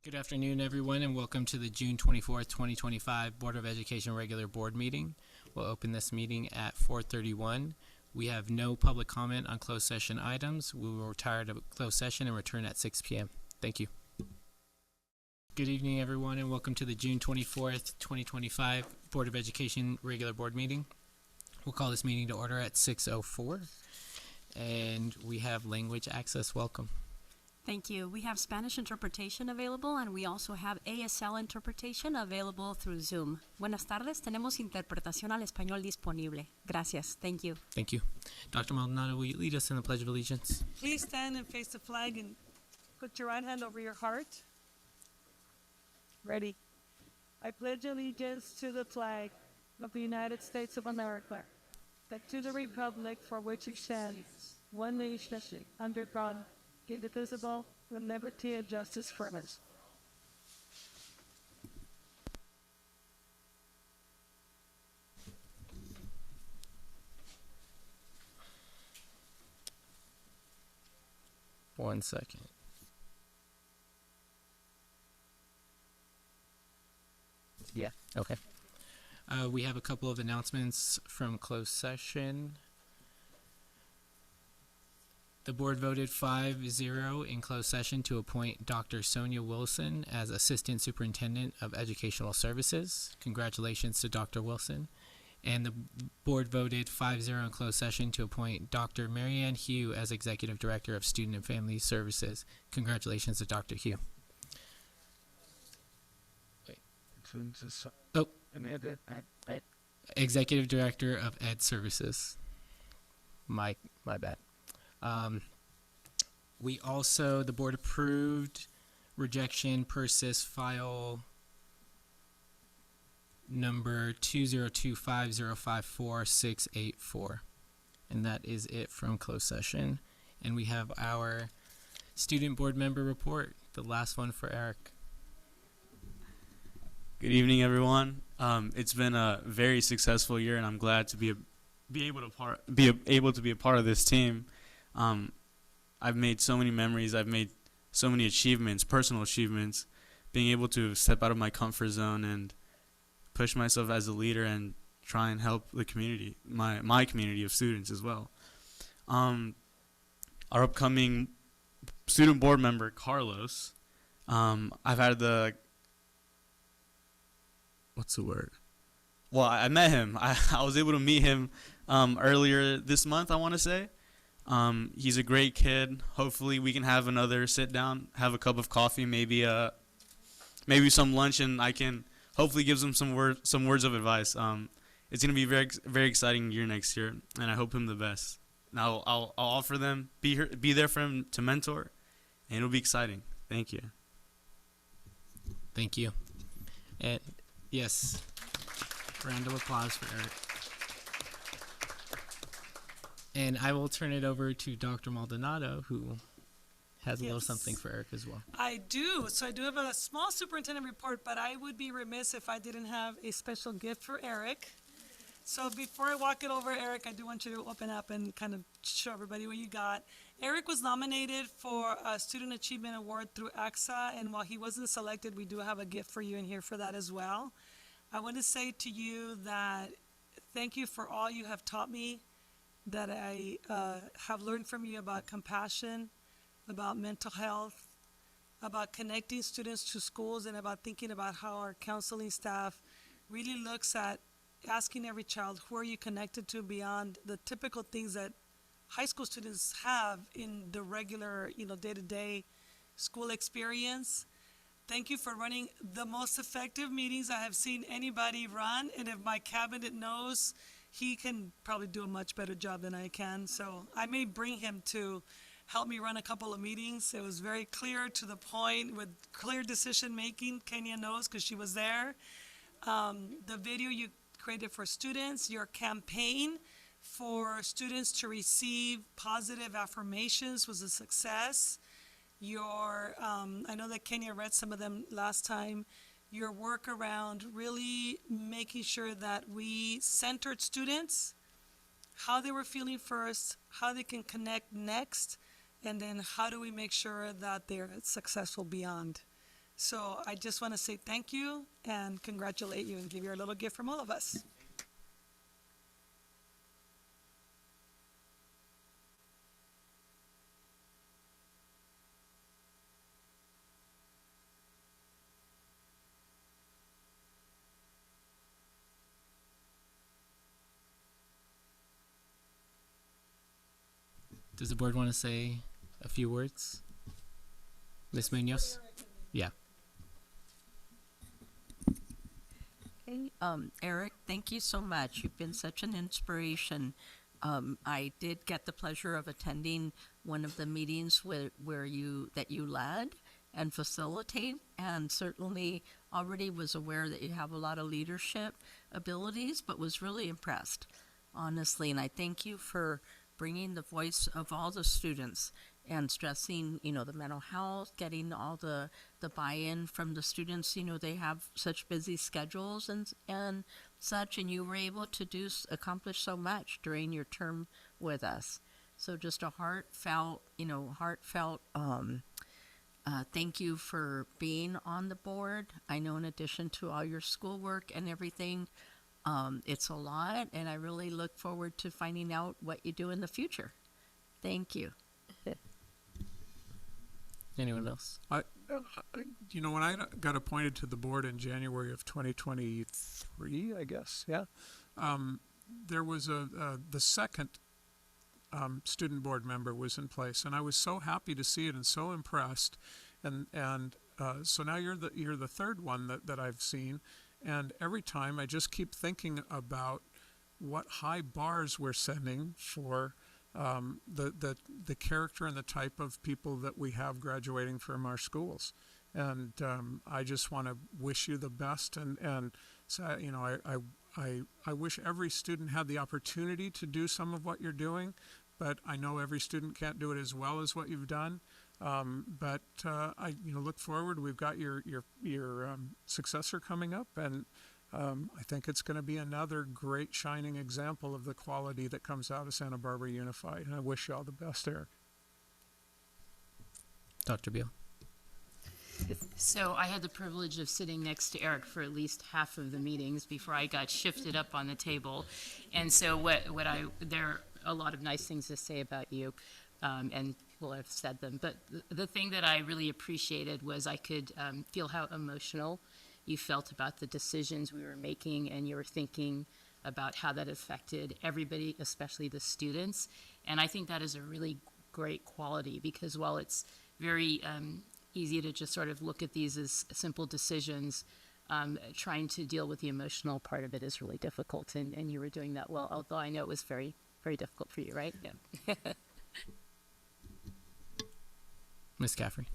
Good afternoon, everyone, and welcome to the June 24th, 2025 Board of Education regular board meeting. We'll open this meeting at 4:31. We have no public comment on closed session items. We will retire to closed session and return at 6 p.m. Thank you. Good evening, everyone, and welcome to the June 24th, 2025 Board of Education regular board meeting. We'll call this meeting to order at 6:04, and we have language access. Welcome. Thank you. We have Spanish interpretation available, and we also have ASL interpretation available through Zoom. Buenas tardes, tenemos interpretación al español disponible. Gracias. Thank you. Thank you. Dr. Maldonado, will you lead us in the Pledge of Allegiance? Please stand and face the flag and put your right hand over your heart. Ready. I pledge allegiance to the flag of the United States of America, that to the republic for which it stands, one nation, under God, indivisible, with liberty and justice for us. One second. Yeah, okay. We have a couple of announcements from closed session. The board voted 5-0 in closed session to appoint Dr. Sonia Wilson as Assistant Superintendent of Educational Services. Congratulations to Dr. Wilson. And the board voted 5-0 in closed session to appoint Dr. Marianne Hugh as Executive Director of Student and Family Services. Congratulations to Dr. Hugh. Oh, Executive Director of Ed Services. My bad. We also, the board approved rejection persist file number 20250544684. And that is it from closed session. And we have our student board member report, the last one for Eric. Good evening, everyone. It's been a very successful year, and I'm glad to be able to be a part of this team. I've made so many memories. I've made so many achievements, personal achievements, being able to step out of my comfort zone and push myself as a leader and try and help the community, my community of students as well. Our upcoming student board member, Carlos, I've had what's the word? Well, I met him. I was able to meet him earlier this month, I want to say. He's a great kid. Hopefully we can have another sit down, have a cup of coffee, maybe some lunch, and I can hopefully give him some words of advice. It's going to be a very, very exciting year next year, and I hope him the best. Now I'll offer them, be there for him to mentor, and it'll be exciting. Thank you. Thank you. And yes, round of applause for Eric. And I will turn it over to Dr. Maldonado, who has a little something for Eric as well. I do. So I do have a small superintendent report, but I would be remiss if I didn't have a special gift for Eric. So before I walk it over, Eric, I do want you to open up and kind of show everybody what you got. Eric was nominated for a Student Achievement Award through AXA, and while he wasn't selected, we do have a gift for you in here for that as well. I want to say to you that thank you for all you have taught me, that I have learned from you about compassion, about mental health, about connecting students to schools, and about thinking about how our counseling staff really looks at asking every child, who are you connected to beyond the typical things that high school students have in the regular, day-to-day school experience. Thank you for running the most effective meetings I have seen anybody run, and if my cabinet knows, he can probably do a much better job than I can. So I may bring him to help me run a couple of meetings. It was very clear, to the point, with clear decision making. Kenya knows because she was there. The video you created for students, your campaign for students to receive positive affirmations was a success. I know that Kenya read some of them last time. Your work around really making sure that we centered students, how they were feeling first, how they can connect next, and then how do we make sure that they're successful beyond. So I just want to say thank you and congratulate you and give you a little gift from all of us. Does the board want to say a few words? Ms. Munoz? Yeah. Hey, Eric, thank you so much. You've been such an inspiration. I did get the pleasure of attending one of the meetings where you led and facilitate, and certainly already was aware that you have a lot of leadership abilities, but was really impressed, honestly. And I thank you for bringing the voice of all the students and stressing, the mental health, getting all the buy-in from the students. They have such busy schedules and such, and you were able to accomplish so much during your term with us. So just a heartfelt thank you for being on the board. I know in addition to all your schoolwork and everything, it's a lot, and I really look forward to finding out what you do in the future. Thank you. Anyone else? When I got appointed to the board in January of 2023, I guess, yeah, there was the second student board member was in place, and I was so happy to see it and so impressed, and so now you're the third one that I've seen, and every time I just keep thinking about what high bars we're setting for the character and the type of people that we have graduating from our schools. And I just want to wish you the best, and so, I wish every student had the opportunity to do some of what you're doing, but I know every student can't do it as well as what you've done. But I look forward. We've got your successor coming up, and I think it's going to be another great shining example of the quality that comes out of Santa Barbara Unified. And I wish you all the best, Eric. Dr. Beal? So I had the privilege of sitting next to Eric for at least half of the meetings before I got shifted up on the table. And so there are a lot of nice things to say about you, and people have said them. But the thing that I really appreciated was I could feel how emotional you felt about the decisions we were making, and you were thinking about how that affected everybody, especially the students. And I think that is a really great quality, because while it's very easy to just sort of look at these as simple decisions, trying to deal with the emotional part of it is really difficult, and you were doing that well, although I know it was very, very difficult for you, right? Yeah. Ms. Caffrey?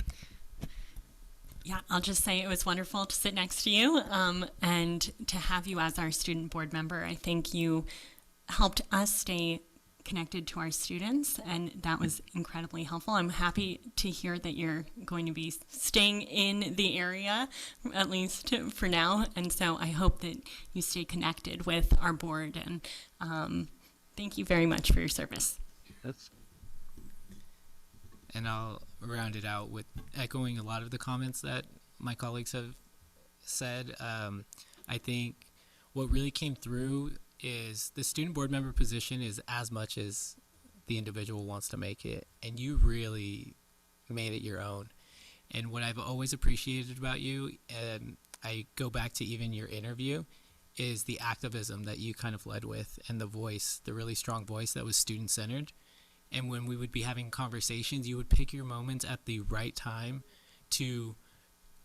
Yeah, I'll just say it was wonderful to sit next to you and to have you as our student board member. I think you helped us stay connected to our students, and that was incredibly helpful. I'm happy to hear that you're going to be staying in the area, at least for now, and so I hope that you stay connected with our board, and thank you very much for your service. And I'll round it out with echoing a lot of the comments that my colleagues have said. I think what really came through is the student board member position is as much as the individual wants to make it, and you really made it your own. And what I've always appreciated about you, and I go back to even your interview, is the activism that you kind of led with, and the voice, the really strong voice that was student-centered. And when we would be having conversations, you would pick your moments at the right time to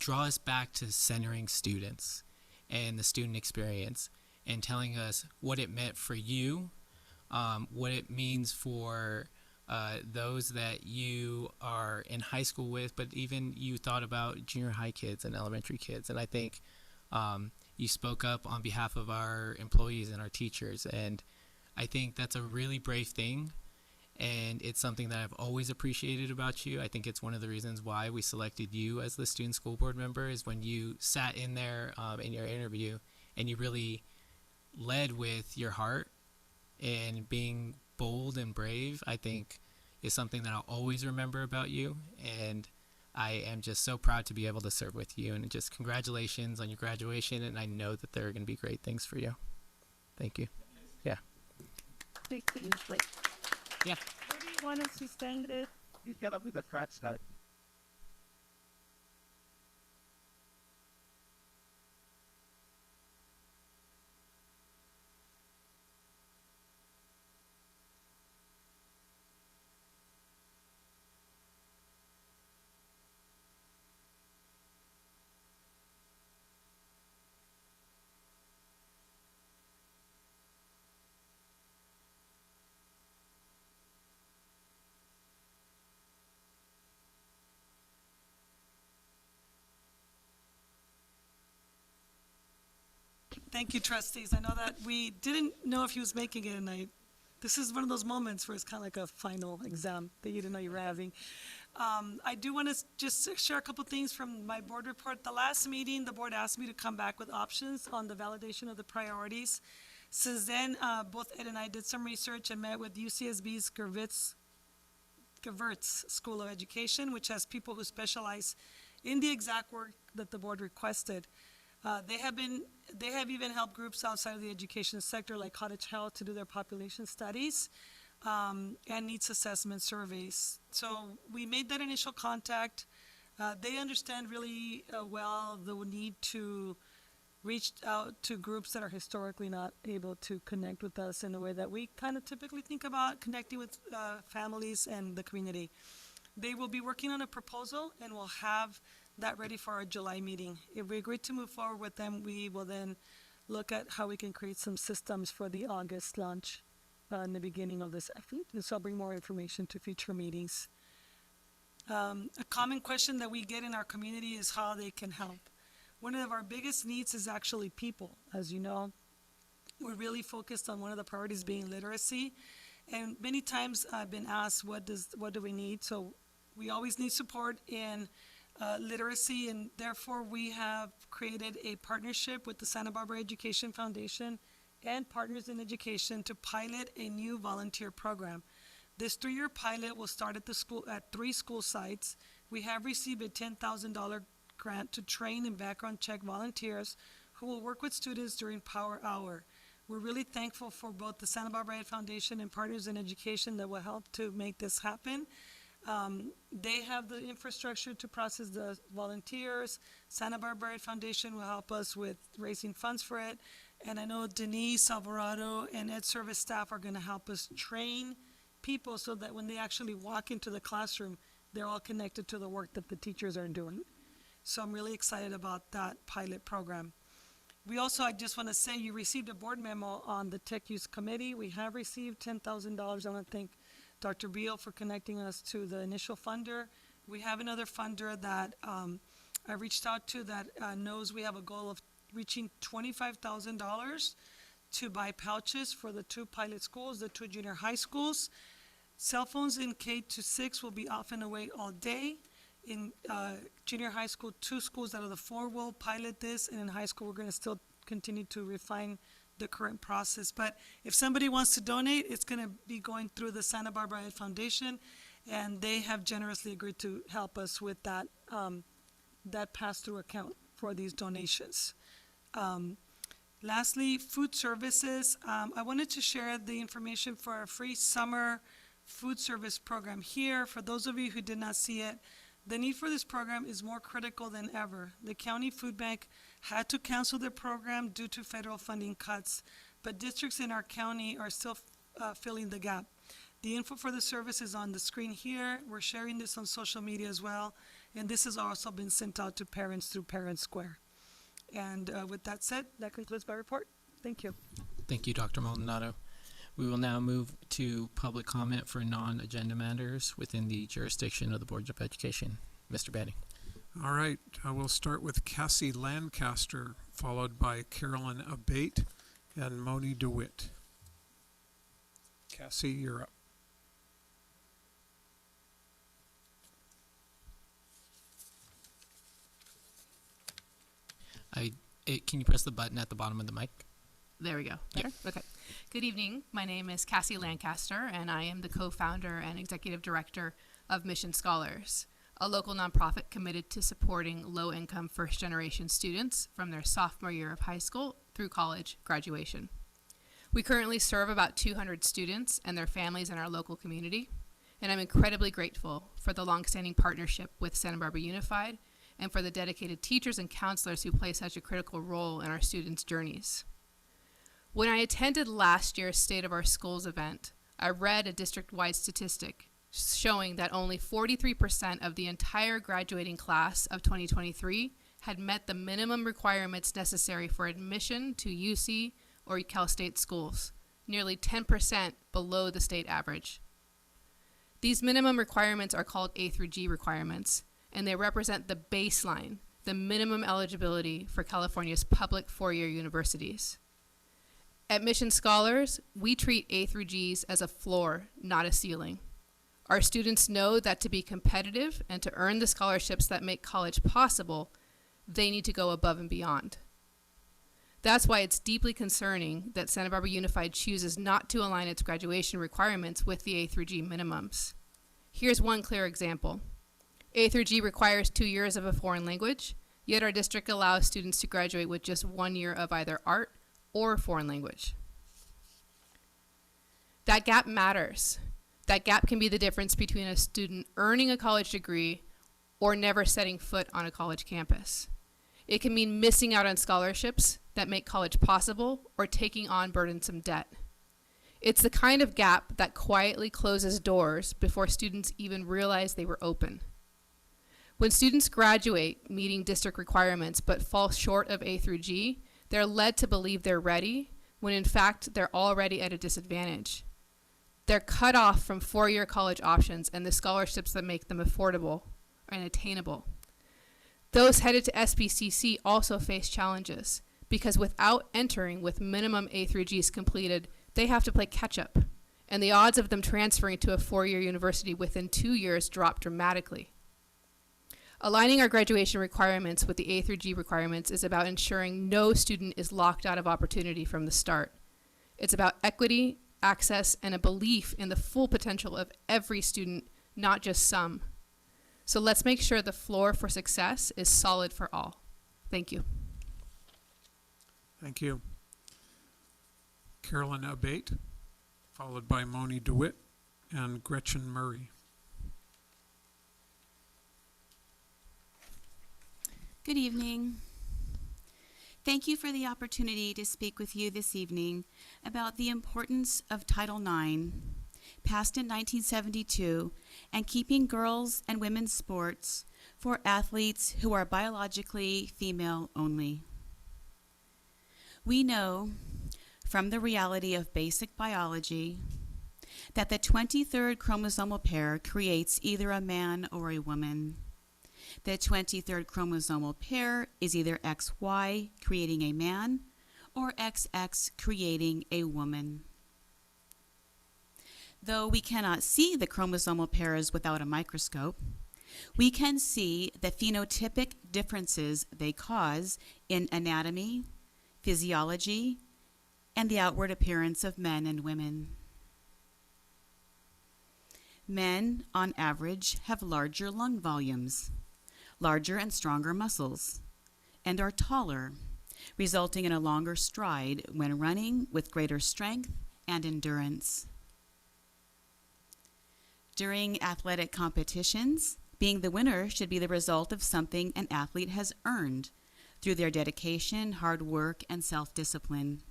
draw us back to centering students and the student experience, and telling us what it meant for you, what it means for those that you are in high school with, but even you thought about junior high kids and elementary kids. And I think you spoke up on behalf of our employees and our teachers, and I think that's a really brave thing. And it's something that I've always appreciated about you. I think it's one of the reasons why we selected you as the student school board member, is when you sat in there in your interview and you really led with your heart, and being bold and brave, I think, is something that I'll always remember about you. And I am just so proud to be able to serve with you, and just congratulations on your graduation, and I know that there are going to be great things for you. Thank you. Yeah. Yeah. Yeah. Where do you want us to stand it? You get up with the cracks now. Thank you, trustees. I know that we didn't know if he was making it, and this is one of those moments where it's kind of like a final exam that you didn't know you were having. I do want to just share a couple things from my board report. The last meeting, the board asked me to come back with options on the validation of the priorities. Since then, both Ed and I did some research and met with UCSB's Gewurz School of Education, which has people who specialize in the exact work that the board requested. They have even helped groups outside of the education sector like Cottage Health to do their population studies and needs assessment surveys. So we made that initial contact. They understand really well the need to reach out to groups that are historically not able to connect with us in the way that we kind of typically think about connecting with families and the community. They will be working on a proposal, and we'll have that ready for our July meeting. If we agree to move forward with them, we will then look at how we can create some systems for the August launch in the beginning of this effort. And so I'll bring more information to future meetings. A common question that we get in our community is how they can help. One of our biggest needs is actually people. As you know, we're really focused on one of the priorities being literacy. And many times I've been asked, what do we need? So we always need support in literacy, and therefore we have created a partnership with the Santa Barbara Education Foundation and Partners in Education to pilot a new volunteer program. This 3-year pilot will start at 3 school sites. We have received a $10,000 grant to train and background check volunteers who will work with students during Power Hour. We're really thankful for both the Santa Barbara Ed Foundation and Partners in Education that will help to make this happen. They have the infrastructure to process the volunteers. Santa Barbara Ed Foundation will help us with raising funds for it. And I know Denise Alvarado and Ed Service staff are going to help us train people so that when they actually walk into the classroom, they're all connected to the work that the teachers are doing. So I'm really excited about that pilot program. We also, I just want to say, you received a board memo on the Tech Use Committee. We have received $10,000. I want to thank Dr. Beal for connecting us to the initial funder. We have another funder that I reached out to that knows we have a goal of reaching $25,000 to buy pouches for the 2 pilot schools, the 2 junior high schools. Cell phones in K-6 will be off and away all day. In junior high school, 2 schools out of the 4 will pilot this, and in high school, we're going to still continue to refine the current process. But if somebody wants to donate, it's going to be going through the Santa Barbara Ed Foundation, and they have generously agreed to help us with that pass-through account for these donations. Lastly, food services. I wanted to share the information for our free summer food service program here. For those of you who did not see it, the need for this program is more critical than ever. The county food bank had to cancel their program due to federal funding cuts, but districts in our county are still filling the gap. The info for the service is on the screen here. We're sharing this on social media as well, and this has also been sent out to parents through Parent Square. And with that said, that concludes my report. Thank you. Thank you, Dr. Maldonado. We will now move to public comment for non-agenda matters within the jurisdiction of the Board of Education. Mr. Banning. All right, we'll start with Cassie Lancaster, followed by Carolyn Abate and Moni DeWitt. Cassie, you're up. Can you press the button at the bottom of the mic? There we go. Better? Okay. Good evening. My name is Cassie Lancaster, and I am the co-founder and executive director of Mission Scholars. a local nonprofit committed to supporting low-income first-generation students from their sophomore year of high school through college graduation. We currently serve about 200 students and their families in our local community, and I'm incredibly grateful for the longstanding partnership with Santa Barbara Unified and for the dedicated teachers and counselors who play such a critical role in our students' journeys. When I attended last year's State of Our Schools event, I read a district-wide statistic showing that only 43% of the entire graduating class of 2023 had met the minimum requirements necessary for admission to UC or Cal State schools, nearly 10% below the state average. These minimum requirements are called A through G requirements, and they represent the baseline, the minimum eligibility for California's public four-year universities. At Mission Scholars, we treat A through Gs as a floor, not a ceiling. Our students know that to be competitive and to earn the scholarships that make college possible, they need to go above and beyond. That's why it's deeply concerning that Santa Barbara Unified chooses not to align its graduation requirements with the A through G minimums. Here's one clear example. A through G requires 2 years of a foreign language, yet our district allows students to graduate with just 1 year of either art or foreign language. That gap matters. That gap can be the difference between a student earning a college degree or never setting foot on a college campus. It can mean missing out on scholarships that make college possible or taking on burdensome debt. It's the kind of gap that quietly closes doors before students even realize they were open. When students graduate meeting district requirements but fall short of A through G, they're led to believe they're ready when in fact they're already at a disadvantage. They're cut off from four-year college options and the scholarships that make them affordable and attainable. Those headed to SBCC also face challenges because without entering with minimum A through Gs completed, they have to play catch-up, and the odds of them transferring to a four-year university within 2 years drop dramatically. Aligning our graduation requirements with the A through G requirements is about ensuring no student is locked out of opportunity from the start. It's about equity, access, and a belief in the full potential of every student, not just some. So let's make sure the floor for success is solid for all. Thank you. Thank you. Carolyn Abate, followed by Moni DeWitt and Gretchen Murray. Good evening. Thank you for the opportunity to speak with you this evening about the importance of Title IX, passed in 1972, and keeping girls and women's sports for athletes who are biologically female only. We know from the reality of basic biology that the 23rd chromosomal pair creates either a man or a woman. The 23rd chromosomal pair is either XY, creating a man, or XX, creating a woman. Though we cannot see the chromosomal pairs without a microscope, we can see the phenotypic differences they cause in anatomy, physiology, and the outward appearance of men and women. Men, on average, have larger lung volumes, larger and stronger muscles, and are taller, resulting in a longer stride when running with greater strength and endurance. During athletic competitions, being the winner should be the result of something an athlete has earned through their dedication, hard work, and self-discipline.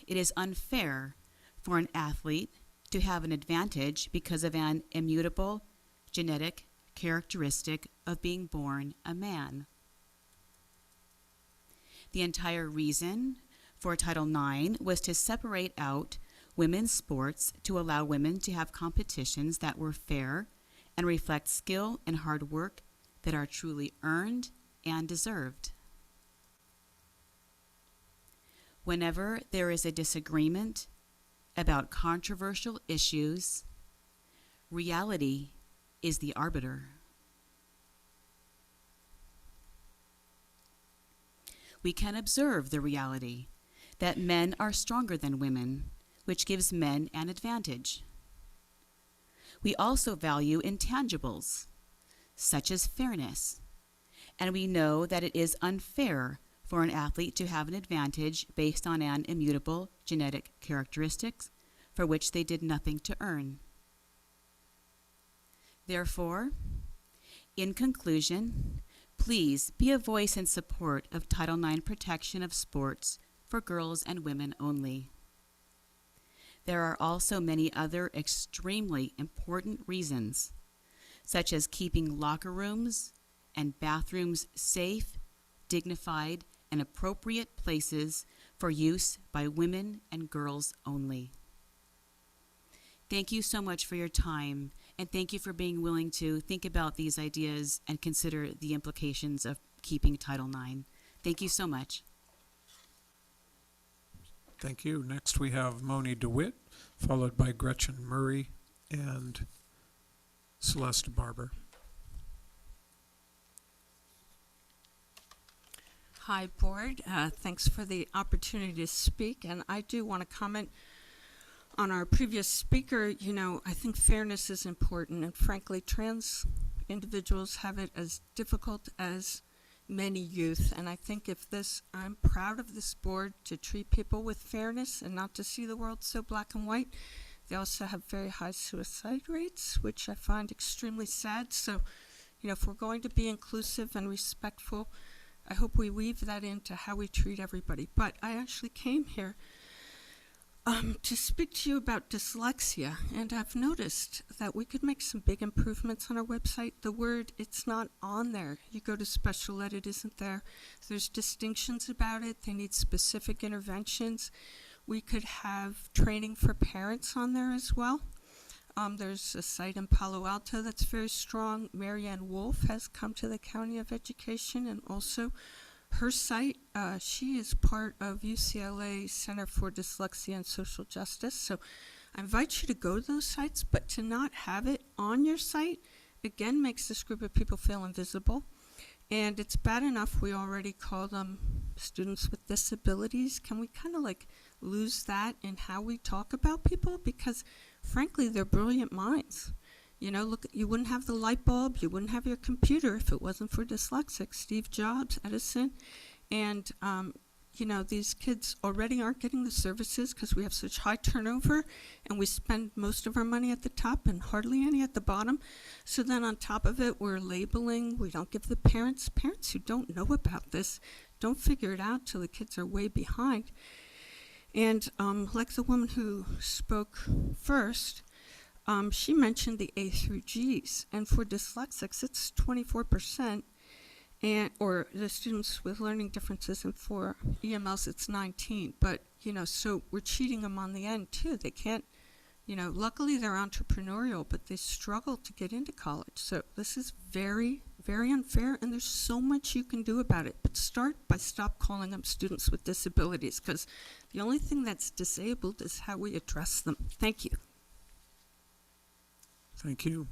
It is unfair for an athlete to have an advantage because of an immutable genetic characteristic of being born a man. The entire reason for Title IX was to separate out women's sports to allow women to have competitions that were fair and reflect skill and hard work that are truly earned and deserved. Whenever there is a disagreement about controversial issues, reality is the arbiter. We can observe the reality that men are stronger than women, which gives men an advantage. We also value intangibles, such as fairness. And we know that it is unfair for an athlete to have an advantage based on an immutable genetic characteristics for which they did nothing to earn. Therefore, in conclusion, please be a voice in support of Title IX protection of sports for girls and women only. There are also many other extremely important reasons, such as keeping locker rooms and bathrooms safe, dignified, and appropriate places for use by women and girls only. Thank you so much for your time, and thank you for being willing to think about these ideas and consider the implications of keeping Title IX. Thank you so much. Thank you. Next we have Moni DeWitt, followed by Gretchen Murray and Celeste Barber. Hi, Board. Thanks for the opportunity to speak. And I do want to comment on our previous speaker. You know, I think fairness is important. And frankly, trans individuals have it as difficult as many youth. And I think I'm proud of this board to treat people with fairness and not to see the world so black and white. They also have very high suicide rates, which I find extremely sad. So, you know, if we're going to be inclusive and respectful, I hope we weave that into how we treat everybody. But I actually came here to speak to you about dyslexia, and I've noticed that we could make some big improvements on our website. The word, it's not on there. You go to special ed, it isn't there. There's distinctions about it. They need specific interventions. We could have training for parents on there as well. There's a site in Palo Alto that's very strong. Marianne Wolf has come to the County of Education, and also her site, she is part of UCLA Center for Dyslexia and Social Justice. So I invite you to go to those sites, but to not have it on your site, again, makes this group of people feel invisible. And it's bad enough we already call them students with disabilities. Can we kind of like lose that in how we talk about people? Because frankly, they're brilliant minds. You know, look, you wouldn't have the light bulb, you wouldn't have your computer if it wasn't for dyslexics. Steve Jobs, Edison, and you know, these kids already aren't getting the services because we have such high turnover, and we spend most of our money at the top and hardly any at the bottom. So then on top of it, we're labeling, we don't give the parents who don't know about this, don't figure it out till the kids are way behind. And like the woman who spoke first, she mentioned the A through Gs, and for dyslexics, it's 24%, and or the students with learning differences, and for EMLs, it's 19. But you know, so we're cheating them on the end too. They can't, you know. Luckily, they're entrepreneurial, but they struggle to get into college. So this is very, very unfair, and there's so much you can do about it. But start by stop calling them students with disabilities, because the only thing that's disabled is how we address them. Thank you. Thank you.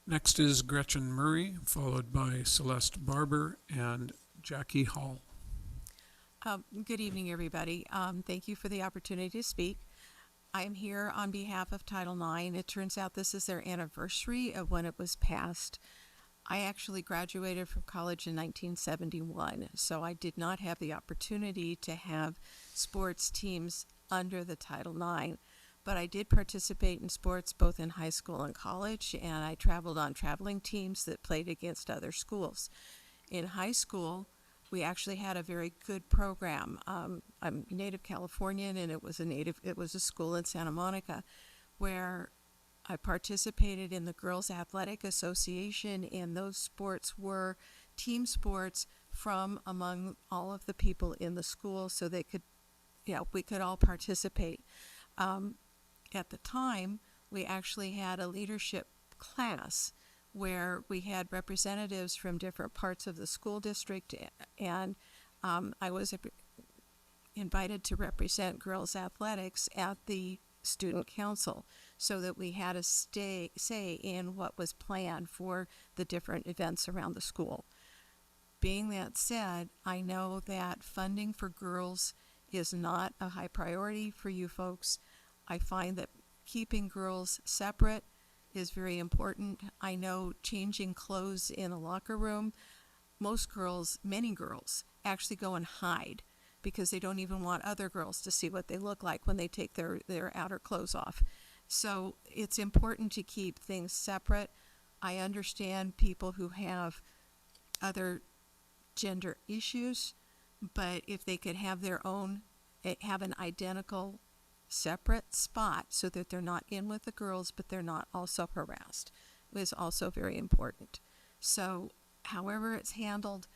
Next is Gretchen Murray, followed by Celeste Barber and Jackie Hall. Good evening, everybody. Thank you for the opportunity to speak. I am here on behalf of Title IX. It turns out this is their anniversary of when it was passed. I actually graduated from college in 1971, so I did not have the opportunity to have sports teams under the Title IX. But I did participate in sports both in high school and college, and I traveled on traveling teams that played against other schools. In high school, we actually had a very good program. I'm native Californian, and it was a school in Santa Monica where I participated in the Girls Athletic Association, and those sports were team sports from among all of the people in the school, so they could, we could all participate. At the time, we actually had a leadership class where we had representatives from different parts of the school district, and I was invited to represent girls athletics at the student council so that we had a say in what was planned for the different events around the school. Being that said, I know that funding for girls is not a high priority for you folks. I find that keeping girls separate is very important. I know changing clothes in a locker room, most girls, many girls, actually go and hide because they don't even want other girls to see what they look like when they take their outer clothes off. So it's important to keep things separate. I understand people who have other gender issues, but if they could have their own, have an identical separate spot so that they're not in with the girls, but they're not also harassed, is also very important. So however it's handled,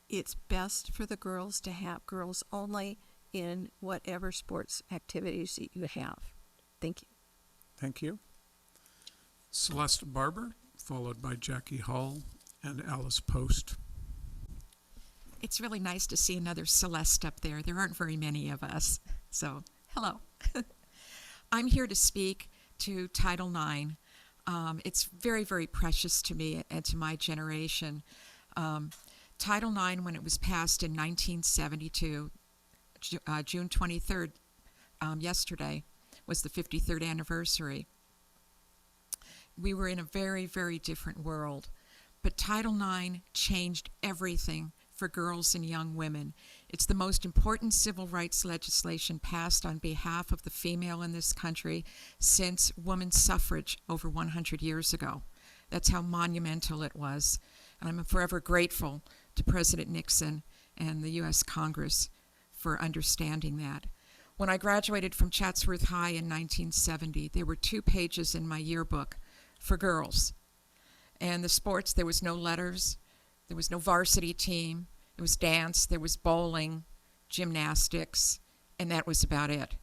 it's best for the girls to have girls only in whatever sports activities that you have. Thank you. Thank you. Celeste Barber, followed by Jackie Hall and Alice Post. It's really nice to see another Celeste up there. There aren't very many of us. So, hello. I'm here to speak to Title IX. It's very, very precious to me and to my generation. Title IX, when it was passed in 1972, June 23rd, yesterday, was the 53rd anniversary. We were in a very, very different world. But Title IX changed everything for girls and young women. It's the most important civil rights legislation passed on behalf of the female in this country since women's suffrage over 100 years ago. That's how monumental it was. And I'm forever grateful to President Nixon and the U.S. Congress for understanding that. When I graduated from Chatsworth High in 1970, there were 2 pages in my yearbook for girls. And the sports, there was no letters, there was no varsity team, it was dance, there was bowling, gymnastics, and that was about it.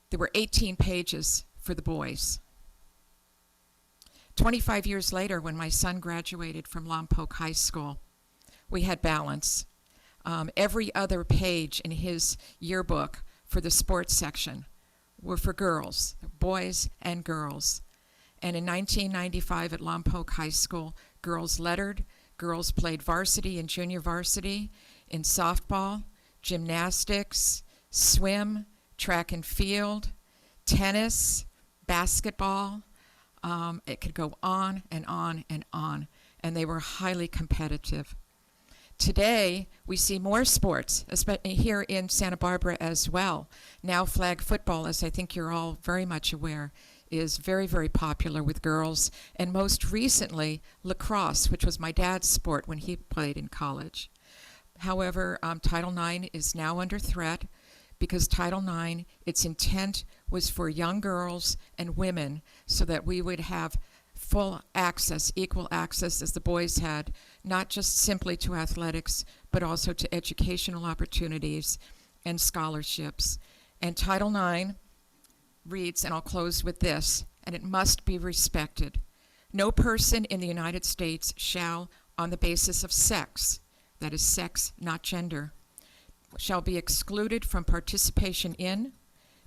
There were 18 pages for the boys. 25 years later, when my son graduated from Lompoc High School, we had balance. Every other page in his yearbook for the sports section were for girls, boys and girls. And in 1995 at Lompoc High School, girls lettered, girls played varsity and junior varsity in softball, gymnastics, swim, track and field, tennis, basketball. It could go on and on and on, and they were highly competitive. Today, we see more sports, especially here in Santa Barbara as well. Now flag football, as I think you're all very much aware, is very, very popular with girls, and most recently, lacrosse, which was my dad's sport when he played in college. However, Title IX is now under threat because Title IX, its intent was for young girls and women so that we would have full access, equal access as the boys had, not just simply to athletics, but also to educational opportunities and scholarships. And Title IX reads, and I'll close with this, and it must be respected. No person in the United States shall, on the basis of sex, that is sex, not gender, shall be excluded from participation in,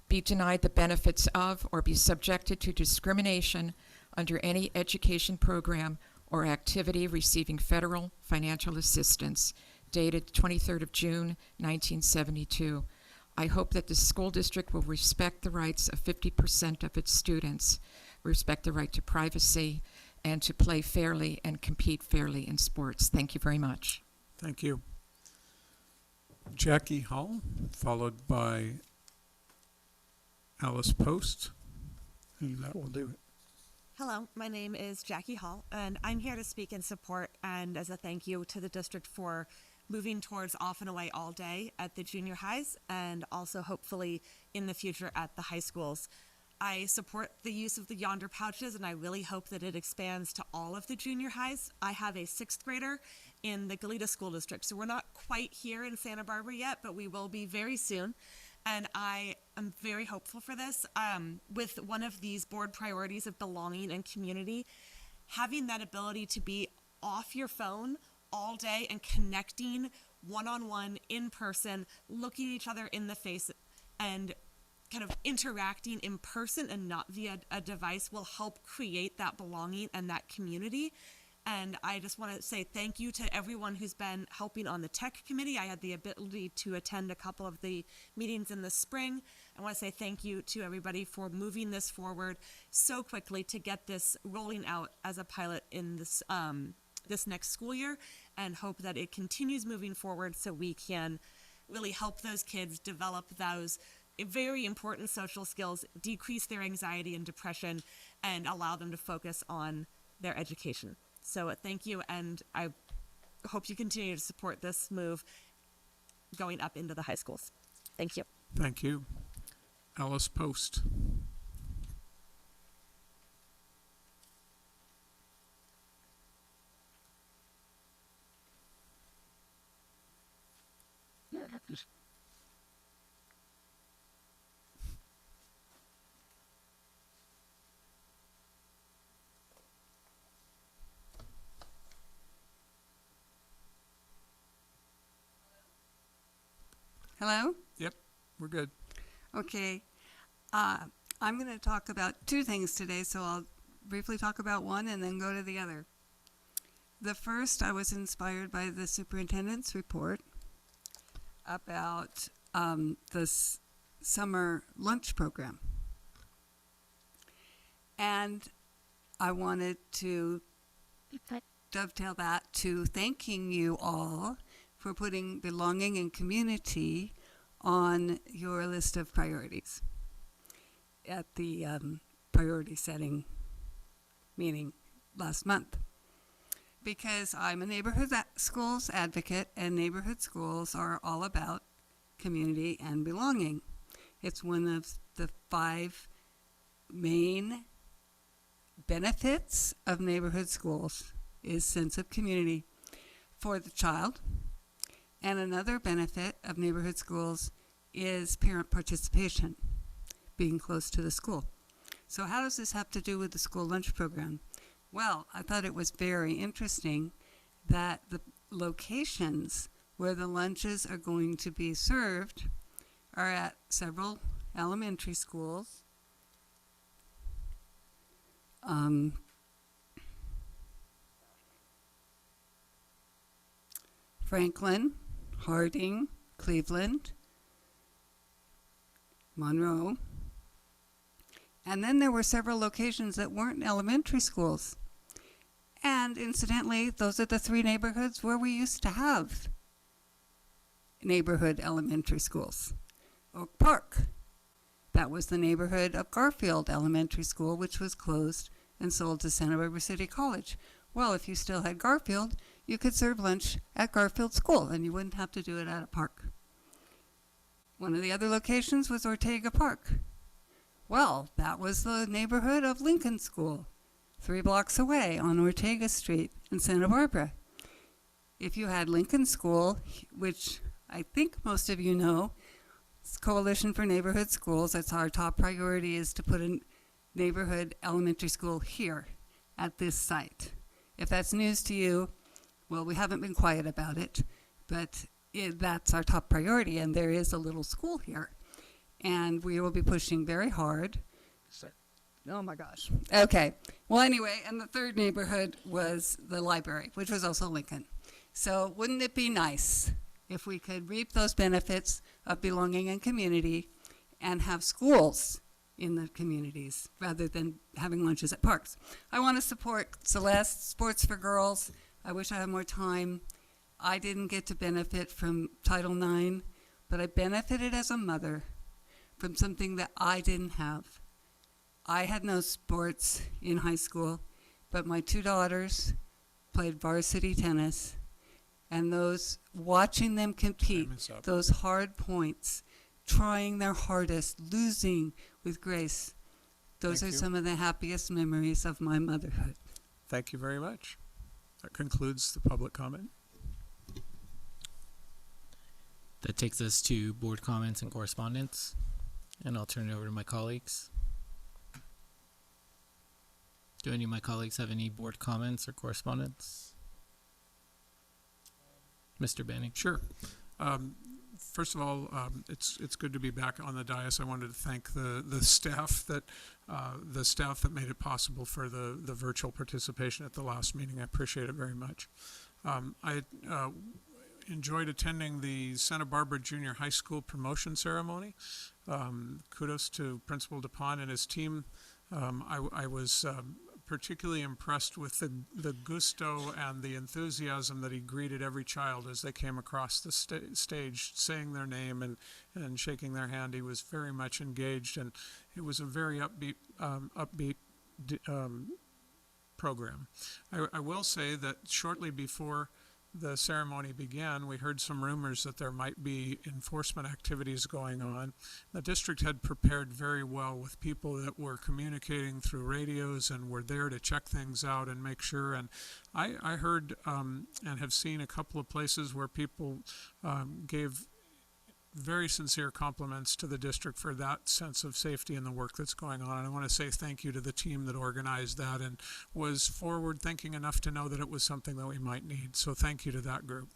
be denied the benefits of, or be subjected to discrimination under any education program or activity receiving federal financial assistance, dated 23rd of June, 1972. I hope that the school district will respect the rights of 50% of its students, respect the right to privacy, and to play fairly and compete fairly in sports. Thank you very much. Thank you. Jackie Hall, followed by Alice Post. And that will do it. Hello, my name is Jackie Hall, and I'm here to speak in support and as a thank you to the district for moving towards off and away all day at the junior highs and also hopefully in the future at the high schools. I support the use of the Yonder pouches, and I really hope that it expands to all of the junior highs. I have a 6th grader in the Goleta School District, so we're not quite here in Santa Barbara yet, but we will be very soon. And I am very hopeful for this. With one of these board priorities of belonging and community, having that ability to be off your phone all day and connecting one-on-one in person, looking each other in the face and kind of interacting in person and not via a device will help create that belonging and that community. And I just want to say thank you to everyone who's been helping on the tech committee. I had the ability to attend a couple of the meetings in the spring. I want to say thank you to everybody for moving this forward so quickly to get this rolling out as a pilot in this this next school year, and hope that it continues moving forward so we can really help those kids develop those very important social skills, decrease their anxiety and depression, and allow them to focus on their education. So thank you, and I hope you continue to support this move going up into the high schools. Thank you. Thank you. Alice Post. Hello? Yep, we're good. Okay. I'm going to talk about two things today, so I'll briefly talk about one and then go to the other. The first, I was inspired by the superintendent's report about the summer lunch program. And I wanted to dovetail that to thanking you all for putting belonging and community on your list of priorities at the priority setting meeting last month. Because I'm a neighborhood schools advocate, and neighborhood schools are all about community and belonging. It's one of the 5 main benefits of neighborhood schools is sense of community for the child. And another benefit of neighborhood schools is parent participation, being close to the school. So how does this have to do with the school lunch program? Well, I thought it was very interesting that the locations where the lunches are going to be served are at several elementary schools. Franklin, Harding, Cleveland, Monroe. And then there were several locations that weren't elementary schools. And incidentally, those are the 3 neighborhoods where we used to have neighborhood elementary schools. Oak Park, that was the neighborhood of Garfield Elementary School, which was closed and sold to Santa Barbara City College. Well, if you still had Garfield, you could serve lunch at Garfield School, and you wouldn't have to do it at a park. One of the other locations was Ortega Park. Well, that was the neighborhood of Lincoln School, 3 blocks away on Ortega Street in Santa Barbara. If you had Lincoln School, which I think most of you know, it's Coalition for Neighborhood Schools. That's our top priority, is to put a neighborhood elementary school here at this site. If that's news to you, well, we haven't been quiet about it, but that's our top priority, and there is a little school here. And we will be pushing very hard. Oh my gosh. Okay. Well, anyway, and the third neighborhood was the library, which was also Lincoln. So wouldn't it be nice if we could reap those benefits of belonging and community and have schools in the communities rather than having lunches at parks? I want to support Celeste, Sports for Girls. I wish I had more time. I didn't get to benefit from Title IX, but I benefited as a mother from something that I didn't have. I had no sports in high school, but my 2 daughters played varsity tennis, and watching them compete, those hard points, trying their hardest, losing with grace, those are some of the happiest memories of my motherhood. Thank you very much. That concludes the public comment. That takes us to board comments and correspondence, and I'll turn it over to my colleagues. Do any of my colleagues have any board comments or correspondence? Mr. Banning. Sure. First of all, it's good to be back on the dais. I wanted to thank the staff that made it possible for the virtual participation at the last meeting. I appreciate it very much. I enjoyed attending the Santa Barbara Junior High School promotion ceremony. Kudos to Principal DuPont and his team. I was particularly impressed with the gusto and the enthusiasm that he greeted every child as they came across the stage, saying their name and shaking their hand. He was very much engaged, and it was a very upbeat program. I will say that shortly before the ceremony began, we heard some rumors that there might be enforcement activities going on. The district had prepared very well with people that were communicating through radios and were there to check things out and make sure. And I heard and have seen a couple of places where people gave very sincere compliments to the district for that sense of safety and the work that's going on. And I want to say thank you to the team that organized that and was forward thinking enough to know that it was something that we might need. So thank you to that group.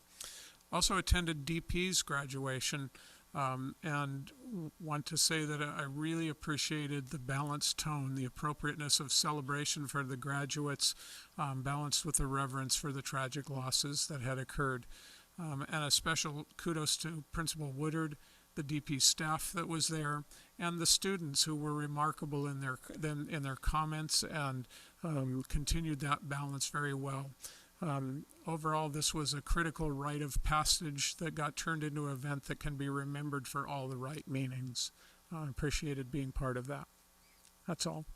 Also attended DP's graduation and want to say that I really appreciated the balanced tone, the appropriateness of celebration for the graduates, balanced with the reverence for the tragic losses that had occurred. And a special kudos to Principal Woodard, the DP staff that was there, and the students who were remarkable in their comments and continued that balance very well. Overall, this was a critical rite of passage that got turned into an event that can be remembered for all the right meanings. I appreciated being part of that. That's all.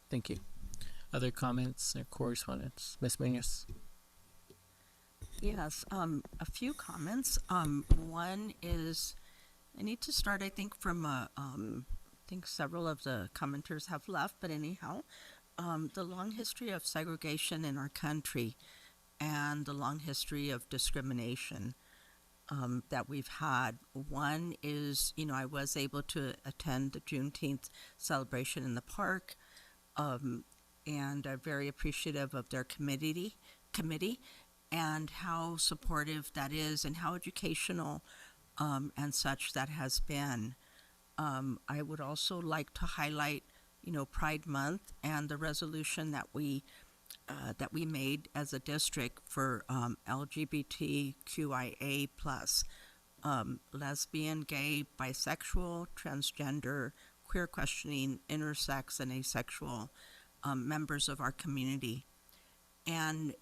Thank you. Other comments or correspondence? Ms. Munoz? Yes, a few comments. One is, I need to start, I think, from, I think several of the commenters have left, but anyhow, the long history of segregation in our country and the long history of discrimination that we've had. One is, I was able to attend the Juneteenth celebration in the park, and I'm very appreciative of their committee and how supportive that is and how educational and such that has been. I would also like to highlight, Pride Month and the resolution that we made as a district for LGBTQIA+, lesbian, gay, bisexual, transgender, queer questioning, intersex, and asexual members of our community. And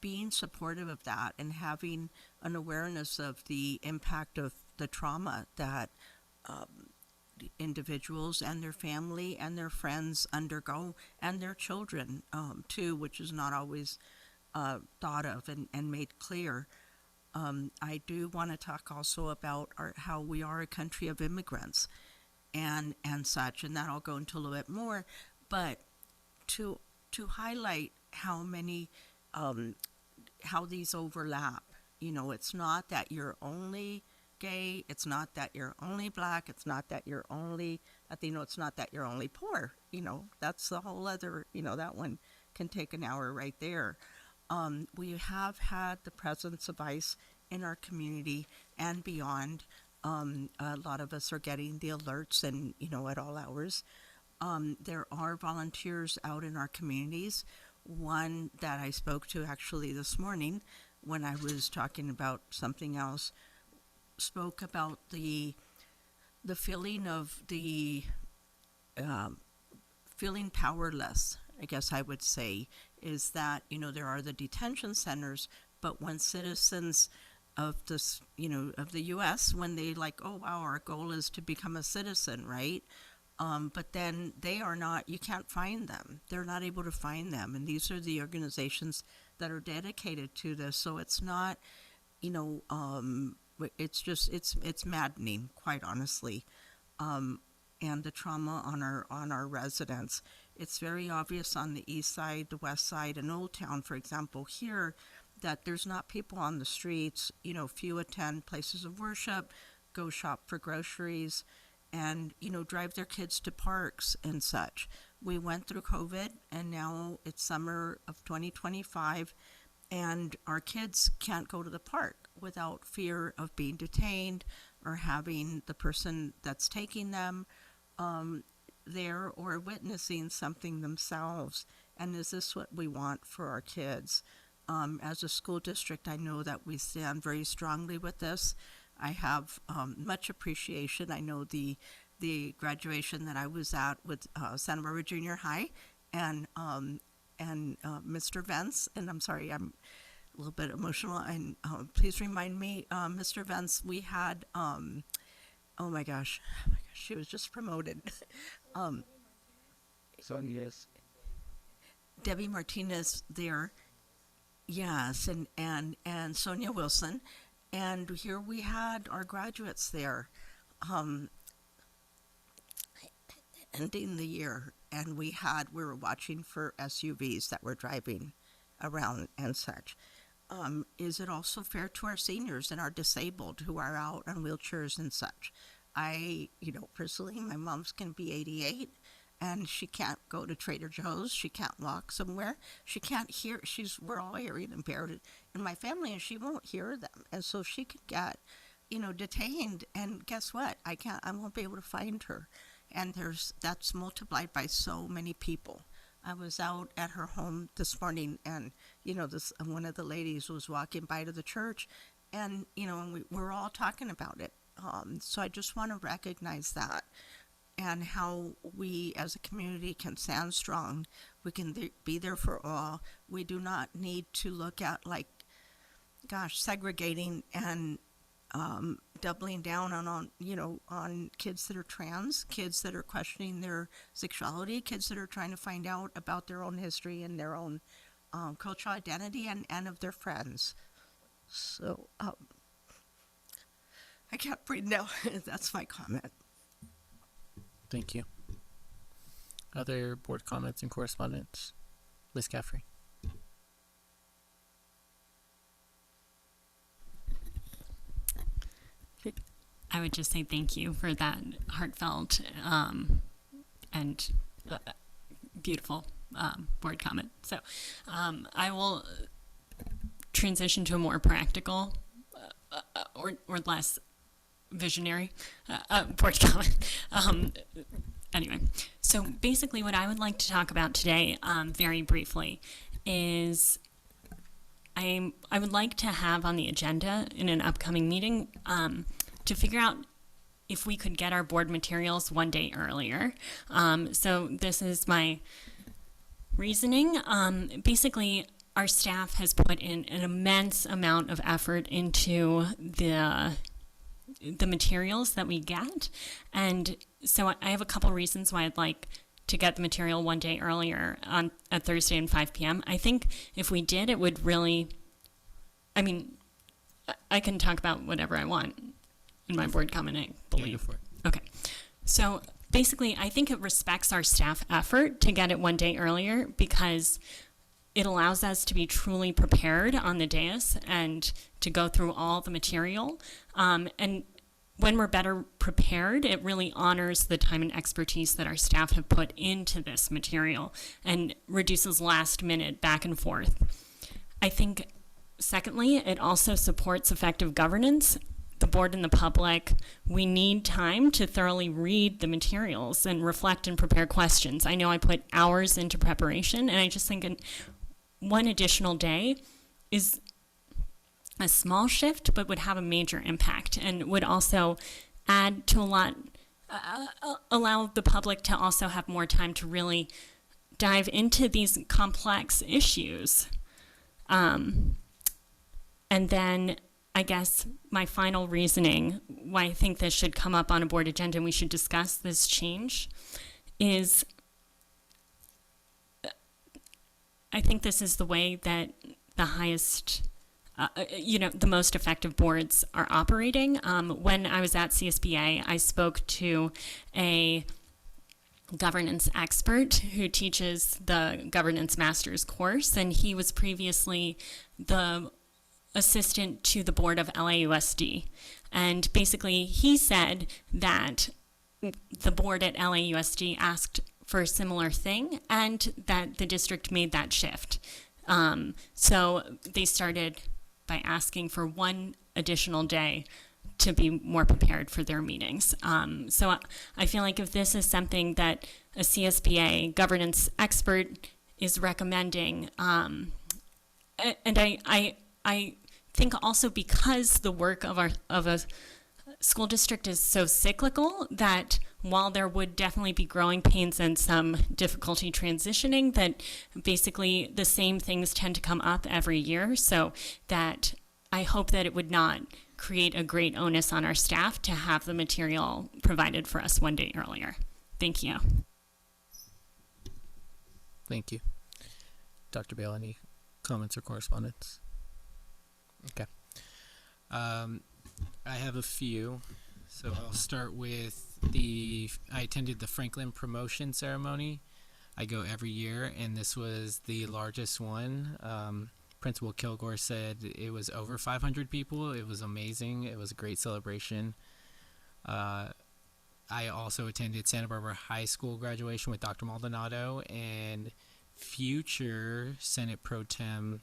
being supportive of that and having an awareness of the impact of the trauma that individuals and their family and their friends undergo, and their children too, which is not always thought of and made clear. I do want to talk also about how we are a country of immigrants and such, and that I'll go into a little bit more, but to highlight how many how these overlap. It's not that you're only gay, it's not that you're only black, it's not that you're only Latino, it's not that you're only poor. That's the whole other, that one can take an hour right there. We have had the presence of ICE in our community and beyond. A lot of us are getting the alerts and, at all hours. There are volunteers out in our communities. One that I spoke to actually this morning when I was talking about something else spoke about the feeling of the feeling powerless, I guess I would say, is that, there are the detention centers, but when citizens of this, of the U.S., when they oh wow, our goal is to become a citizen, right? But then they are not, you can't find them. They're not able to find them. And these are the organizations that are dedicated to this. So it's not, it's just, it's maddening, quite honestly. And the trauma on our residents. It's very obvious on the east side, the west side, and Old Town, for example, here, that there's not people on the streets. Few attend places of worship, go shop for groceries, and, drive their kids to parks and such. We went through COVID, and now it's summer of 2025, and our kids can't go to the park without fear of being detained or having the person that's taking them there or witnessing something themselves. And is this what we want for our kids? As a school district, I know that we stand very strongly with this. I have much appreciation. I know the graduation that I was at with Santa Barbara Junior High and Mr. Vance, and I'm sorry, I'm a little bit emotional, and please remind me, Mr. Vance, we had, oh my gosh, she was just promoted. So yes. Debbie Martinez there, yes, and Sonia Wilson, and here we had our graduates there, ending the year, and we were watching for SUVs that were driving around and such. Is it also fair to our seniors and our disabled who are out on wheelchairs and such? Personally, my mom's going to be 88, and she can't go to Trader Joe's. She can't walk somewhere. She can't hear. We're all hearing impaired in my family, and she won't hear them. And so she could get, detained. And guess what? I won't be able to find her. And that's multiplied by so many people. I was out at her home this morning, and one of the ladies was walking by to the church, and and we're all talking about it. So I just want to recognize that, and how we as a community can stand strong. We can be there for all. We do not need to look at segregating and doubling down on kids that are trans, kids that are questioning their sexuality, kids that are trying to find out about their own history and their own cultural identity and of their friends. So I can't breathe now. That's my comment. Thank you. Other board comments and correspondence? Ms. Caffrey. I would just say thank you for that heartfelt and beautiful board comment. So I will transition to a more practical or less visionary board comment. Anyway, so basically what I would like to talk about today very briefly is I would like to have on the agenda in an upcoming meeting to figure out if we could get our board materials one day earlier. So this is my reasoning. Basically, our staff has put in an immense amount of effort into the materials that we get. And so I have a couple reasons why I'd like to get the material one day earlier on Thursday at 5 p.m. I think if we did, it would really, I can talk about whatever I want in my board comment, I believe. Yeah, go for it. Okay. So basically, I think it respects our staff effort to get it one day earlier because it allows us to be truly prepared on the dais and to go through all the material. And when we're better prepared, it really honors the time and expertise that our staff have put into this material and reduces last minute back and forth. I think, secondly, it also supports effective governance. The board and the public, we need time to thoroughly read the materials and reflect and prepare questions. I know I put hours into preparation, and I just think one additional day is a small shift, but would have a major impact and would also add to allow the public to also have more time to really dive into these complex issues. And then I guess my final reasoning why I think this should come up on a board agenda and we should discuss this change is I think this is the way that the highest, the most effective boards are operating. When I was at CSBA, I spoke to a governance expert who teaches the governance master's course, and he was previously the assistant to the board of LAUSD. And basically he said that the board at LAUSD asked for a similar thing and that the district made that shift. So they started by asking for one additional day to be more prepared for their meetings. So I feel like if this is something that a CSBA governance expert is recommending, and I think also because the work of a school district is so cyclical that while there would definitely be growing pains and some difficulty transitioning, that basically the same things tend to come up every year. So that I hope that it would not create a great onus on our staff to have the material provided for us one day earlier. Thank you. Thank you. Dr. Bale, any comments or correspondence? Okay. I have a few. So I'll start with I attended the Franklin promotion ceremony. I go every year, and this was the largest one. Principal Kilgore said it was over 500 people. It was amazing. It was a great celebration. I also attended Santa Barbara High School graduation with Dr. Maldonado and future Senate Pro Tem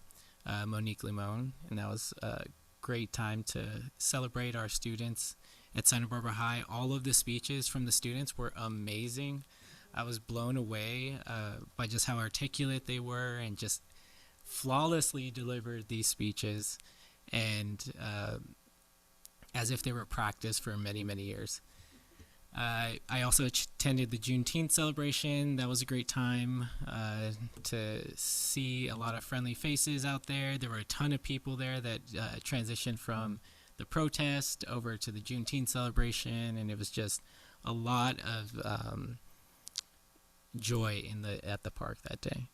Monique Limon, and that was a great time to celebrate our students at Santa Barbara High. All of the speeches from the students were amazing. I was blown away by just how articulate they were and just flawlessly delivered these speeches, and as if they were practiced for many, many years. I also attended the Juneteenth celebration. That was a great time to see a lot of friendly faces out there. There were a ton of people there that transitioned from the protest over to the Juneteenth celebration, and it was just a lot of joy at the park that day.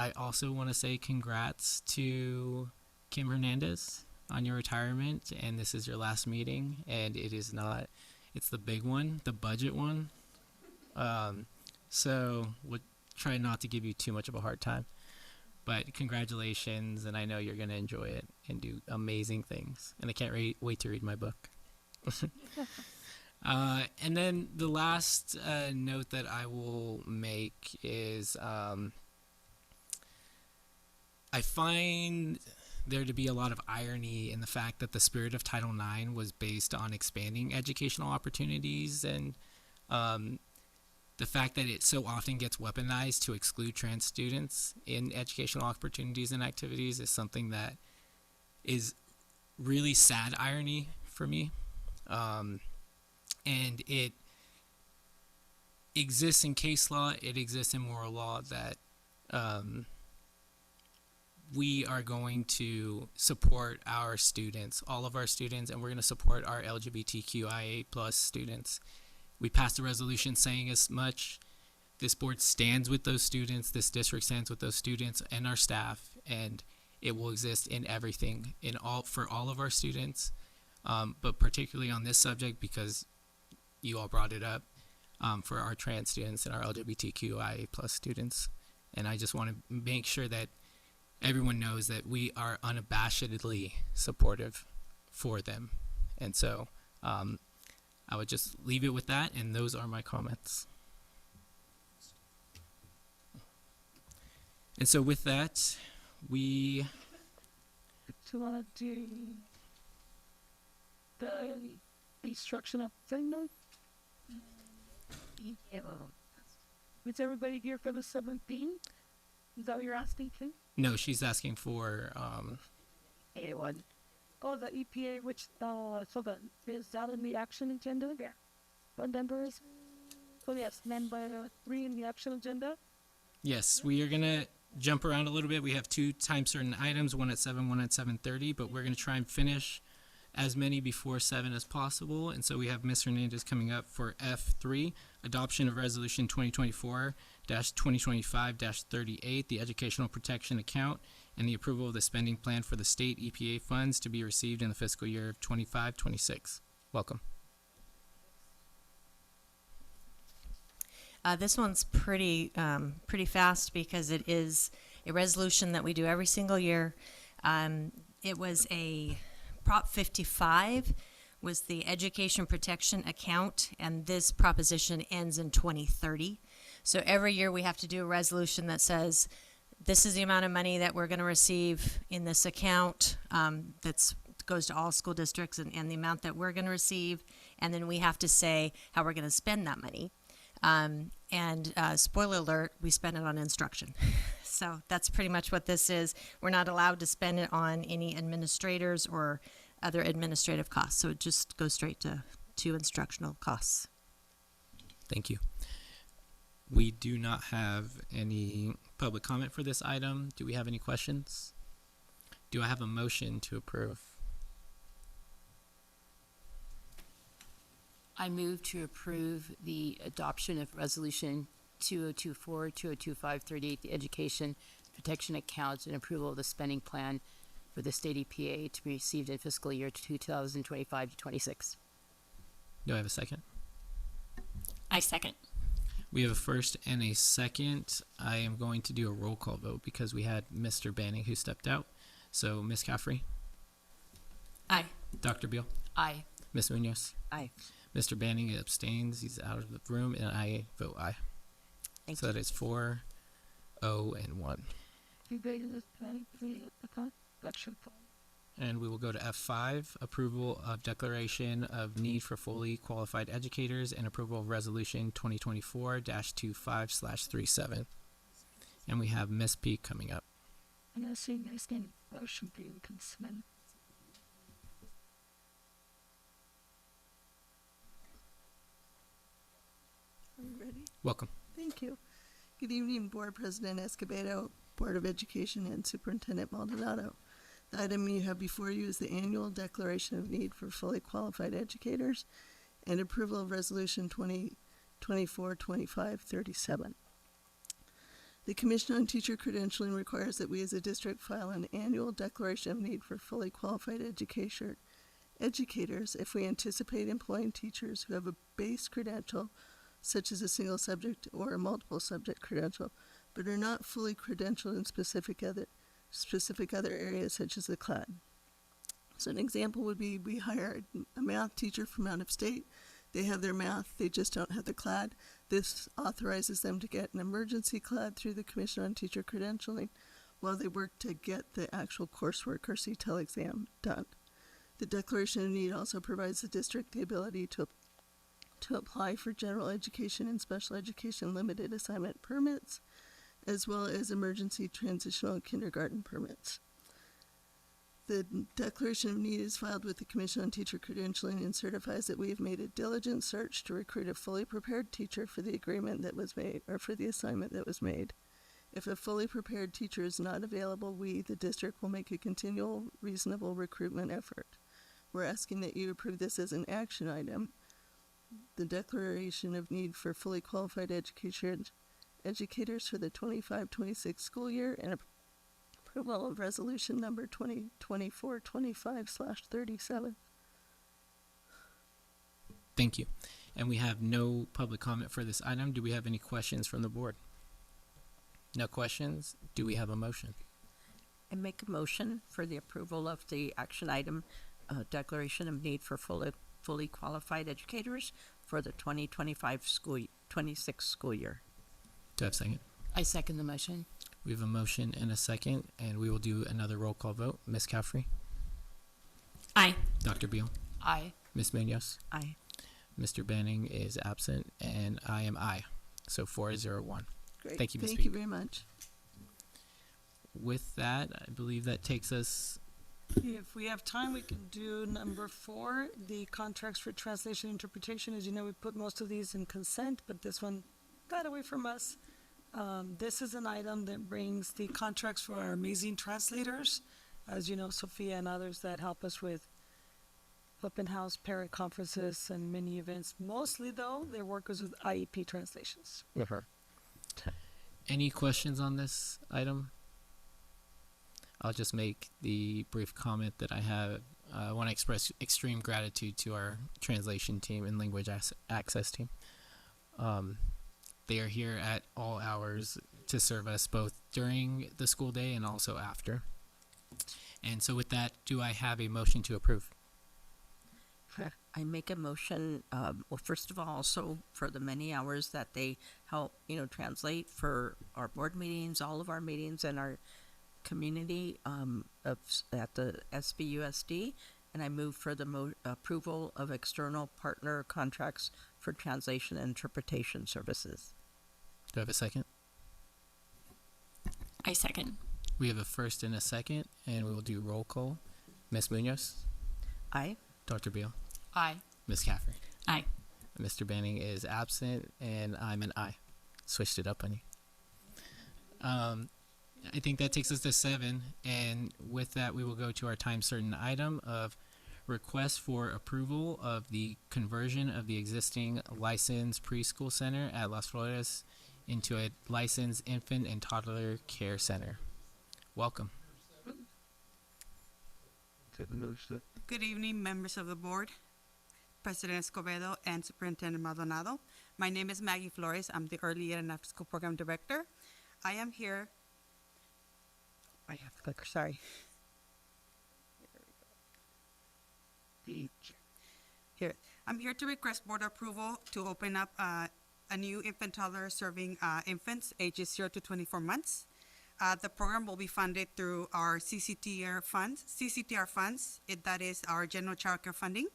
I also want to say congrats to Kim Hernandez on your retirement, and this is your last meeting, and it's the big one, the budget one. So we'll try not to give you too much of a hard time, but congratulations, and I know you're going to enjoy it and do amazing things, and I can't wait to read my book. And then the last note that I will make is I find there to be a lot of irony in the fact that the spirit of Title IX was based on expanding educational opportunities, and the fact that it so often gets weaponized to exclude trans students in educational opportunities and activities is something that is really sad irony for me. And it exists in case law, it exists in moral law that we are going to support our students, all of our students, and we're going to support our LGBTQIA+ students. We passed a resolution saying as much. This board stands with those students, this district stands with those students and our staff, and it will exist in everything, for all of our students, but particularly on this subject because you all brought it up, for our trans students and our LGBTQIA+ students. And I just want to make sure that everyone knows that we are unabashedly supportive for them. And so I would just leave it with that, and those are my comments. And so with that, we to do the instruction of thing now. Is everybody here for the 17th? Is that what you're asking, too? No, she's asking for A1. Oh, the EPA, which is that in the action agenda? Yeah. What number is? So yes, number 3 in the action agenda. Yes, we are gonna jump around a little bit. We have 2 time certain items, one at 7, one at 7:30, but we're gonna try and finish as many before 7 as possible. And so we have Ms. Hernandez coming up for F3, adoption of resolution 2024-2025-38, the educational protection account, and the approval of the spending plan for the state EPA funds to be received in the fiscal year of 25-26. Welcome. This one's pretty fast because it is a resolution that we do every single year. It was a Prop 55 was the education protection account, and this proposition ends in 2030. So every year we have to do a resolution that says, this is the amount of money that we're going to receive in this account that's goes to all school districts and the amount that we're going to receive. And then we have to say how we're going to spend that money. And spoiler alert, we spend it on instruction. So that's pretty much what this is. We're not allowed to spend it on any administrators or other administrative costs. So it just goes straight to instructional costs. Thank you. We do not have any public comment for this item. Do we have any questions? Do I have a motion to approve? I move to approve the adoption of Resolution 2024, 2025, 38, the Education Protection Account, and approval of the spending plan for the state EPA to be received in fiscal year 2025 to 26. Do I have a second? I second. We have a first and a second. I am going to do a roll call vote because we had Mr. Banning who stepped out. So, Ms. Caffrey? Aye. Dr. Beal? Aye. Ms. Munoz? Aye. Mr. Banning abstains. He's out of the room, and I vote aye. Thank So you. that is 4, 0, and 1. And we will go to F5, approval of declaration of need for fully qualified educators and approval of resolution 2024-25/37. And we have Ms. P coming up. Are we ready? Welcome. Thank you. Good evening, Board President Escobedo, Board of Education, and Superintendent Maldonado. The item you have before you is the annual declaration of need for fully qualified educators and approval of Resolution 2024-2537. The Commission on Teacher Credentialing requires that we as a district file an annual declaration of need for fully qualified educators if we anticipate employing teachers who have a base credential such as a single subject or a multiple subject credential, but are not fully credentialed in specific other areas such as the CLAD. So an example would be we hire a math teacher from out of state. They have their math, they just don't have the CLAD. This authorizes them to get an emergency CLAD through the Commission on Teacher Credentialing while they work to get the actual coursework or CTEL exam done. The Declaration of Need also provides the district the ability to apply for general education and special education limited assignment permits, as well as emergency transitional kindergarten permits. The Declaration of Need is filed with the Commission on Teacher Credentialing and certifies that we have made a diligent search to recruit a fully prepared teacher for the agreement that was made, or for the assignment that was made. If a fully prepared teacher is not available, we, the district, will make a continual, reasonable recruitment effort. We're asking that you approve this as an action item. The Declaration of Need for fully qualified educators for the 25-26 school year and approval of resolution number 2024-25/37. Thank you. And we have no public comment for this item. Do we have any questions from the board? No questions. Do we have a motion? I make a motion for the approval of the action item, declaration of need for fully qualified educators for the 2025-26 school year. Do I have a second? I second the motion. We have a motion and a second, and we will do another roll call vote. Ms. Caffrey? Aye. Dr. Beal? Aye. Ms. Munoz? Aye. Mr. Banning is absent, and I am aye. So 4-0-1. Great. Thank you, Ms. Thank Peak. you very much. With that, I believe that takes us. If we have time, we can do number 4, the contracts for translation interpretation. As you know, we put most of these in consent, but this one got away from us. This is an item that brings the contracts for our amazing translators. As you know, Sophia and others that help us with open house, parent conferences, and many events. Mostly, though, their work is with IEP translations. Any questions on this item? I'll just make the brief comment that I have. I want to express extreme gratitude to our translation team and language access team. They are here at all hours to serve us both during the school day and also after. And so with that, do I have a motion to approve? I make a motion, well, first of all, also for the many hours that they help, translate for our board meetings, all of our meetings in our community at the SBUSD. And I move for the approval of external partner contracts for translation and interpretation services. Do I have a second? I second. We have a first and a second, and we will do roll call. Ms. Munoz? Aye. Dr. Beal? Aye. Ms. Caffrey? Aye. Mr. Banning is absent, and I'm an aye. Switched it up on you. I think that takes us to 7, and with that, we will go to our time certain item of request for approval of the conversion of the existing licensed preschool center at Las Flores into a licensed infant and toddler care center. Welcome. Good evening, members of the board, President Escobedo, and Superintendent Maldonado. My name is Maggie Flores. I'm the Early Ed and After School Program Director. I am here. I have to click, sorry. Here. I'm here to request board approval to open up a new infant toddler serving infants ages 0 to 24 months. The program will be funded through our CCTR funds. That is our general child care funding.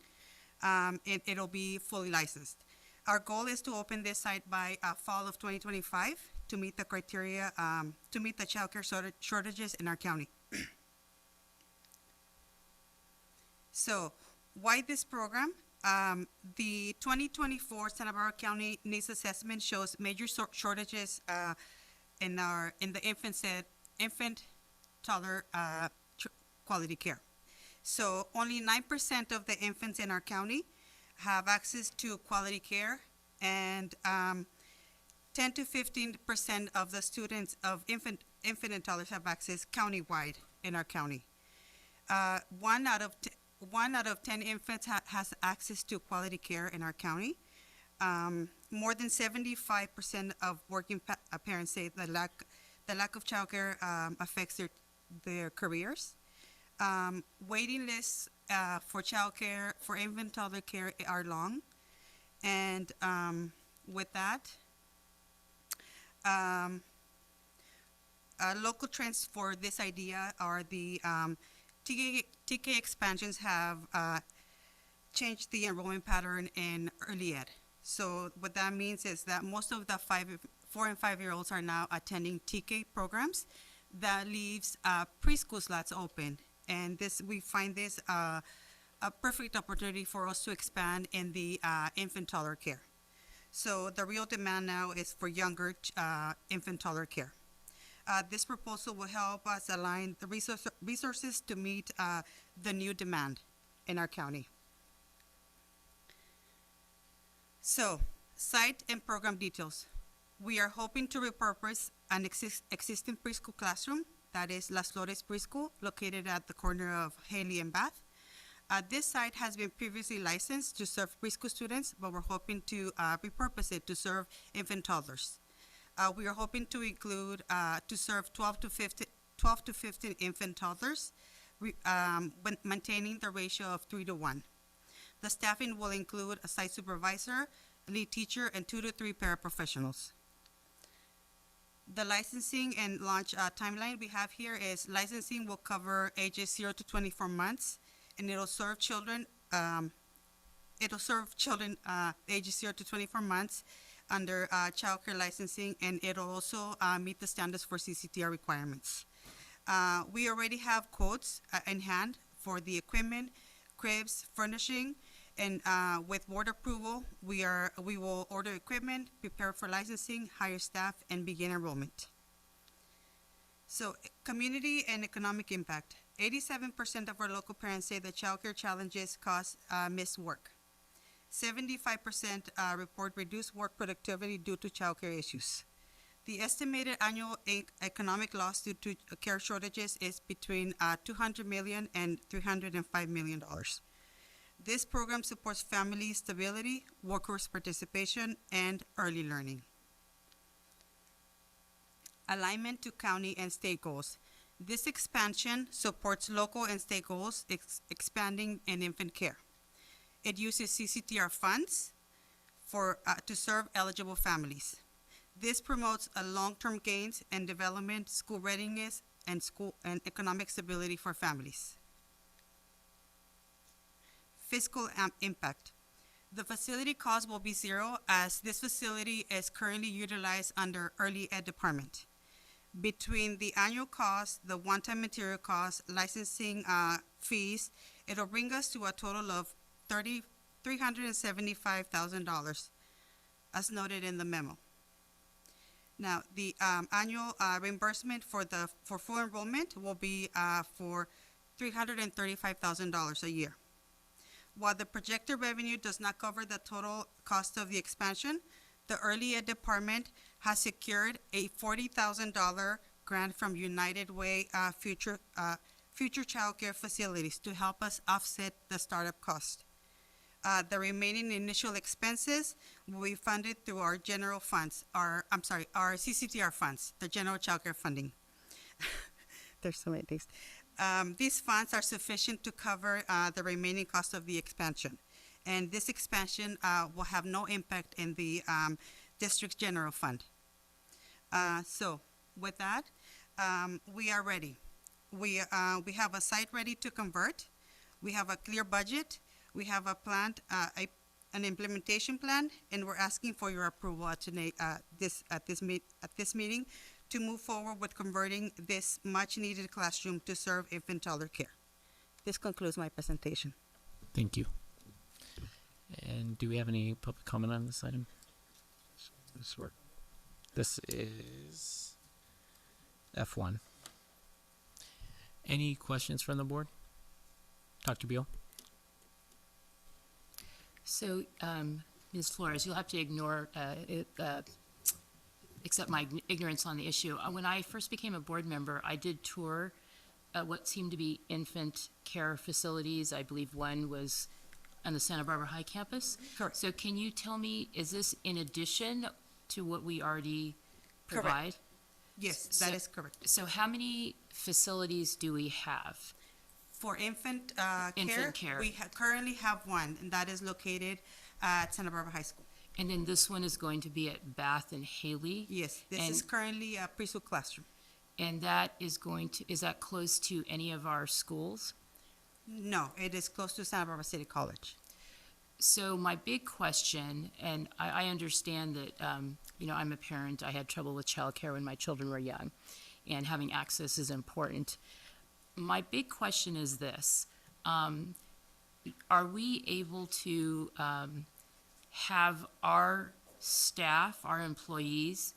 It'll be fully licensed. Our goal is to open this site by fall of 2025 to meet the criteria, to meet the child care shortages in our county. So, why this program? The 2024 Santa Barbara County Needs Assessment shows major shortages in the infant toddler quality care. So only 9% of the infants in our county have access to quality care, and 10 to 15% of the students of infant and toddlers have access countywide in our county. One out of 10 infants has access to quality care in our county. More than 75% of working parents say the lack of childcare affects their careers. Waiting lists for childcare, for infant toddler care are long. And with that, local trends for this idea are the TK expansions have changed the enrollment pattern in early ed. So what that means is that most of the 4 and 5-year-olds are now attending TK programs. That leaves preschool slots open, and we find this a perfect opportunity for us to expand in the infant toddler care. So the real demand now is for younger infant toddler care. This proposal will help us align the resources to meet the new demand in our county. So, site and program details. We are hoping to repurpose an existing preschool classroom, that is Las Flores Preschool, located at the corner of Haley and Bath. This site has been previously licensed to serve preschool students, but we're hoping to repurpose it to serve infant toddlers. We are hoping to include, to serve 12 to 15 infant toddlers, when maintaining the ratio of 3 to 1. The staffing will include a site supervisor, lead teacher, and 2 to 3 paraprofessionals. The licensing and launch timeline we have here is licensing will cover ages 0 to 24 months, and it'll serve children ages 0 to 24 months under child care licensing, and it'll also meet the standards for CCTR requirements. We already have quotes in hand for the equipment, cribs, furnishing, and with board approval, we will order equipment, prepare for licensing, hire staff, and begin enrollment. So, community and economic impact. 87% of our local parents say that childcare challenges cause missed work. 75% report reduced work productivity due to childcare issues. The estimated annual economic loss due to care shortages is between $200 million and $305 million. This program supports family stability, workforce participation, and early learning. Alignment to county and state goals. This expansion supports local and state goals, expanding in infant care. It uses CCTR funds to serve eligible families. This promotes a long-term gains and development, school readiness, and economic stability for families. Fiscal impact. The facility cost will be zero, as this facility is currently utilized under early ed department. Between the annual cost, the one-time material cost, licensing fees, it'll bring us to a total of $375,000, as noted in the memo. Now, the annual reimbursement for full enrollment will be for $335,000 a year. While the projected revenue does not cover the total cost of the expansion, the early ed department has secured a $40,000 grant from United Way Future Child Care Facilities to help us offset the startup cost. The remaining initial expenses will be funded through our general funds, our CCTR funds, the general child care funding. There's so many things. These funds are sufficient to cover the remaining cost of the expansion. And this expansion will have no impact in the district's general fund. So with that, we are ready. We have a site ready to convert. We have a clear budget. We have a plan, an implementation plan, and we're asking for your approval at this meeting to move forward with converting this much-needed classroom to serve infant toddler care. This concludes my presentation. Thank you. And do we have any public comment on this item? This is F1. Any questions from the board? Dr. Beal? So, Ms. Flores, you'll have to accept my ignorance on the issue. When I first became a board member, I did tour what seemed to be infant care facilities. I believe one was on the Santa Barbara High campus. Correct. So can you tell me, is this in addition to what we already provide? Correct. Yes, that is correct. So how many facilities do we have? For infant care, we currently have one, and that is located at Santa Barbara High School. And then this one is going to be at Bath and Haley? Yes, this is currently a preschool classroom. And that is is that close to any of our schools? No, it is close to Santa Barbara City College. So my big question, and I understand that, I'm a parent. I had trouble with childcare when my children were young, and having access is important. My big question is this. Are we able to have our staff, our employees,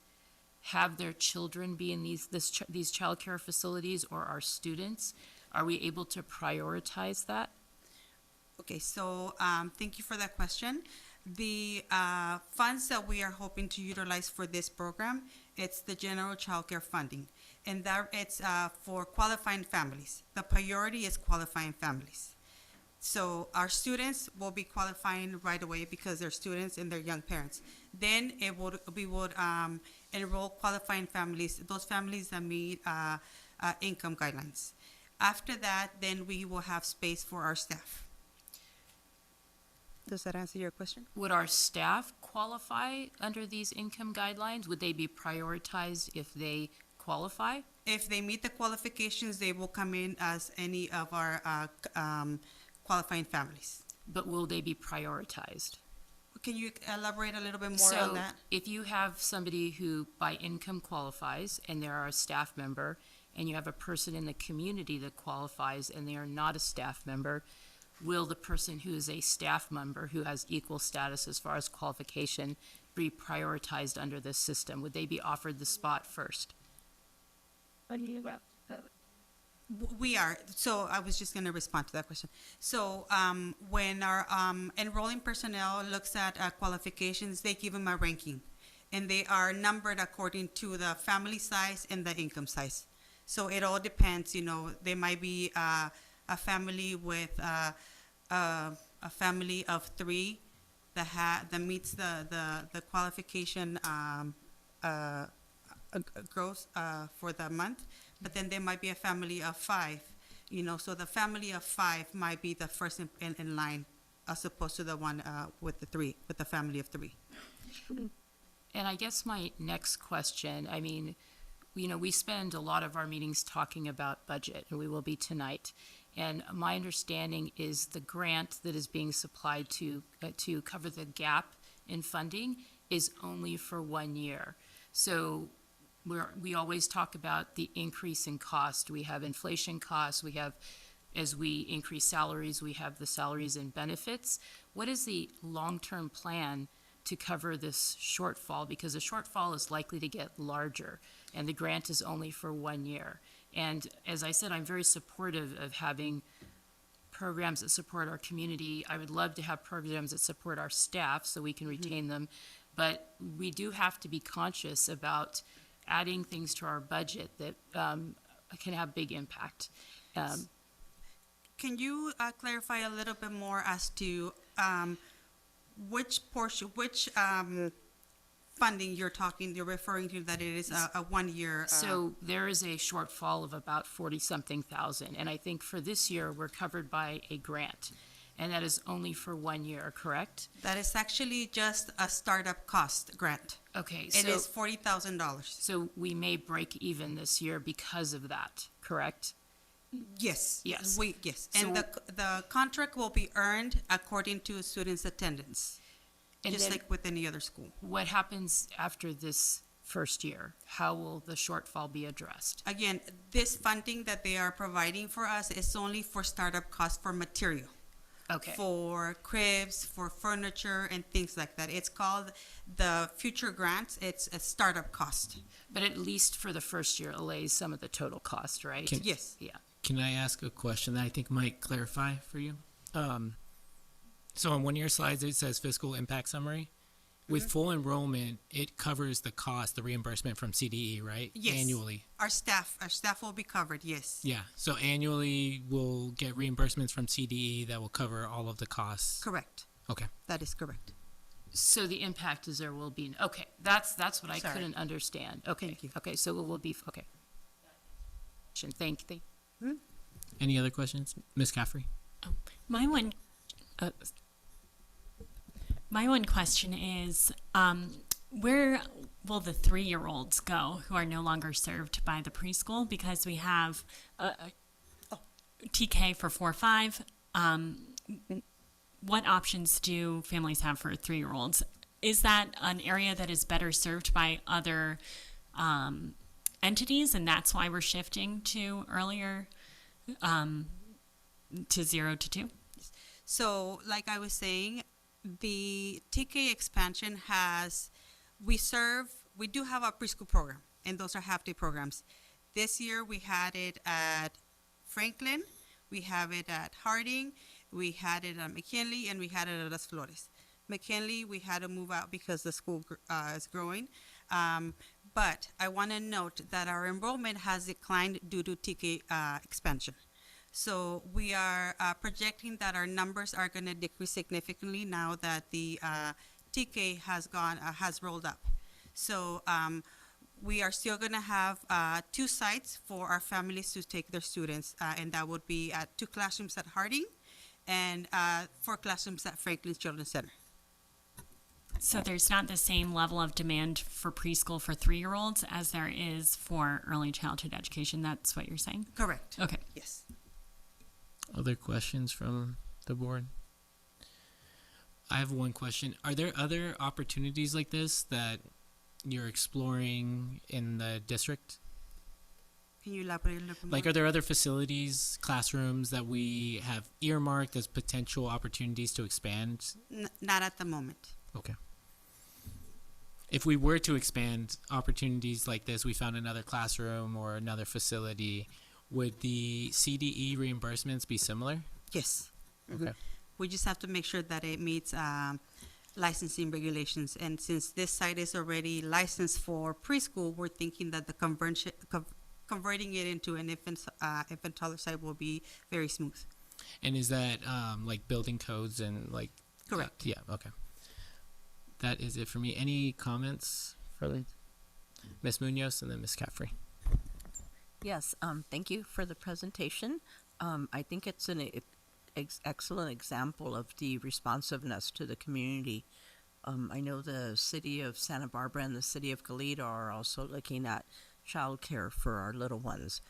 have their children be in these childcare facilities, or our students? Are we able to prioritize that? Okay, so thank you for that question. The funds that we are hoping to utilize for this program, it's the general child care funding, and that it's for qualifying families. The priority is qualifying families. So our students will be qualifying right away because they're students and they're young parents. Then we would enroll qualifying families, those families that meet income guidelines. After that, then we will have space for our staff. Does that answer your question? Would our staff qualify under these income guidelines? Would they be prioritized if they qualify? If they meet the qualifications, they will come in as any of our qualifying families. But will they be prioritized? Can you elaborate a little bit more on that? So if you have somebody who by income qualifies and they are a staff member, and you have a person in the community that qualifies and they are not a staff member, will the person who is a staff member who has equal status as far as qualification be prioritized under this system? Would they be offered the spot first? We are. So I was just going to respond to that question. So when our enrolling personnel looks at qualifications, they give them a ranking, and they are numbered according to the family size and the income size. So it all depends. There might be a family with a family of 3 that meets the qualification gross for the month. But then there might be a family of 5, so the family of 5 might be the first in line as opposed to the one with the family of 3. And I guess my next question, I mean, we spend a lot of our meetings talking about budget, and we will be tonight. And my understanding is the grant that is being supplied to cover the gap in funding is only for 1 year. So we always talk about the increase in cost. We have inflation costs. We have, as we increase salaries, we have the salaries and benefits. What is the long-term plan to cover this shortfall? Because the shortfall is likely to get larger, and the grant is only for 1 year. And as I said, I'm very supportive of having programs that support our community. I would love to have programs that support our staff so we can retain them. But we do have to be conscious about adding things to our budget that can have big impact. Can you clarify a little bit more as to which portion, which funding you're referring to, that it is a 1 year? So there is a shortfall of about 40-something thousand, and I think for this year, we're covered by a grant, and that is only for 1 year, correct? That is actually just a startup cost grant. Okay, It is $40,000. So we may break even this year because of that, correct? Yes. Yes. Yes. So- And the contract will be earned according to students' attendance, And just then like with any other school. What happens after this first year? How will the shortfall be addressed? Again, this funding that they are providing for us is only for startup costs for material. Okay. For cribs, for furniture, and things like that. It's called the future grants. It's a startup cost. But at least for the first year, it allays some of the total cost, right? Yes. Yeah. Can I ask a question that I think might clarify for you? So on one of your slides, it says fiscal impact summary. With full enrollment, it covers the cost, the reimbursement from CDE, right? Yes. Annually. Our staff will be covered, yes. Yeah. So annually, we'll get reimbursements from CDE that will cover all of the costs. Correct. Okay. That is correct. So the impact is there will be, okay, that's what I Sorry. couldn't understand. Okay. Thank you. Okay, so it will be, okay. Thank you. Any other questions? Ms. Caffrey? My one question is, where will the 3-year-olds go who are no longer served by the preschool? Because we have TK for 4-5. What options do families have for 3-year-olds? Is that an area that is better served by other entities, and that's why we're shifting to earlier, to 0 to 2? So, like I was saying, the TK expansion we do have a preschool program, and those are half-day programs. This year, we had it at Franklin, we have it at Harding, we had it at McKinley, and we had it at Las Flores. McKinley, we had to move out because the school is growing. But I want to note that our enrollment has declined due to TK expansion. So we are projecting that our numbers are going to decrease significantly now that the TK has rolled up. So we are still going to have 2 sites for our families to take their students, and that would be at 2 classrooms at Harding and 4 classrooms at Franklin Children's Center. So there's not the same level of demand for preschool for 3-year-olds as there is for early childhood education. That's what you're saying? Correct. Okay. Yes. Other questions from the board? I have one question. Are there other opportunities like this that you're exploring in the district? Can you elaborate a little bit more? Like, are there other facilities, classrooms that we have earmarked as potential opportunities to expand? Not at the moment. Okay. If we were to expand opportunities like this, we found another classroom or another facility, would the CDE reimbursements be similar? Yes. Okay. We just have to make sure that it meets licensing regulations. And since this site is already licensed for preschool, we're thinking that the converting it into an infant toddler site will be very smooth. And is that like building codes and like? Correct. Yeah. Okay. That is it for me. Any comments for Ms. Munoz and then Ms. Caffrey? Yes, thank you for the presentation. I think it's excellent example of the responsiveness to the community. I know the city of Santa Barbara and the city of Goleta are also looking at childcare for our little ones.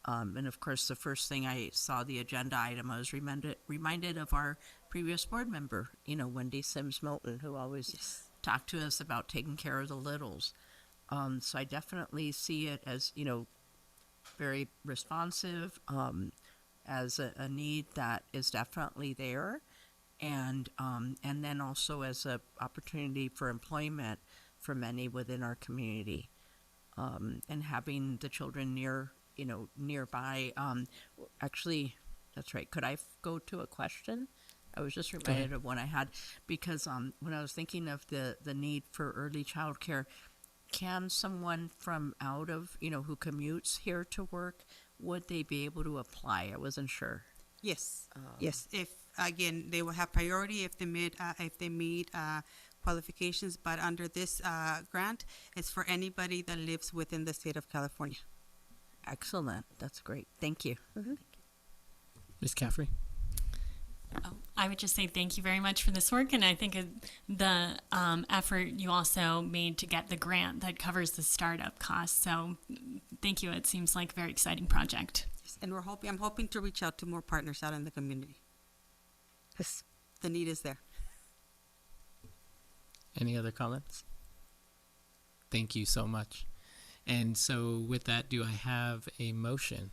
And of course, the first thing I saw the agenda item, I was reminded of our previous board member, Wendy Sims Milton, who always talked to us about taking care of the littles. So I definitely see it as, very responsive, as a need that is definitely there, and then also as an opportunity for employment for many within our community, and having the children nearby. Actually, that's right. Could I go to a question? I was just reminded of one I had, because when I was thinking of the need for early child care, can someone from out of, who commutes here to work, would they be able to apply? I wasn't sure. Yes, yes. If, again, they will have priority if they meet qualifications, but under this grant, it's for anybody that lives within the state of California. Excellent. That's great. Thank you. Ms. Caffrey? I would just say thank you very much for this work, and I think the effort you also made to get the grant that covers the startup costs. So thank you. It seems like a very exciting project. Yes, and I'm hoping to reach out to more partners out in the community, because the need is there. Any other comments? Thank you so much. And so with that, do I have a motion?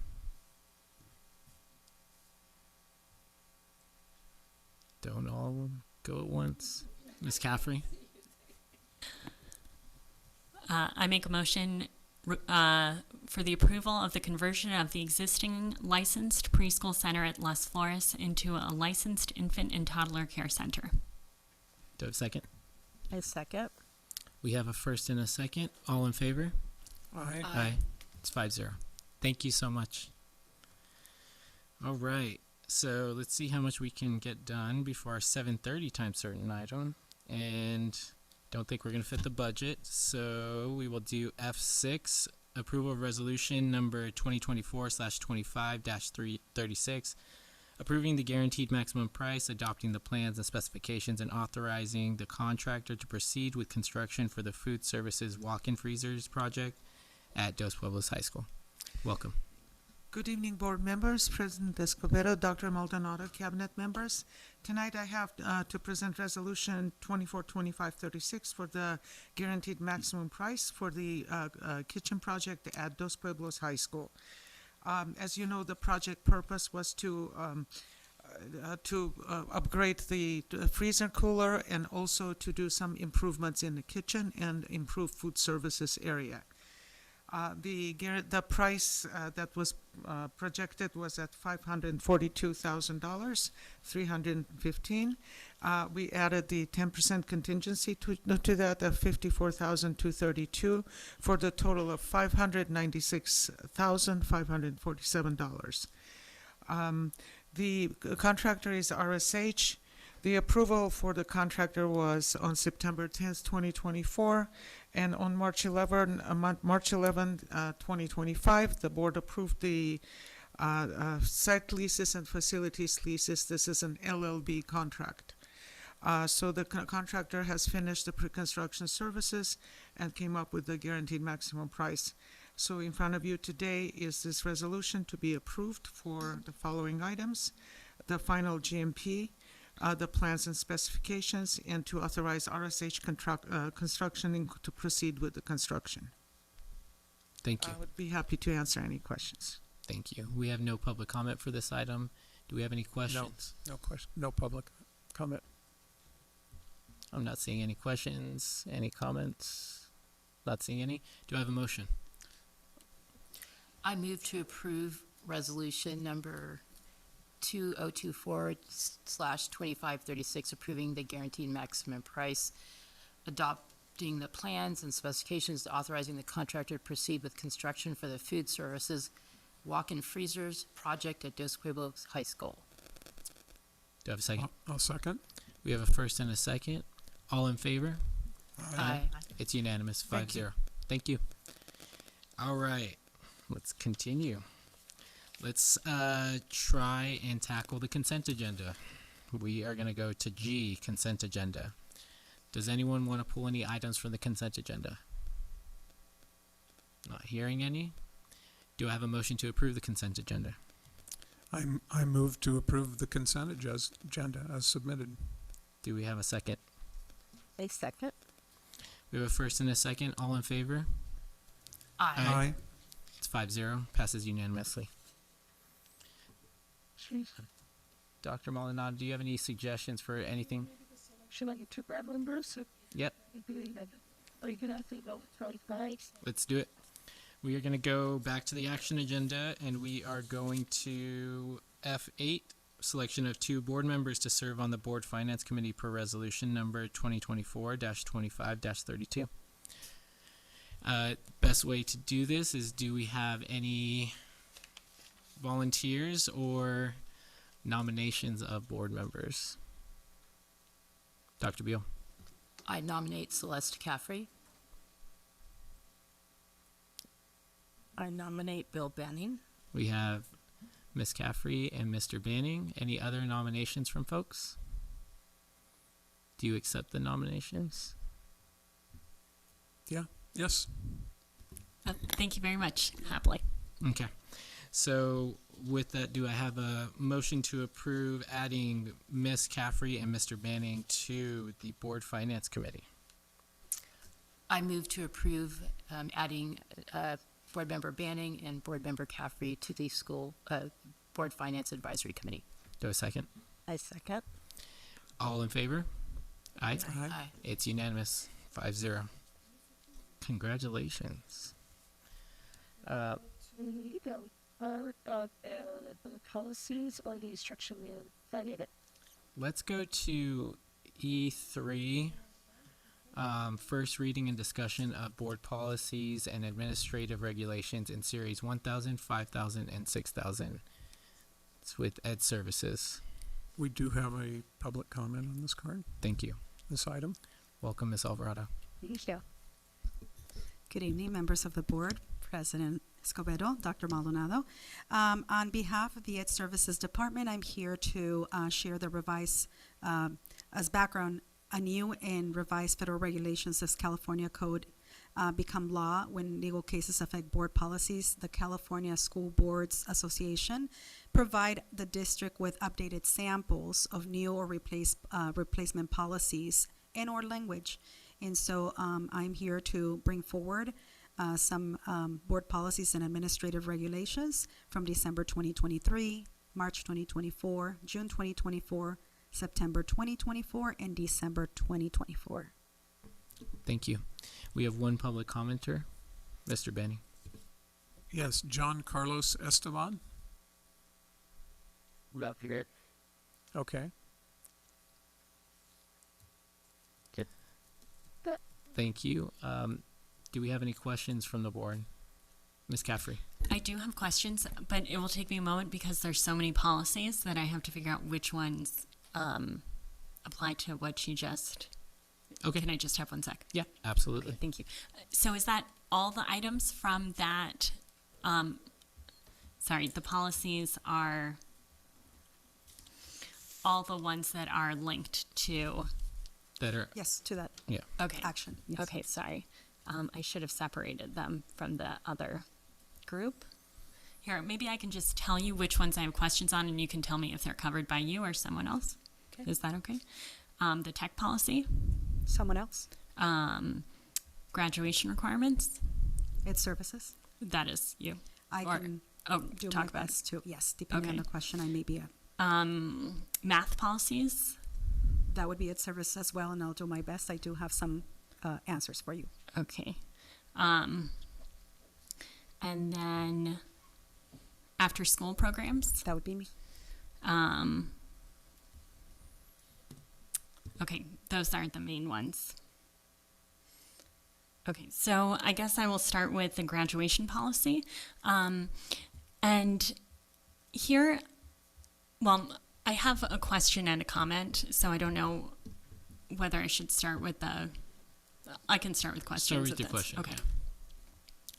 Don't all go at once. Ms. Caffrey? I make a motion for the approval of the conversion of the existing licensed preschool center at Las Flores into a licensed infant and toddler care center. Do I have a second? A second. We have a first and a second. All in favor? Aye. Aye. It's 5-0. Thank you so much. All right. So let's see how much we can get done before our 7:30 time certain item. And don't think we're going to fit the budget. So we will do F6, approval of resolution number 2024/25-336, approving the guaranteed maximum price, adopting the plans and specifications, and authorizing the contractor to proceed with construction for the food services walk-in freezers project at Dos Pueblos High School. Welcome. Good evening, board members, President Escobedo, Dr. Maldonado, cabinet members. Tonight I have to present resolution 242536 for the guaranteed maximum price for the kitchen project at Dos Pueblos High School. As you know, the project purpose was to upgrade the freezer cooler and also to do some improvements in the kitchen and improve food services area. The price that was projected was at $542,000, $315. We added the 10% contingency to that of $54,232 for the total of $596,547. The contractor is RSH. The approval for the contractor was on September 10th, 2024, and on March 11, 2025, the board approved the site leases and facilities leases. This is an LLB contract. So the contractor has finished the pre-construction services and came up with the guaranteed maximum price. So in front of you today is this resolution to be approved for the following items: the final GMP, the plans and specifications, and to authorize RSH Construction to proceed with the construction. Thank you. I would be happy to answer any questions. Thank you. We have no public comment for this item. Do we have any questions? No question. No public comment. I'm not seeing any questions. Any comments? Not seeing any. Do I have a motion? I move to approve resolution number 2024/2536, approving the guaranteed maximum price, adopting the plans and specifications, authorizing the contractor to proceed with construction for the food services walk-in freezers project at Dos Pueblos High School. Do I have a second? I'll second. We have a first and a second. All in favor? Aye. It's unanimous, 5-0. Thank you. All right, let's continue. Let's try and tackle the consent agenda. We are going to go to G, consent agenda. Does anyone want to pull any items from the consent agenda? Not hearing any. Do I have a motion to approve the consent agenda? I move to approve the consent agenda as submitted. Do we have a second? A second. We have a first and a second. All in favor? Aye. It's 5-0. Passes unanimously. Dr. Maldonado, do you have any suggestions for anything? Should I get two board members? Yep. Are you gonna think about nice? Let's do it. We are going to go back to the action agenda, and we are going to F8, selection of 2 board members to serve on the Board Finance Committee per resolution number 2024-25-32. Best way to do this is, do we have any volunteers or nominations of board members? Dr. Beal. I nominate Celeste Caffrey. I nominate Bill Banning. We have Ms. Caffrey and Mr. Banning. Any other nominations from folks? Do you accept the nominations? Yeah. Yes. Thank you very much. Happily. Okay. So with that, do I have a motion to approve adding Ms. Caffrey and Mr. Banning to the Board Finance Committee? I move to approve adding Board Member Banning and Board Member Caffrey to the school Board Finance Advisory Committee. Do I second? I second. All in favor? Aye. Aye. It's unanimous. 5-0. Congratulations. The policies or the instruction manual. Let's go to E3. First reading and discussion of board policies and administrative regulations in series 1000, 5000, and 6000. It's with Ed Services. We do have a public comment on this card, Thank you. this item. Welcome, Ms. Alvarado. Thank you. Good evening, members of the board, President Escobedo, Dr. Maldonado. On behalf of the Ed Services Department, I'm here to share the revised, as background, a new and revised federal regulations as California Code become law when legal cases affect board policies. The California School Boards Association provide the district with updated samples of new or replacement policies and or language. And so I'm here to bring forward some board policies and administrative regulations from December 2023, March 2024, June 2024, September 2024, and December 2024. Thank you. We have one public commenter, Mr. Benny. Yes, John Carlos Esteban. Love here. Okay. Thank you. Do we have any questions from the board? Ms. Caffrey. I do have questions, but it will take me a moment because there's so many policies that I have to figure out which ones apply to what you just. Okay. Can I just have 1 sec? Yeah, absolutely. Okay, thank you. So is that all the items from that? Sorry, the policies are all the ones that are linked to. That are. Yes, to that Yeah. Okay. action. Yes. Okay, sorry. I should have separated them from the other group. Here, maybe I can just tell you which ones I have questions on, and you can tell me if they're covered by you or someone else. Okay. Is that okay? The tech policy. Someone else? Graduation requirements. Ed Services. That is you. I Or- can do talk my about best to, yes, depending on Okay. the question, I may be math policies. that would be Ed Service as well, and I'll do my best. I do have some answers for you. Okay. And then after school programs. That would be me. Okay, those aren't the main ones. Okay, so I guess I will start with the graduation policy. And here, well, I have a question and a comment, so I don't know whether I should start with I can start with questions. Start with if your that's- question. Okay.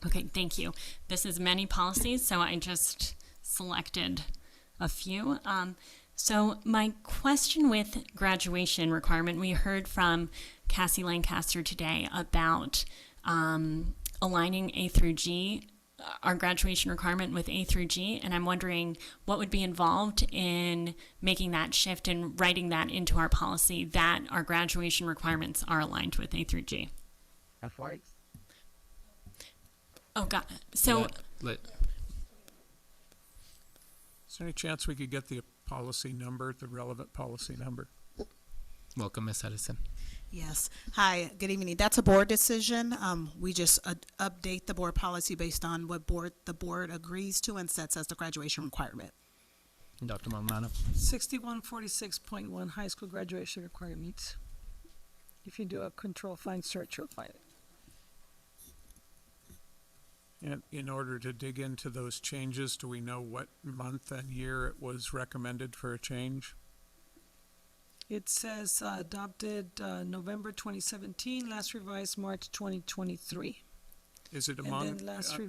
Okay, thank you. This is many policies, so I just selected a few. So my question with graduation requirement, we heard from Cassie Lancaster today about aligning A through G, our graduation requirement with A through G, and I'm wondering what would be involved in making that shift and writing that into our policy that our graduation requirements are aligned with A through G. Oh, God. So, Is there any chance we could get the policy number, the relevant policy number? Welcome, Ms. Edison. Yes. Hi, good evening. That's a board decision. We just update the board policy based on what the board agrees to and sets as the graduation requirement. Dr. Maldonado. 6146.1 high school graduation requirements. If you do a control find search, you'll find it. And in order to dig into those changes, do we know what month and year it was recommended for a change? It says adopted November 2017, last revised March 2023. Is it And among? then last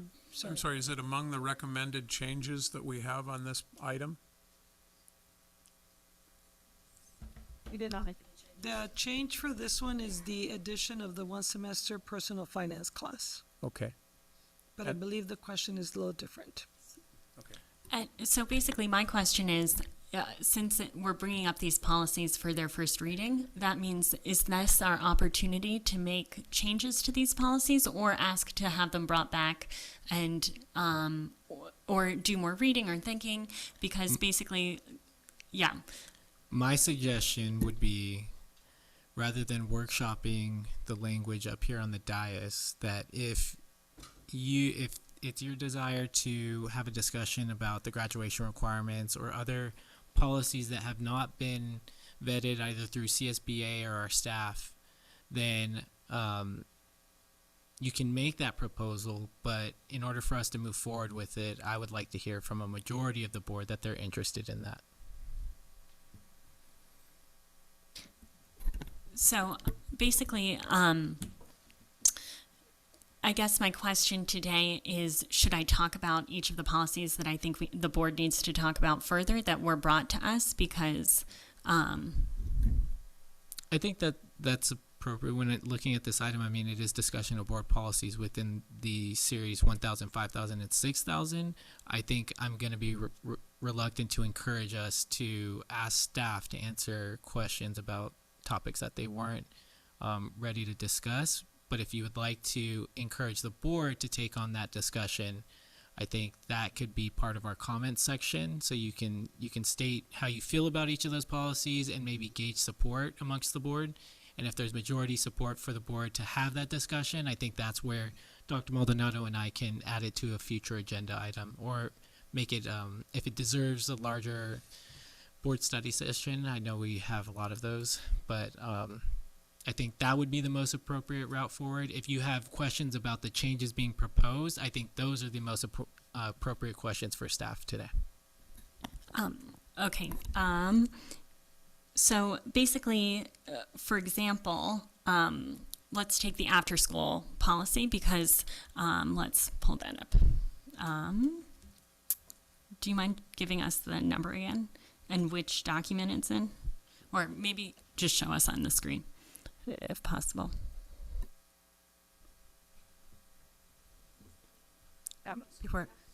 I'm sorry. Is it among the recommended changes that we have on this item? We did not. The change for this one is the addition of the one semester personal finance class. Okay. But I believe the question is a little different. So basically, my question is, since we're bringing up these policies for their first reading, that means, is this our opportunity to make changes to these policies or ask to have them brought back and, or do more reading or thinking? Because basically, yeah. My suggestion would be, rather than workshopping the language up here on the dais, that if it's your desire to have a discussion about the graduation requirements or other policies that have not been vetted either through CSBA or our staff, then you can make that proposal, but in order for us to move forward with it, I would like to hear from a majority of the board that they're interested in that. So basically, I guess my question today is, should I talk about each of the policies that I think the board needs to talk about further that were brought to us? Because I think that that's appropriate when looking at this item. I mean, it is discussion of board policies within the series 1,000, 5,000, and 6,000. I think I'm going to be reluctant to encourage us to ask staff to answer questions about topics that they weren't ready to discuss. But if you would like to encourage the board to take on that discussion, I think that could be part of our comments section. So you can state how you feel about each of those policies and maybe gauge support amongst the board. And if there's majority support for the board to have that discussion, I think that's where Dr. Maldonado and I can add it to a future agenda item or make it, if it deserves a larger board study session. I know we have a lot of those, but I think that would be the most appropriate route forward. If you have questions about the changes being proposed, I think those are the most appropriate questions for staff today. Okay. So basically, for example, let's take the after-school policy because let's pull that up. Do you mind giving us the number again and which document it's in? Or maybe just show us on the screen, if possible.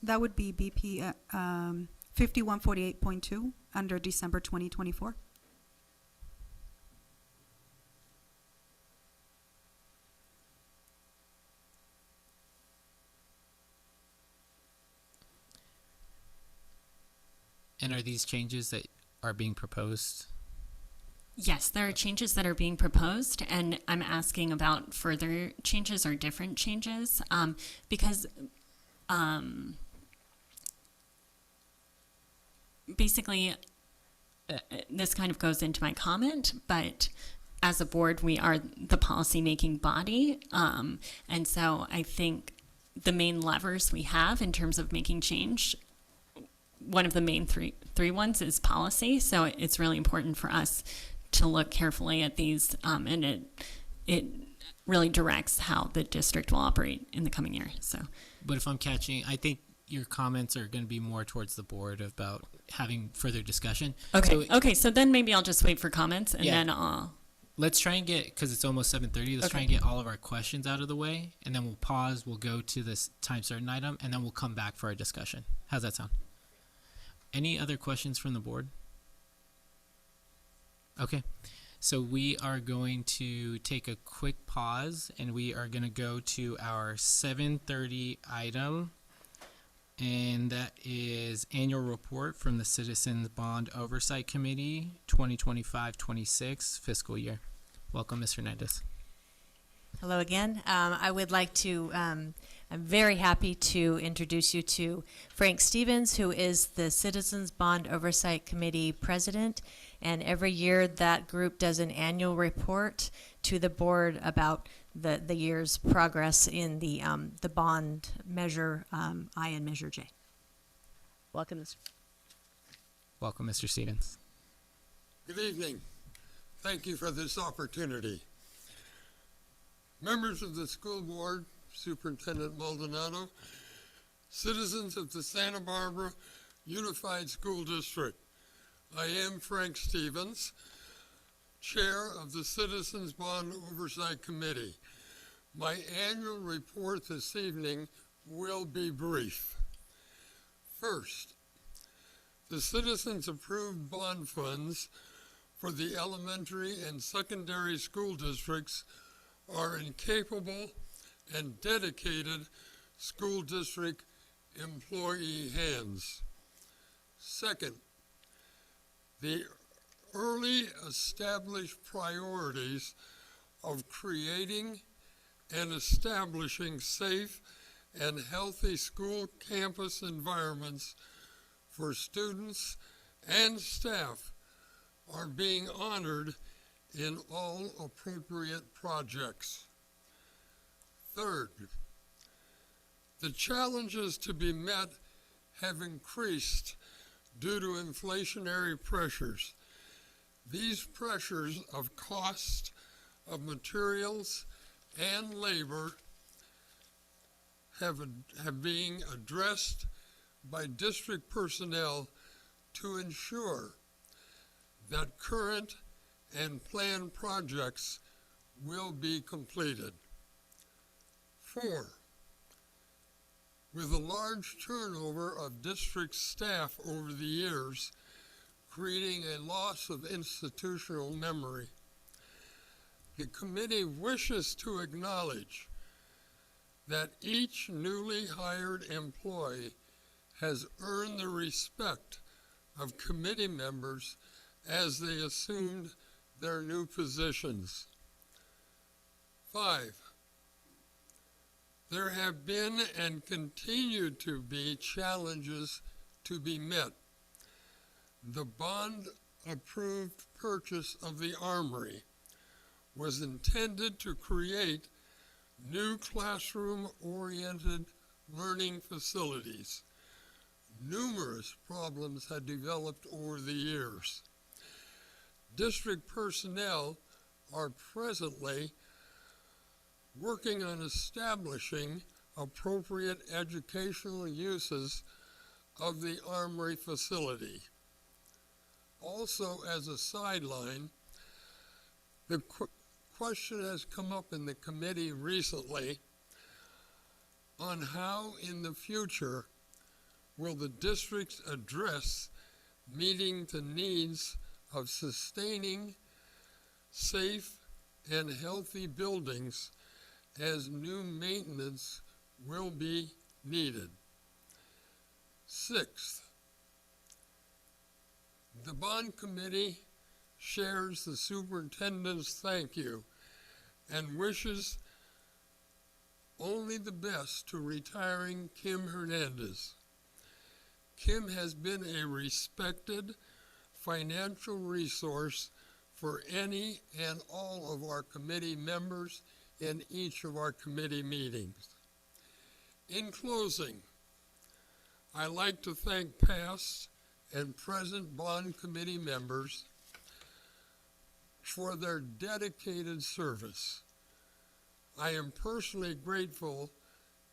That would be BP 5148.2 under December 2024. And are these changes that are being proposed? Yes, there are changes that are being proposed, and I'm asking about further changes or different changes because basically this kind of goes into my comment, but as a board, we are the policy-making body, and so I think the main levers we have in terms of making change, one of the main three ones is policy, so it's really important for us to look carefully at these, and it really directs how the district will operate in the coming year. So, but if I'm catching, I think your comments are going to be more towards the board about having further discussion. Okay. So Okay. So then maybe I'll just wait for comments and Yeah. then I'll. let's try and get, because it's almost 7:30, let's try Okay. and get all of our questions out of the way, and then we'll pause, we'll go to this time certain item, and then we'll come back for our discussion. How's that sound? Any other questions from the board? Okay, so we are going to take a quick pause, and we are going to go to our 7:30 item, and that is annual report from the Citizens Bond Oversight Committee, 2025-26 fiscal year. Welcome, Ms. Hernandez. Hello again. I would like to, I'm very happy to introduce you to Frank Stevens, who is the Citizens Bond Oversight Committee President. And every year that group does an annual report to the board about the year's progress in the bond measure I and measure J. Welcome, Mr. Welcome, Mr. Stevens. Good evening. Thank you for this opportunity. Members of the school board, Superintendent Maldonado, citizens of the Santa Barbara Unified School District, I am Frank Stevens, Chair of the Citizens Bond Oversight Committee. My annual report this evening will be brief. First, the citizens approved bond funds for the elementary and secondary school districts are in capable and dedicated school district employee hands. Second, the early established priorities of creating and establishing safe and healthy school campus environments for students and staff are being honored in all appropriate projects. Third, the challenges to be met have increased due to inflationary pressures. These pressures of cost of materials and labor have been addressed by district personnel to ensure that current and planned projects will be completed. 4, with a large turnover of district staff over the years, creating a loss of institutional memory, the committee wishes to acknowledge that each newly hired employee has earned the respect of committee members as they assumed their new positions. 5, there have been and continue to be challenges to be met. The bond-approved purchase of the Armory was intended to create new classroom-oriented learning facilities. Numerous problems had developed over the years. District personnel are presently working on establishing appropriate educational uses of the Armory facility. Also, as a sideline, the question has come up in the committee recently on how in the future will the districts address meeting the needs of sustaining safe and healthy buildings as new maintenance will be needed. 6th, the bond committee shares the superintendent's thank you and wishes only the best to retiring Kim Hernandez. Kim has been a respected financial resource for any and all of our committee members in each of our committee meetings. In closing, I'd like to thank past and present bond committee members for their dedicated service. I am personally grateful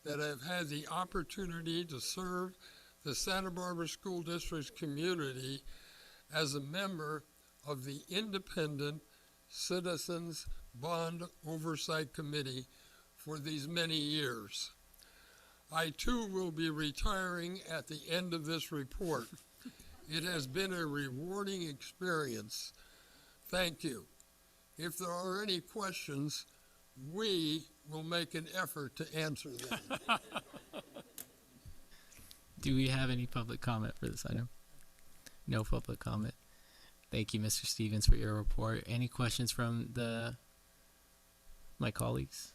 that I've had the opportunity to serve the Santa Barbara School District's community as a member of the Independent Citizens Bond Oversight Committee for these many years. I too will be retiring at the end of this report. It has been a rewarding experience. Thank you. If there are any questions, we will make an effort to answer them. Do we have any public comment for this item? No public comment. Thank you, Mr. Stevens, for your report. Any questions from my colleagues?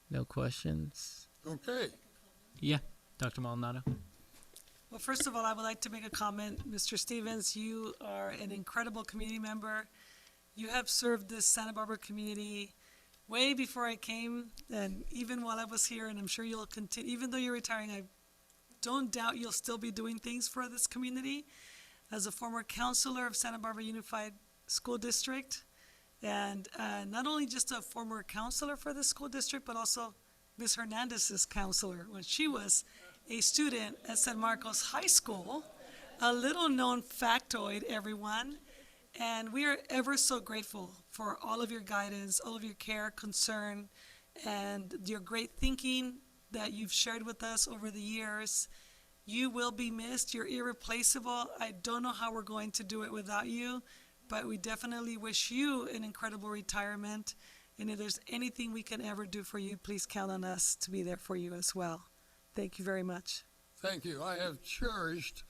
No questions? Okay. Yeah, Dr. Maldonado. Well, first of all, I would like to make a comment. Mr. Stevens, you are an incredible community member. You have served this Santa Barbara community way before I came, and even while I was here, and I'm sure you'll continue. Even though you're retiring, I don't doubt you'll still be doing things for this community. As a former counselor of Santa Barbara Unified School District, and not only just a former counselor for the school district, but also Ms. Hernandez's counselor when she was a student at San Marcos High School. A little known factoid, everyone. And we are ever so grateful for all of your guidance, all of your care, concern, and your great thinking that you've shared with us over the years. You will be missed. You're irreplaceable. I don't know how we're going to do it without you, but we definitely wish you an incredible retirement. And if there's anything we can ever do for you, please count on us to be there for you as well. Thank you very much. Thank you. I have cherished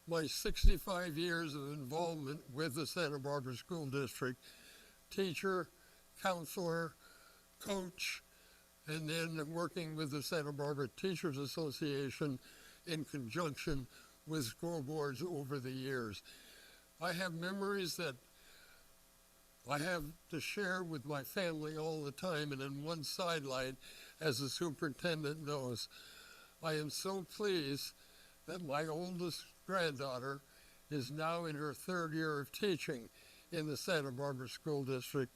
my 65 years of involvement with the Santa Barbara School District, teacher, counselor, coach, and then working with the Santa Barbara Teachers Association in conjunction with school boards over the years. I have memories that I have to share with my family all the time, and in one sidelight, as the superintendent knows, I am so pleased that my oldest granddaughter is now in her 3rd year of teaching in the Santa Barbara School District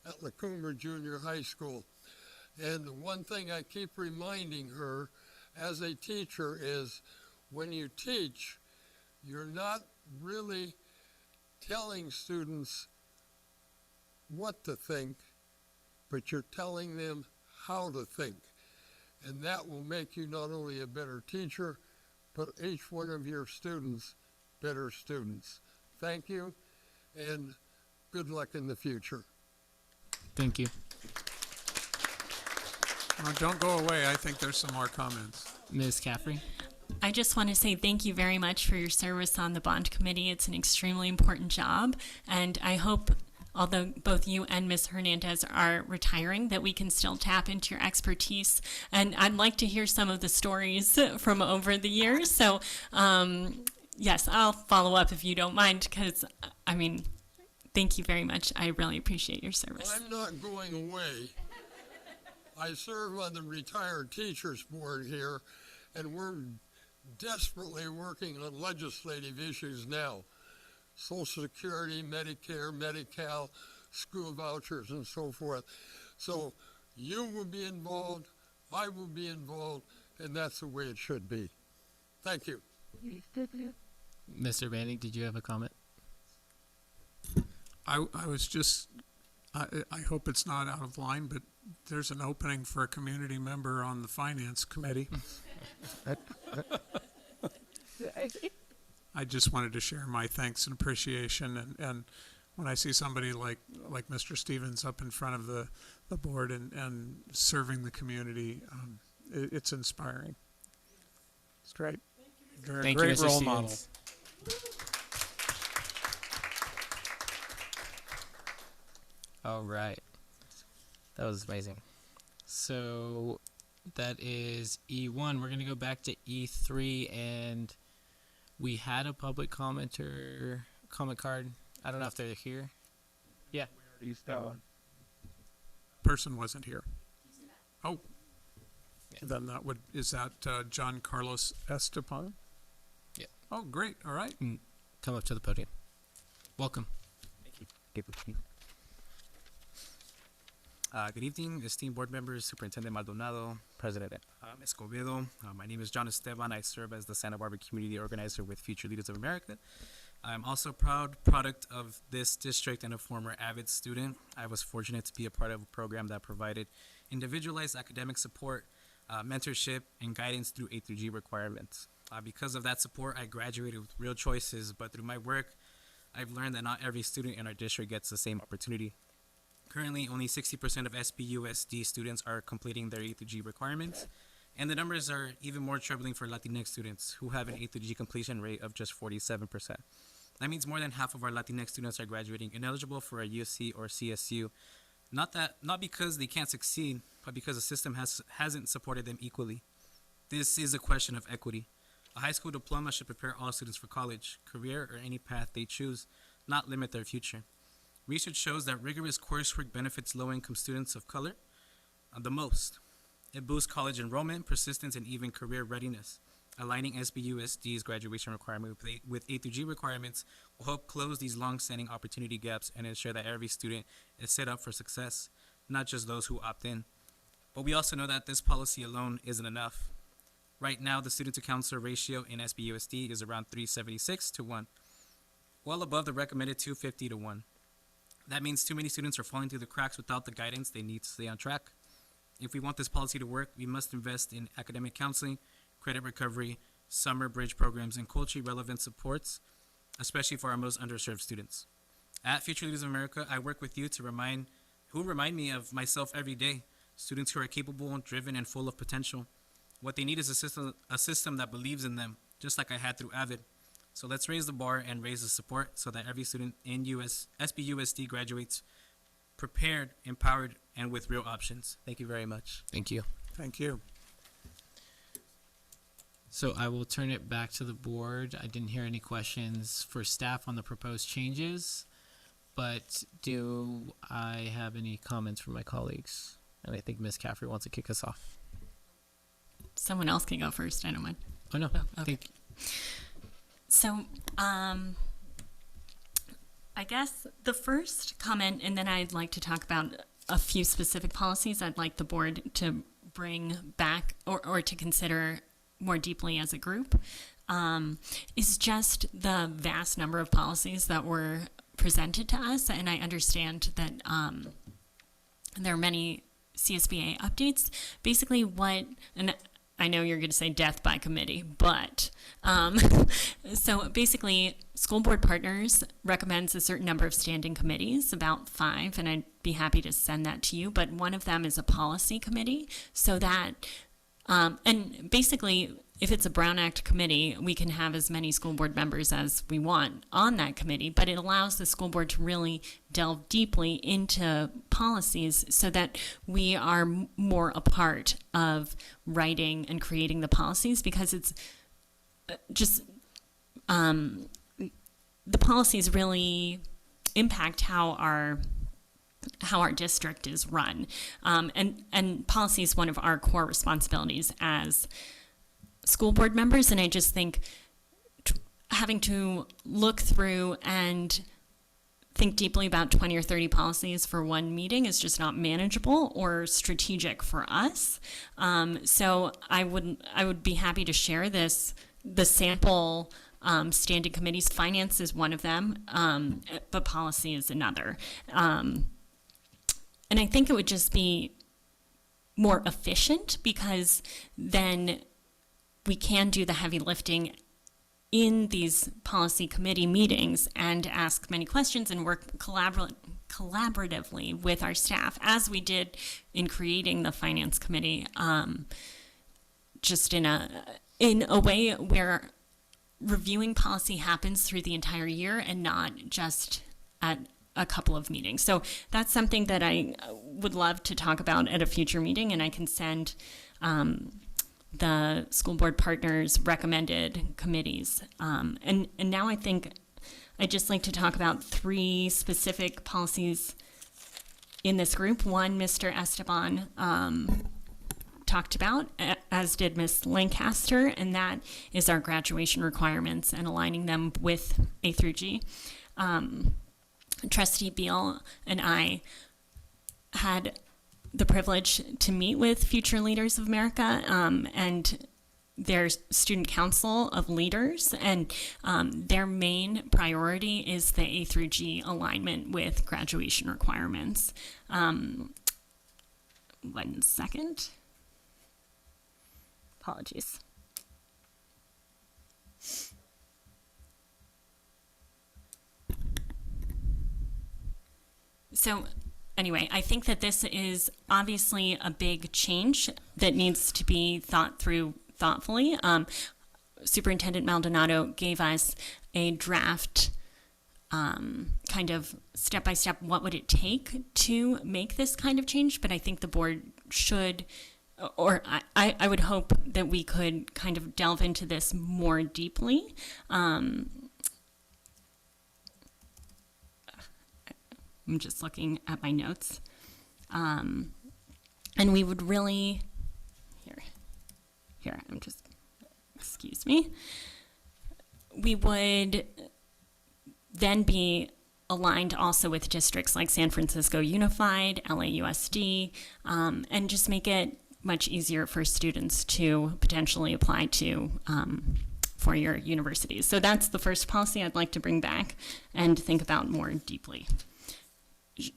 at La Cumbre Junior High School. And the one thing I keep reminding her as a teacher is when you teach, you're not really telling students what to think, but you're telling them how to think. And that will make you not only a better teacher, but each one of your students better students. Thank you, and good luck in the future. Thank you. Don't go away. I think there's some more comments. Ms. Caffrey? I just want to say thank you very much for your service on the bond committee. It's an extremely important job, and I hope, although both you and Ms. Hernandez are retiring, that we can still tap into your expertise. And I'd like to hear some of the stories from over the years. So, yes, I'll follow up if you don't mind, because, I mean, thank you very much. I really appreciate your service. I'm not going away. I serve on the Retired Teachers Board here, and we're desperately working on legislative issues now. Social Security, Medicare, Medi-Cal, school vouchers, and so forth. So you will be involved, I will be involved, and that's the way it should be. Thank you. Mr. Banning, did you have a comment? I was just, I hope it's not out of line, but there's an opening for a community member on the Finance Committee. I just wanted to share my thanks and appreciation, and when I see somebody like Mr. Stevens up in front of the board and serving the community, it's inspiring. It's great. You're a Thank great you, Mr. role Stevens. All right. That was amazing. So that is E1. We're going to go back to E3, and we had a public comment card. I don't know if they're here. Yeah. Person wasn't here. Oh. Then is that John Carlos Estepan? Yeah. Oh, great. All right. Come up to the podium. Welcome. Good evening, esteemed board members, Superintendent Maldonado, President Escobedo. My name is John Esteban. I serve as the Santa Barbara Community Organizer with Future Leaders of America. I'm also a proud product of this district and a former AVID student. I was fortunate to be a part of a program that provided individualized academic support, mentorship, and guidance through A through G requirements. Because of that support, I graduated with real choices, but through my work, I've learned that not every student in our district gets the same opportunity. Currently, only 60% of SBUSD students are completing their A through G requirements, and the numbers are even more troubling for Latinx students, who have an A through G completion rate of just 47%. That means more than half of our Latinx students are graduating ineligible for a USC or CSU, not because they can't succeed, but because the system hasn't supported them equally. This is a question of equity. A high school diploma should prepare all students for college, career, or any path they choose, not limit their future. Research shows that rigorous coursework benefits low-income students of color the most. It boosts college enrollment, persistence, and even career readiness. Aligning SBUSD's graduation requirement with A through G requirements will help close these long-standing opportunity gaps and ensure that every student is set up for success, not just those who opt in. But we also know that this policy alone isn't enough. Right now, the student-to-counselor ratio in SBUSD is around 376 to 1, well above the recommended 250 to 1. That means too many students are falling through the cracks without the guidance they need to stay on track. If we want this policy to work, we must invest in academic counseling, credit recovery, summer bridge programs, and culturally relevant supports, especially for our most underserved students. At Future Leaders of America, I work with you to remind me of myself every day, students who are capable, driven, and full of potential. What they need is a system that believes in them, just like I had through AVID. So let's raise the bar and raise the support so that every student in SBUSD graduates prepared, empowered, and with real options. Thank you very much. Thank you. Thank you. So I will turn it back to the board. I didn't hear any questions for staff on the proposed changes, but do I have any comments from my colleagues? And I think Ms. Caffrey wants to kick us off. Someone else can go first. I don't mind. Oh, no. Oh, okay. So, I guess the first comment, and then I'd like to talk about a few specific policies I'd like the board to bring back or to consider more deeply as a group, is just the vast number of policies that were presented to us. And I understand that there are many CSBA updates. Basically and I know you're going to say death by committee, but so basically School Board Partners recommends a certain number of standing committees, about 5, and I'd be happy to send that to you, but one of them is a policy committee, so that and basically if it's a Brown Act committee, we can have as many school board members as we want on that committee, but it allows the school board to really delve deeply into policies so that we are more a part of writing and creating the policies, because it's just the policies really impact how our district is run, and policy is one of our core responsibilities as school board members. And I just think having to look through and think deeply about 20 or 30 policies for one meeting is just not manageable or strategic for us. So I would be happy to share the sample standing committees. Finance is one of them, but policy is another. And I think it would just be more efficient, because then we can do the heavy lifting in these policy committee meetings and ask many questions and work collaboratively with our staff, as we did in creating the finance committee, just in a way where reviewing policy happens through the entire year and not just at a couple of meetings. So that's something that I would love to talk about at a future meeting, and I can send the School Board Partners recommended committees. And now I think I'd just like to talk about 3 specific policies in this group. One, Mr. Esteban talked about, as did Ms. Lancaster, and that is our graduation requirements and aligning them with A through G. Trustee Beal and I had the privilege to meet with Future Leaders of America and their student council of leaders, and their main priority is the A through G alignment with graduation requirements. 1 second. Apologies. So anyway, I think that this is obviously a big change that needs to be thought through thoughtfully. Superintendent Maldonado gave us a draft kind of step-by-step what would it take to make this kind of change, but I think the board should, or I would hope that we could kind of delve into this more deeply. I'm just looking at my notes. And we would really, here, I'm just, excuse me. We would then be aligned also with districts like San Francisco Unified, LAUSD, and just make it much easier for students to potentially apply to for your universities. So that's the first policy I'd like to bring back and think about more deeply.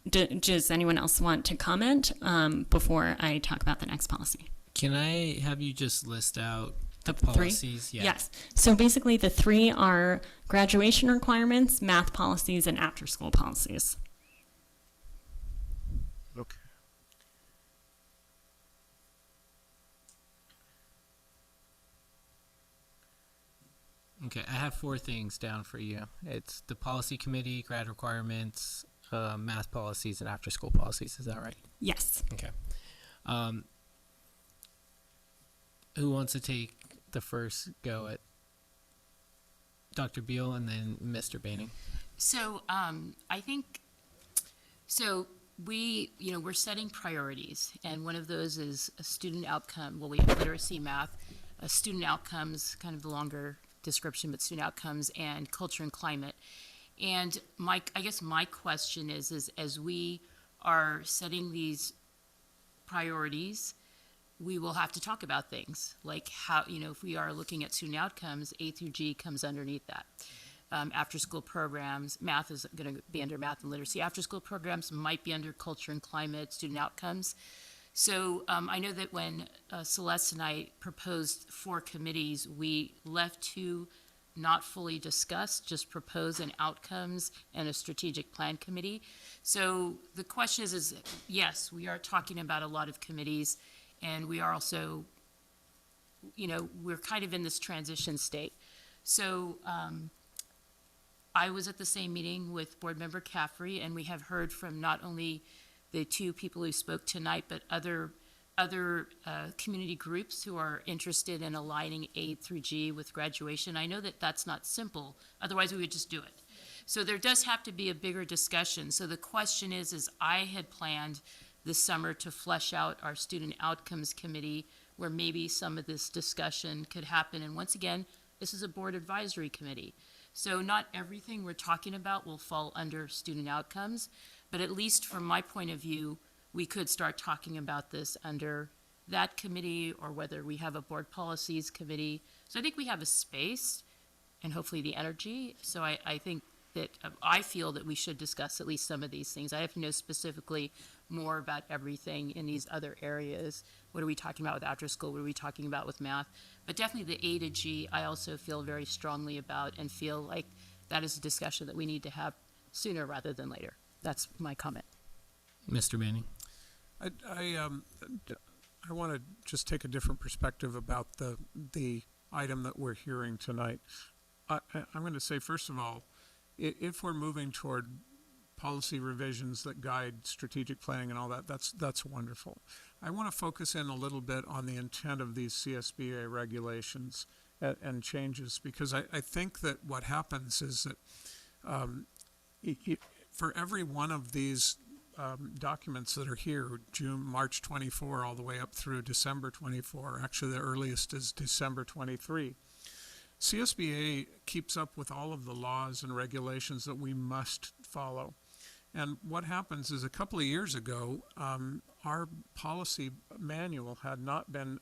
Does anyone else want to comment before I talk about the next policy? Can I have you just list out the Three? policies? Yeah. Yes. So basically the three are graduation requirements, math policies, and after-school policies. Okay. Okay, I have 4 things down for you. It's the policy committee, grad requirements, math policies, and after-school policies. Is that right? Yes. Okay. Who wants to take the first go at Dr. Beal and then Mr. Baining? So I think, so we're setting priorities, and one of those is a student outcome. Well, we have literacy, math, student outcomes, kind of the longer description, but student outcomes, and culture and climate. And I guess my question is as we are setting these priorities, we will have to talk about things like how, if we are looking at student outcomes, A through G comes underneath that. After school programs, math is going to be under math and literacy. After school programs might be under culture and climate, student outcomes. So I know that when Celeste and I proposed 4 committees, we left 2 not fully discussed, just propose an outcomes and a strategic plan committee. So the question is yes, we are talking about a lot of committees, and we are also, we're kind of in this transition state. So I was at the same meeting with Board Member Caffrey, and we have heard from not only the 2 people who spoke tonight, but other community groups who are interested in aligning A through G with graduation. I know that that's not simple, otherwise we would just do it. So there does have to be a bigger discussion. So the question is I had planned this summer to flesh out our student outcomes committee where maybe some of this discussion could happen. And once again, this is a board advisory committee. So not everything we're talking about will fall under student outcomes, but at least from my point of view, we could start talking about this under that committee, or whether we have a board policies committee. So I think we have a space and hopefully the energy. So I think that I feel that we should discuss at least some of these things. I have to know specifically more about everything in these other areas. What are we talking about with after school? What are we talking about with math? But definitely the A to G, I also feel very strongly about and feel like that is a discussion that we need to have sooner rather than later. That's my comment. Mr. Manning? I want to just take a different perspective about the item that we're hearing tonight. I'm going to say, first of all, if we're moving toward policy revisions that guide strategic planning and all that, that's wonderful. I want to focus in a little bit on the intent of these CSBA regulations and changes, because I think that what happens is that for every one of these documents that are here, March 24 all the way up through December 24, actually the earliest is December 23, CSBA keeps up with all of the laws and regulations that we must follow. And what happens is a couple of years ago, our policy manual had not been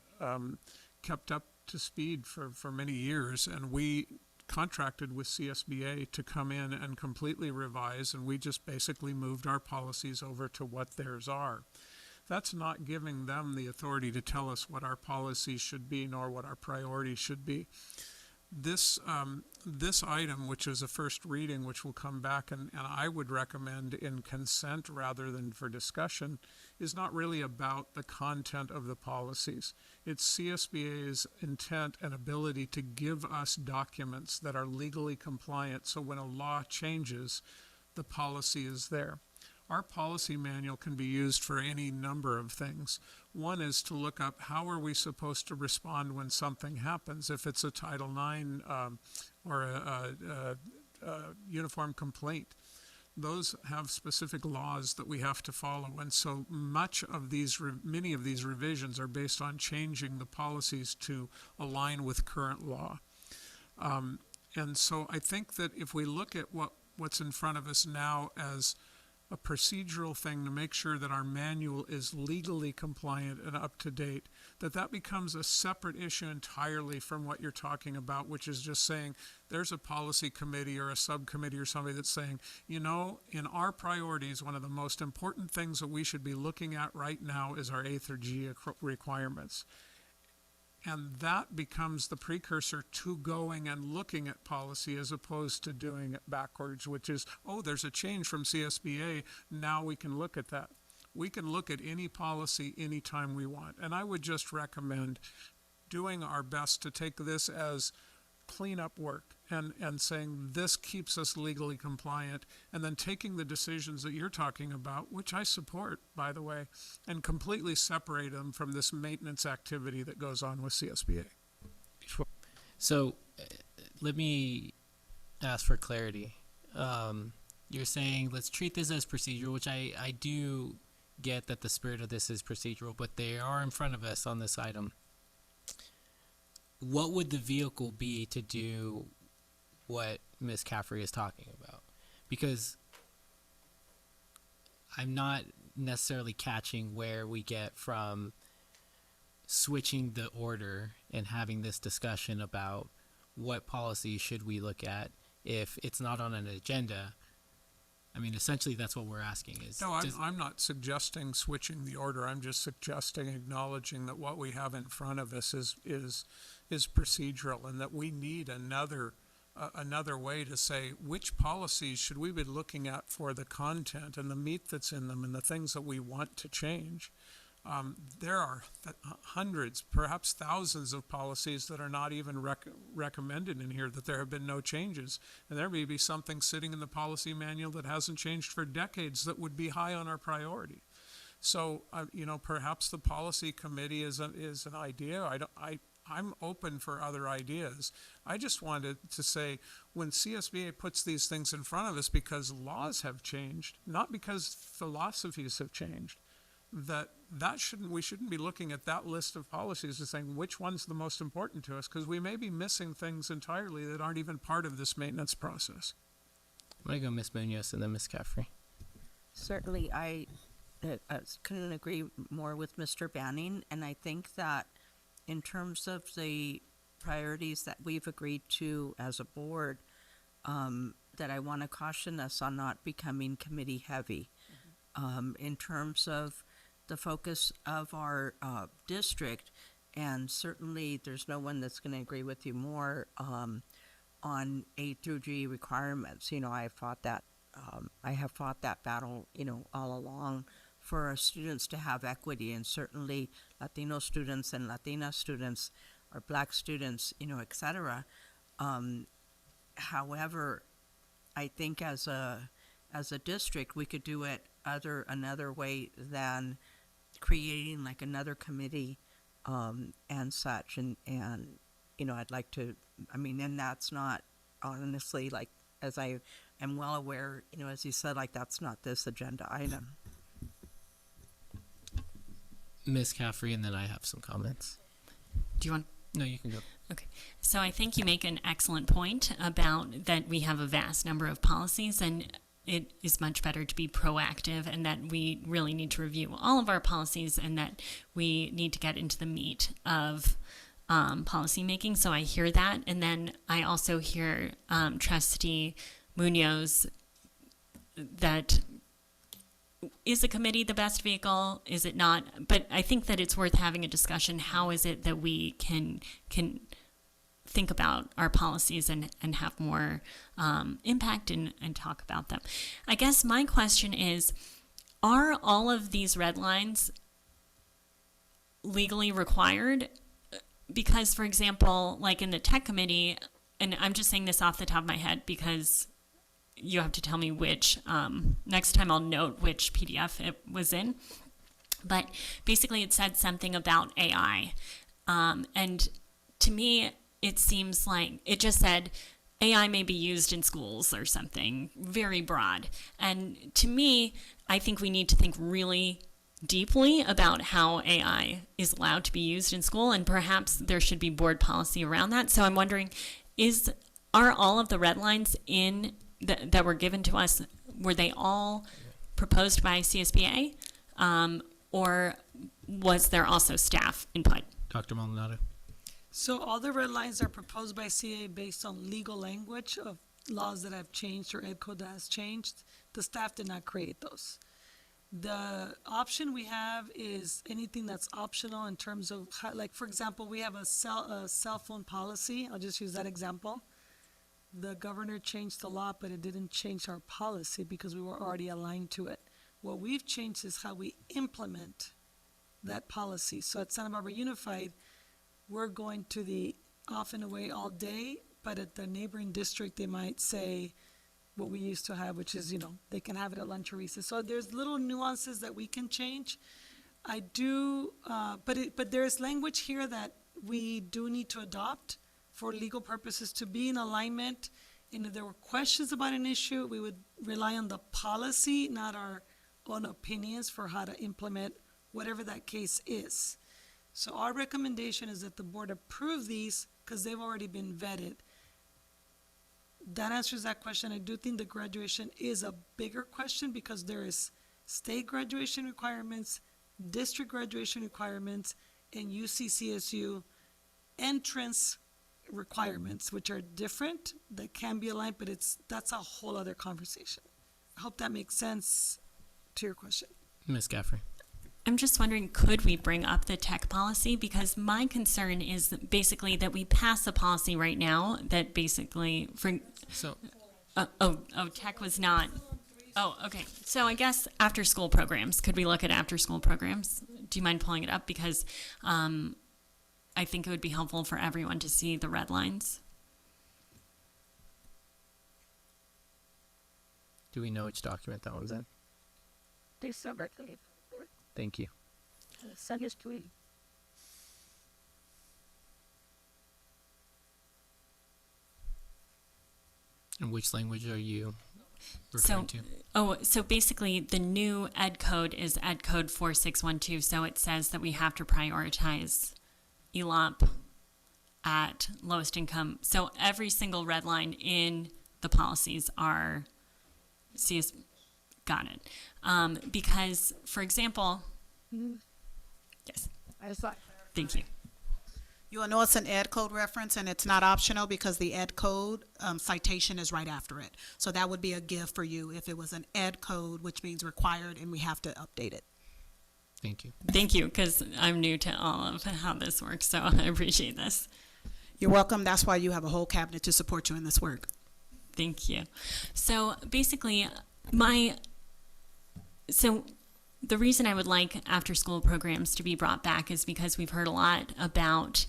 kept up to speed for many years, and we contracted with CSBA to come in and completely revise, and we just basically moved our policies over to what theirs are. That's not giving them the authority to tell us what our policies should be, nor what our priorities should be. This item, which is a first reading, which will come back and I would recommend in consent rather than for discussion, is not really about the content of the policies. It's CSBA's intent and ability to give us documents that are legally compliant, so when a law changes, the policy is there. Our policy manual can be used for any number of things. One is to look up how are we supposed to respond when something happens, if it's a Title IX or a uniform complaint. Those have specific laws that we have to follow, and so many of these revisions are based on changing the policies to align with current law. And so I think that if we look at what's in front of us now as a procedural thing to make sure that our manual is legally compliant and up to date, that becomes a separate issue entirely from what you're talking about, which is just saying there's a policy committee or a subcommittee or somebody that's saying, you know, in our priorities, one of the most important things that we should be looking at right now is our A through G requirements. And that becomes the precursor to going and looking at policy as opposed to doing it backwards, which is, oh, there's a change from CSBA, now we can look at that. We can look at any policy anytime we want. And I would just recommend doing our best to take this as cleanup work and saying this keeps us legally compliant, and then taking the decisions that you're talking about, which I support, by the way, and completely separate them from this maintenance activity that goes on with CSBA. So let me ask for clarity. You're saying let's treat this as procedural, which I do get that the spirit of this is procedural, but they are in front of us on this item. What would the vehicle be to do what Ms. Caffrey is talking about? Because I'm not necessarily catching where we get from switching the order and having this discussion about what policy should we look at if it's not on an agenda. I mean, essentially, that's what we're asking. No, I'm not suggesting switching the order. I'm just suggesting acknowledging that what we have in front of us is procedural, and that we need another way to say which policies should we be looking at for the content and the meat that's in them and the things that we want to change. There are hundreds, perhaps thousands of policies that are not even recommended in here, that there have been no changes. And there may be something sitting in the policy manual that hasn't changed for decades that would be high on our priority. So, perhaps the policy committee is an idea. I'm open for other ideas. I just wanted to say, when CSBA puts these things in front of us because laws have changed, not because philosophies have changed, we shouldn't be looking at that list of policies and saying which one's the most important to us, because we may be missing things entirely that aren't even part of this maintenance process. I'm going to go Ms. Munoz and then Ms. Caffrey. Certainly, I couldn't agree more with Mr. Banning, and I think that in terms of the priorities that we've agreed to as a board, that I want to caution us on not becoming committee heavy. In terms of the focus of our district, and certainly there's no one that's going to agree with you more on A through G requirements. I have fought that battle, all along, for our students to have equity, and certainly Latino students and Latina students, or Black students, et cetera. However, I think as a district, we could do it another way than creating like another committee and such. And I'd like to, and that's not honestly, like, as I am well aware, as you said, like, that's not this agenda item. Ms. Caffrey, and then I have some comments. Do you want? No, you can go. Okay. So I think you make an excellent point about that we have a vast number of policies, and it is much better to be proactive and that we really need to review all of our policies and that we need to get into the meat of policy making. So I hear that. And then I also hear Trustee Munoz that is a committee the best vehicle? Is it not? But I think that it's worth having a discussion. How is it that we can think about our policies and have more impact and talk about them? I guess my question is, are all of these red lines legally required? Because, for example, like in the tech committee, and I'm just saying this off the top of my head because you have to tell me which, next time I'll note which PDF it was in. But basically it said something about AI. And to me, it seems like it just said AI may be used in schools or something very broad. And to me, I think we need to think really deeply about how AI is allowed to be used in school, and perhaps there should be board policy around that. So I'm wondering, are all of the red lines in that were given to us, were they all proposed by CSBA, or was there also staff input? Dr. Maldonado. So all the red lines are proposed by CA based on legal language of laws that have changed or ed code that has changed. The staff did not create those. The option we have is anything that's optional in terms of how, like, for example, we have a cell phone policy. I'll just use that example. The governor changed the law, but it didn't change our policy because we were already aligned to it. What we've changed is how we implement that policy. So at Santa Barbara Unified, we're going to the off and away all day, but at the neighboring district, they might say what we used to have, which is, they can have it at lunch or recess. So there's little nuances that we can change. I do, but there's language here that we do need to adopt for legal purposes to be in alignment. And if there were questions about an issue, we would rely on the policy, not our own opinions for how to implement whatever that case is. So our recommendation is that the board approve these because they've already been vetted. That answers that question. I do think the graduation is a bigger question because there is state graduation requirements, district graduation requirements, and UCCSU entrance requirements, which are different, that can be aligned, but that's a whole other conversation. I hope that makes sense to your question. Ms. Gaffrey. I'm just wondering, could we bring up the tech policy? Because my concern is basically that we pass a policy right now that basically, tech was not. Oh, okay. So I guess after school programs, could we look at after school programs? Do you mind pulling it up? Because I think it would be helpful for everyone to see the red lines. Do we know which document that was in? December 24th. Thank you. Send his tweet. And which language are you referring to? So basically the new ed code is ed code 4612. So it says that we have to prioritize ELOP at lowest income. So every single red line in the policies are got it. Because, for example, yes. Thank you. You will know it's an ed code reference and it's not optional because the ed code citation is right after it. So that would be a gift for you if it was an ed code, which means required and we have to update it. Thank you. Thank you, because I'm new to all of how this works, so I appreciate this. You're welcome. That's why you have a whole cabinet to support you in this work. Thank you. So basically, the reason I would like after school programs to be brought back is because we've heard a lot about,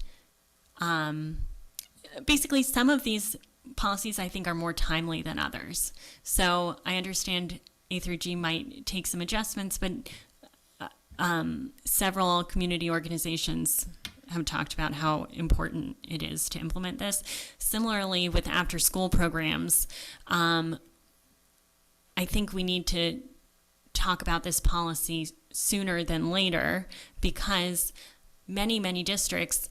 basically some of these policies I think are more timely than others. So I understand A through G might take some adjustments, but several community organizations have talked about how important it is to implement this. Similarly, with after school programs, I think we need to talk about this policy sooner than later because many districts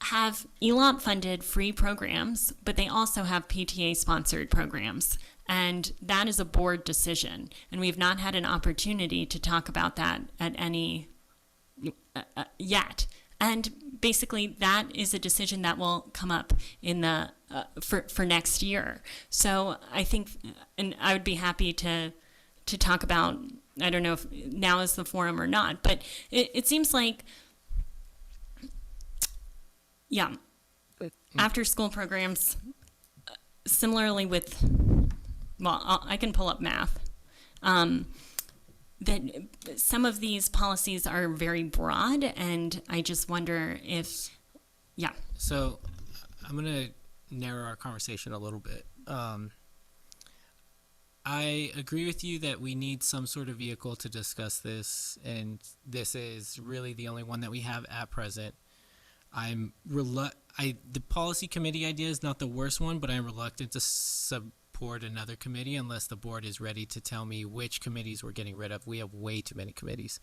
have ELOP funded free programs, but they also have PTA sponsored programs. And that is a board decision. And we've not had an opportunity to talk about that at any yet. And basically, that is a decision that will come up in the for next year. So I think, and I would be happy to talk about. I don't know if now is the forum or not, but it seems like, yeah, after school programs. Similarly with, well, I can pull up math. That some of these policies are very broad, and I just wonder if, yeah. So I'm going to narrow our conversation a little bit. I agree with you that we need some sort of vehicle to discuss this, and this is really the only one that we have at present. The policy committee idea is not the worst one, but I'm reluctant to support another committee unless the board is ready to tell me which committees we're getting rid of. We have way too many committees.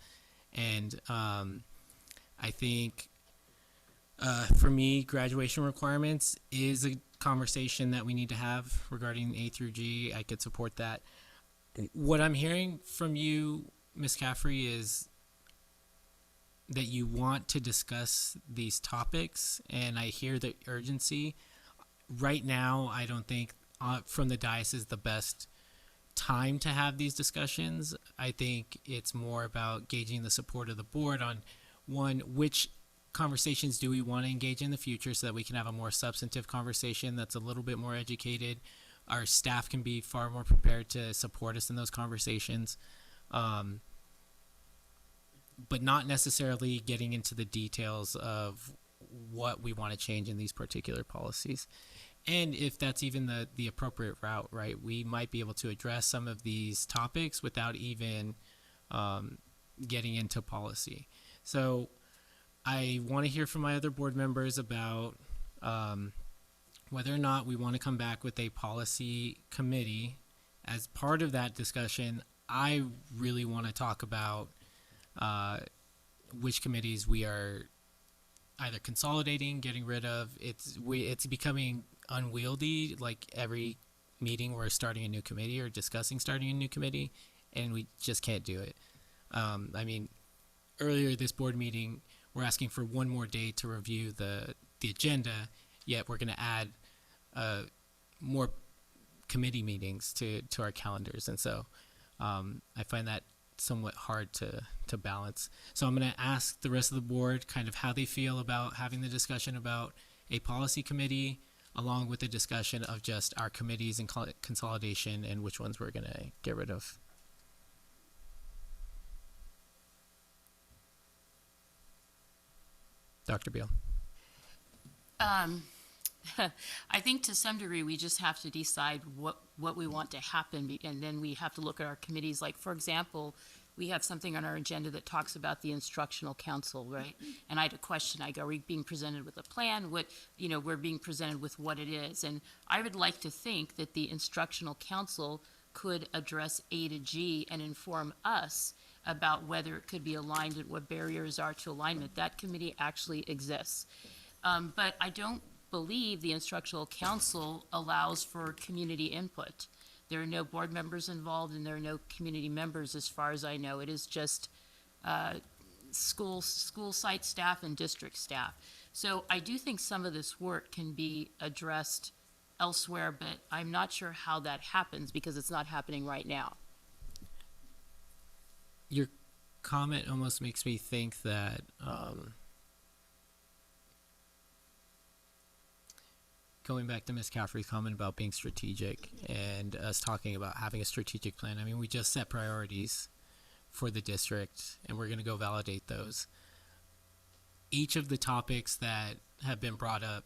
And I think for me, graduation requirements is a conversation that we need to have regarding A through G. I could support that. What I'm hearing from you, Ms. Caffrey, is that you want to discuss these topics, and I hear the urgency. Right now, I don't think from the dais is the best time to have these discussions. I think it's more about gauging the support of the board on, one, which conversations do we want to engage in the future so that we can have a more substantive conversation that's a little bit more educated. Our staff can be far more prepared to support us in those conversations. But not necessarily getting into the details of what we want to change in these particular policies. And if that's even the appropriate route, right, we might be able to address some of these topics without even getting into policy. So I want to hear from my other board members about whether or not we want to come back with a policy committee. As part of that discussion, I really want to talk about which committees we are either consolidating, getting rid of. It's becoming unwieldy. Like every meeting we're starting a new committee or discussing starting a new committee, and we just can't do it. I mean, earlier this board meeting, we're asking for one more day to review the agenda, yet we're going to add more committee meetings to our calendars. And so I find that somewhat hard to balance. So I'm going to ask the rest of the board kind of how they feel about having the discussion about a policy committee, along with the discussion of just our committees and consolidation and which ones we're going to get rid of. Dr. Beal. I think to some degree we just have to decide what we want to happen, and then we have to look at our committees. Like, for example, we have something on our agenda that talks about the instructional council, right? And I had a question. I go, are we being presented with a plan? We're being presented with what it is. And I would like to think that the instructional council could address A to G and inform us about whether it could be aligned and what barriers are to alignment. That committee actually exists. But I don't believe the instructional council allows for community input. There are no board members involved, and there are no community members as far as I know. It is just school site staff and district staff. So I do think some of this work can be addressed elsewhere, but I'm not sure how that happens because it's not happening right now. Your comment almost makes me think that going back to Ms. Caffrey's comment about being strategic and us talking about having a strategic plan. I mean, we just set priorities for the district, and we're going to go validate those. Each of the topics that have been brought up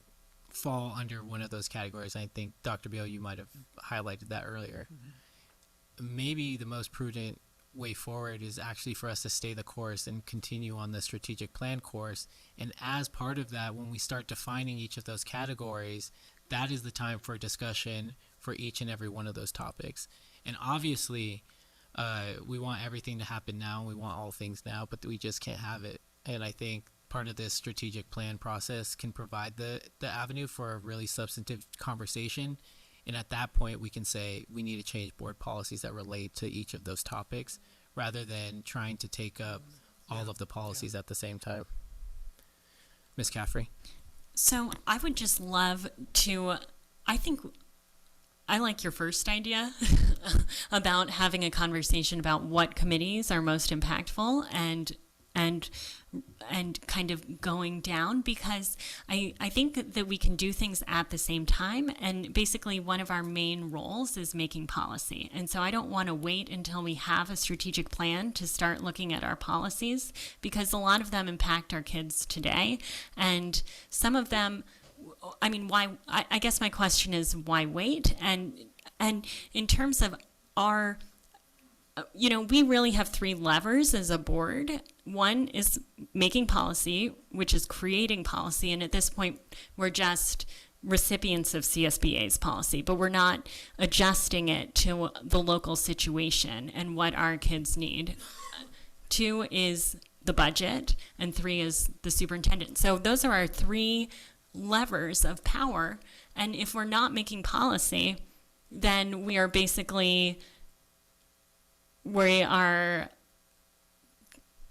fall under one of those categories. I think, Dr. Beal, you might have highlighted that earlier. Mm-hmm. Maybe the most prudent way forward is actually for us to stay the course and continue on the strategic plan course. And as part of that, when we start defining each of those categories, that is the time for a discussion for each and every one of those topics. And obviously, we want everything to happen now. We want all things now, but we just can't have it. And I think part of this strategic plan process can provide the avenue for a really substantive conversation And at that point, we can say we need to change board policies that relate to each of those topics rather than trying to take up all of the policies at the same time. Ms. Caffrey? So I would just love to, I think I like your first idea about having a conversation about what committees are most impactful and kind of going down, because I think that we can do things at the same time, and basically one of our main roles is making policy. And so I don't want to wait until we have a strategic plan to start looking at our policies, because a lot of them impact our kids today, and some of them, I mean, why? I guess my question is, why wait? And in terms of our, we really have three levers as a board. One is making policy, which is creating policy, and at this point, we're just recipients of CSBA's policy, but we're not adjusting it to the local situation and what our kids need. Two is the budget, and three is the superintendent. So those are our three levers of power, and if we're not making policy, then we are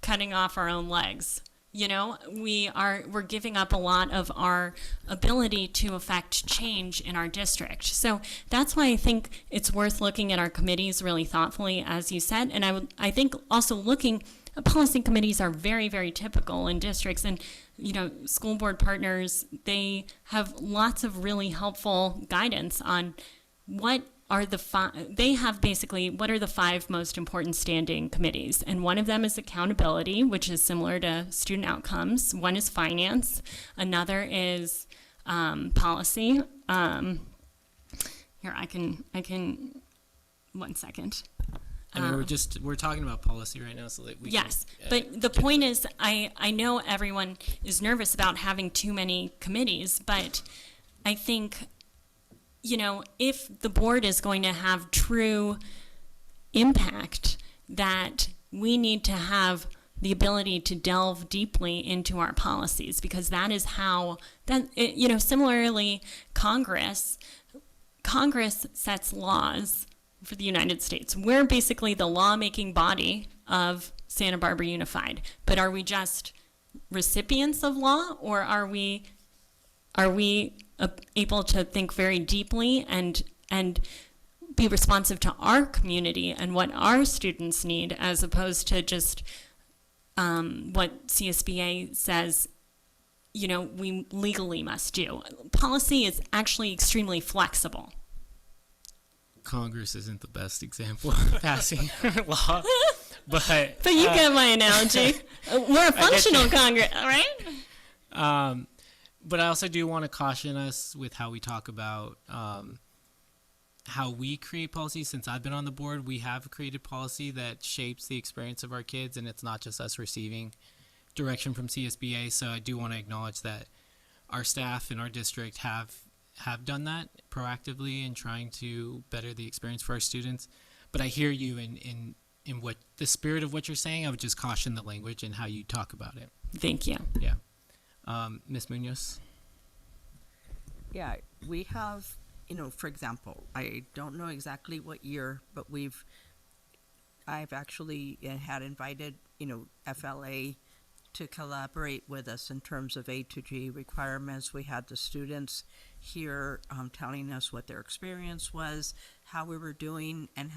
cutting off our own legs. We're giving up a lot of our ability to affect change in our district. So that's why I think it's worth looking at our committees really thoughtfully, as you said. And I think also policy committees are very, very typical in districts, and school board partners, they have lots of really helpful guidance on what are the what are the five most important standing committees. And one of them is accountability, which is similar to student outcomes. One is finance. Another is policy. Here, I can, 1 second. I mean, we're talking about policy right now, so that we yes, can, but the point is, I know everyone is nervous about having too many committees, but I think, if the board is going to have true impact, that we need to have the ability to delve deeply into our policies, because that is how similarly, Congress sets laws for the United States. We're basically the lawmaking body of Santa Barbara Unified. But are we just recipients of law, or are we able to think very deeply and be responsive to our community and what our students need, as opposed to just what CSBA says we legally must do? Policy is actually extremely flexible. Congress isn't the best example of passing law, but you get my analogy. We're a functional Congress, right? But I also do want to caution us with how we talk about how we create policy. Since I've been on the board, we have created policy that shapes the experience of our kids, and it's not just us receiving direction from CSBA. So I do want to acknowledge that our staff in our district have done that proactively in trying to better the experience for our students. But I hear you in what the spirit of what you're saying. I would just caution the language and how you talk about it. Thank you. Yeah. Ms. Munoz? Yeah, we have, for example, I don't know exactly what year, but I've actually had invited, FLA to collaborate with us in terms of A to G requirements. We had the students here telling us what their experience was, how we were doing, and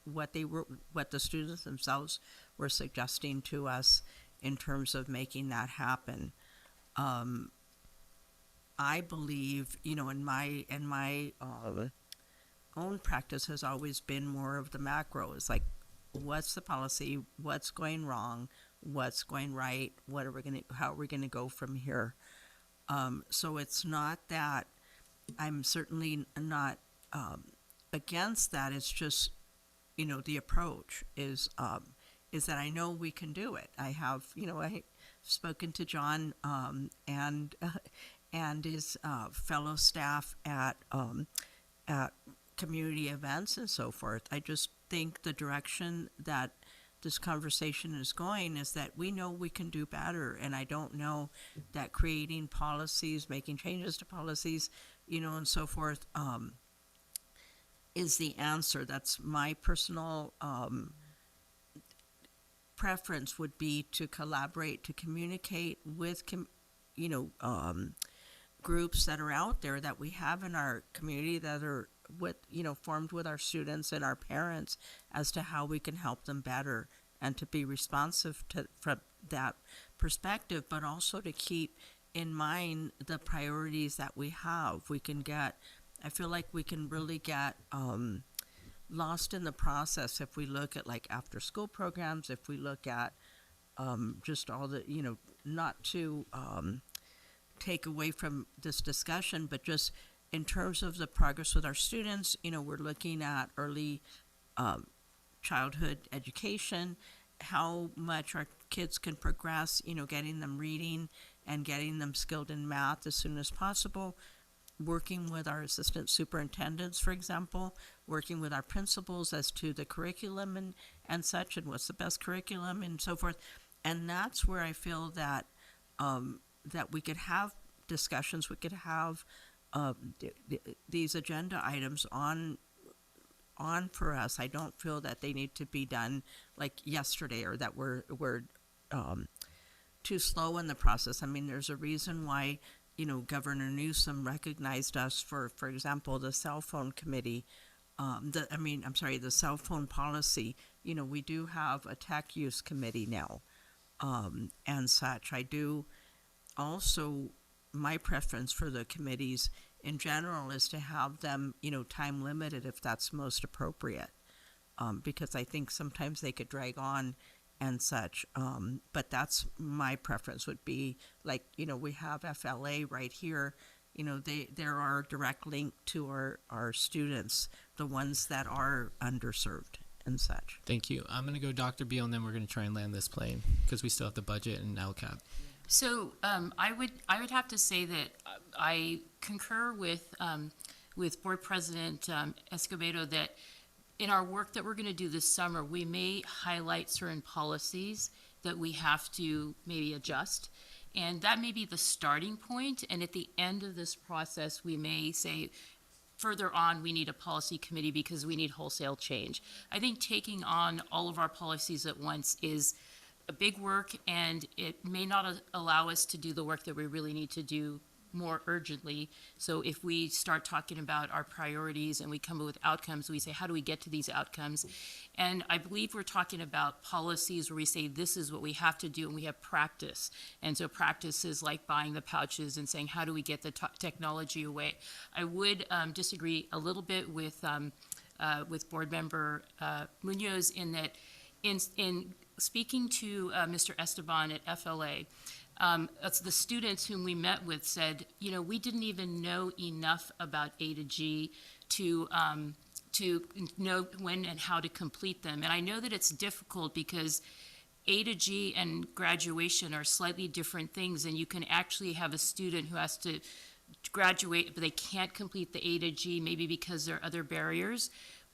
what the students themselves were suggesting to us in terms of making that happen. I believe, in my own practice has always been more of the macro. It's like, what's the policy? What's going wrong? What's going right? How are we gonna go from here? So it's not that I'm certainly not against that. It's just, the approach is that I know we can do it. I have, I spoken to John and his fellow staff at community events and so forth. I just think the direction that this conversation is going is that we know we can do better, and I don't know that creating policies, making changes to policies, and so forth, is the answer. That's my personal preference would be to collaborate, to communicate with, groups that are out there that we have in our community that are formed with our students and our parents as to how we can help them better, and to be responsive to from that perspective, but also to keep in mind the priorities that we have. I feel like we can really get lost in the process if we look at like after school programs, if we look at just all the, not to take away from this discussion, but just in terms of the progress with our students, we're looking at early childhood education, how much our kids can progress, getting them reading and getting them skilled in math as soon as possible, working with our assistant superintendents, for example, working with our principals as to the curriculum and such, and what's the best curriculum and so forth. And that's where I feel that that we could have discussions, we could have these agenda items on for us. I don't feel that they need to be done like yesterday, or that we're too slow in the process. I mean, there's a reason why, Governor Newsom recognized us for example, the cell phone committee, the cell phone policy. We do have a tech use committee now, and such. I do also, my preference for the committees in general is to have them, time limited if that's most appropriate, because I think sometimes they could drag on and such. But that's my preference would be like, we have FLA right here. There are direct link to our students, the ones that are underserved and such. Thank you. I'm going to go Dr. Beal, and then we're going to try and land this plane because we still have the budget and LCAP. So I would have to say that I concur with Board President Escobedo that in our work that we're going to do this summer, we may highlight certain policies that we have to maybe adjust, and that may be the starting point. And at the end of this process, we may say, further on, we need a policy committee because we need wholesale change. I think taking on all of our policies at once is a big work, and it may not allow us to do the work that we really need to do more urgently. So if we start talking about our priorities and we come up with outcomes, we say, how do we get to these outcomes? And I believe we're talking about policies where we say this is what we have to do, and we have practice. And so practice is like buying the pouches and saying, how do we get the technology away? I would disagree a little bit with Board Member Munoz in that in speaking to Mr. Esteban at FLA, the students whom we met with said, we didn't even know enough about A to G to know when and how to complete them. And I know that it's difficult because A to G and graduation are slightly different things, and you can actually have a student who has to graduate, but they can't complete the A to G, maybe because there are other barriers.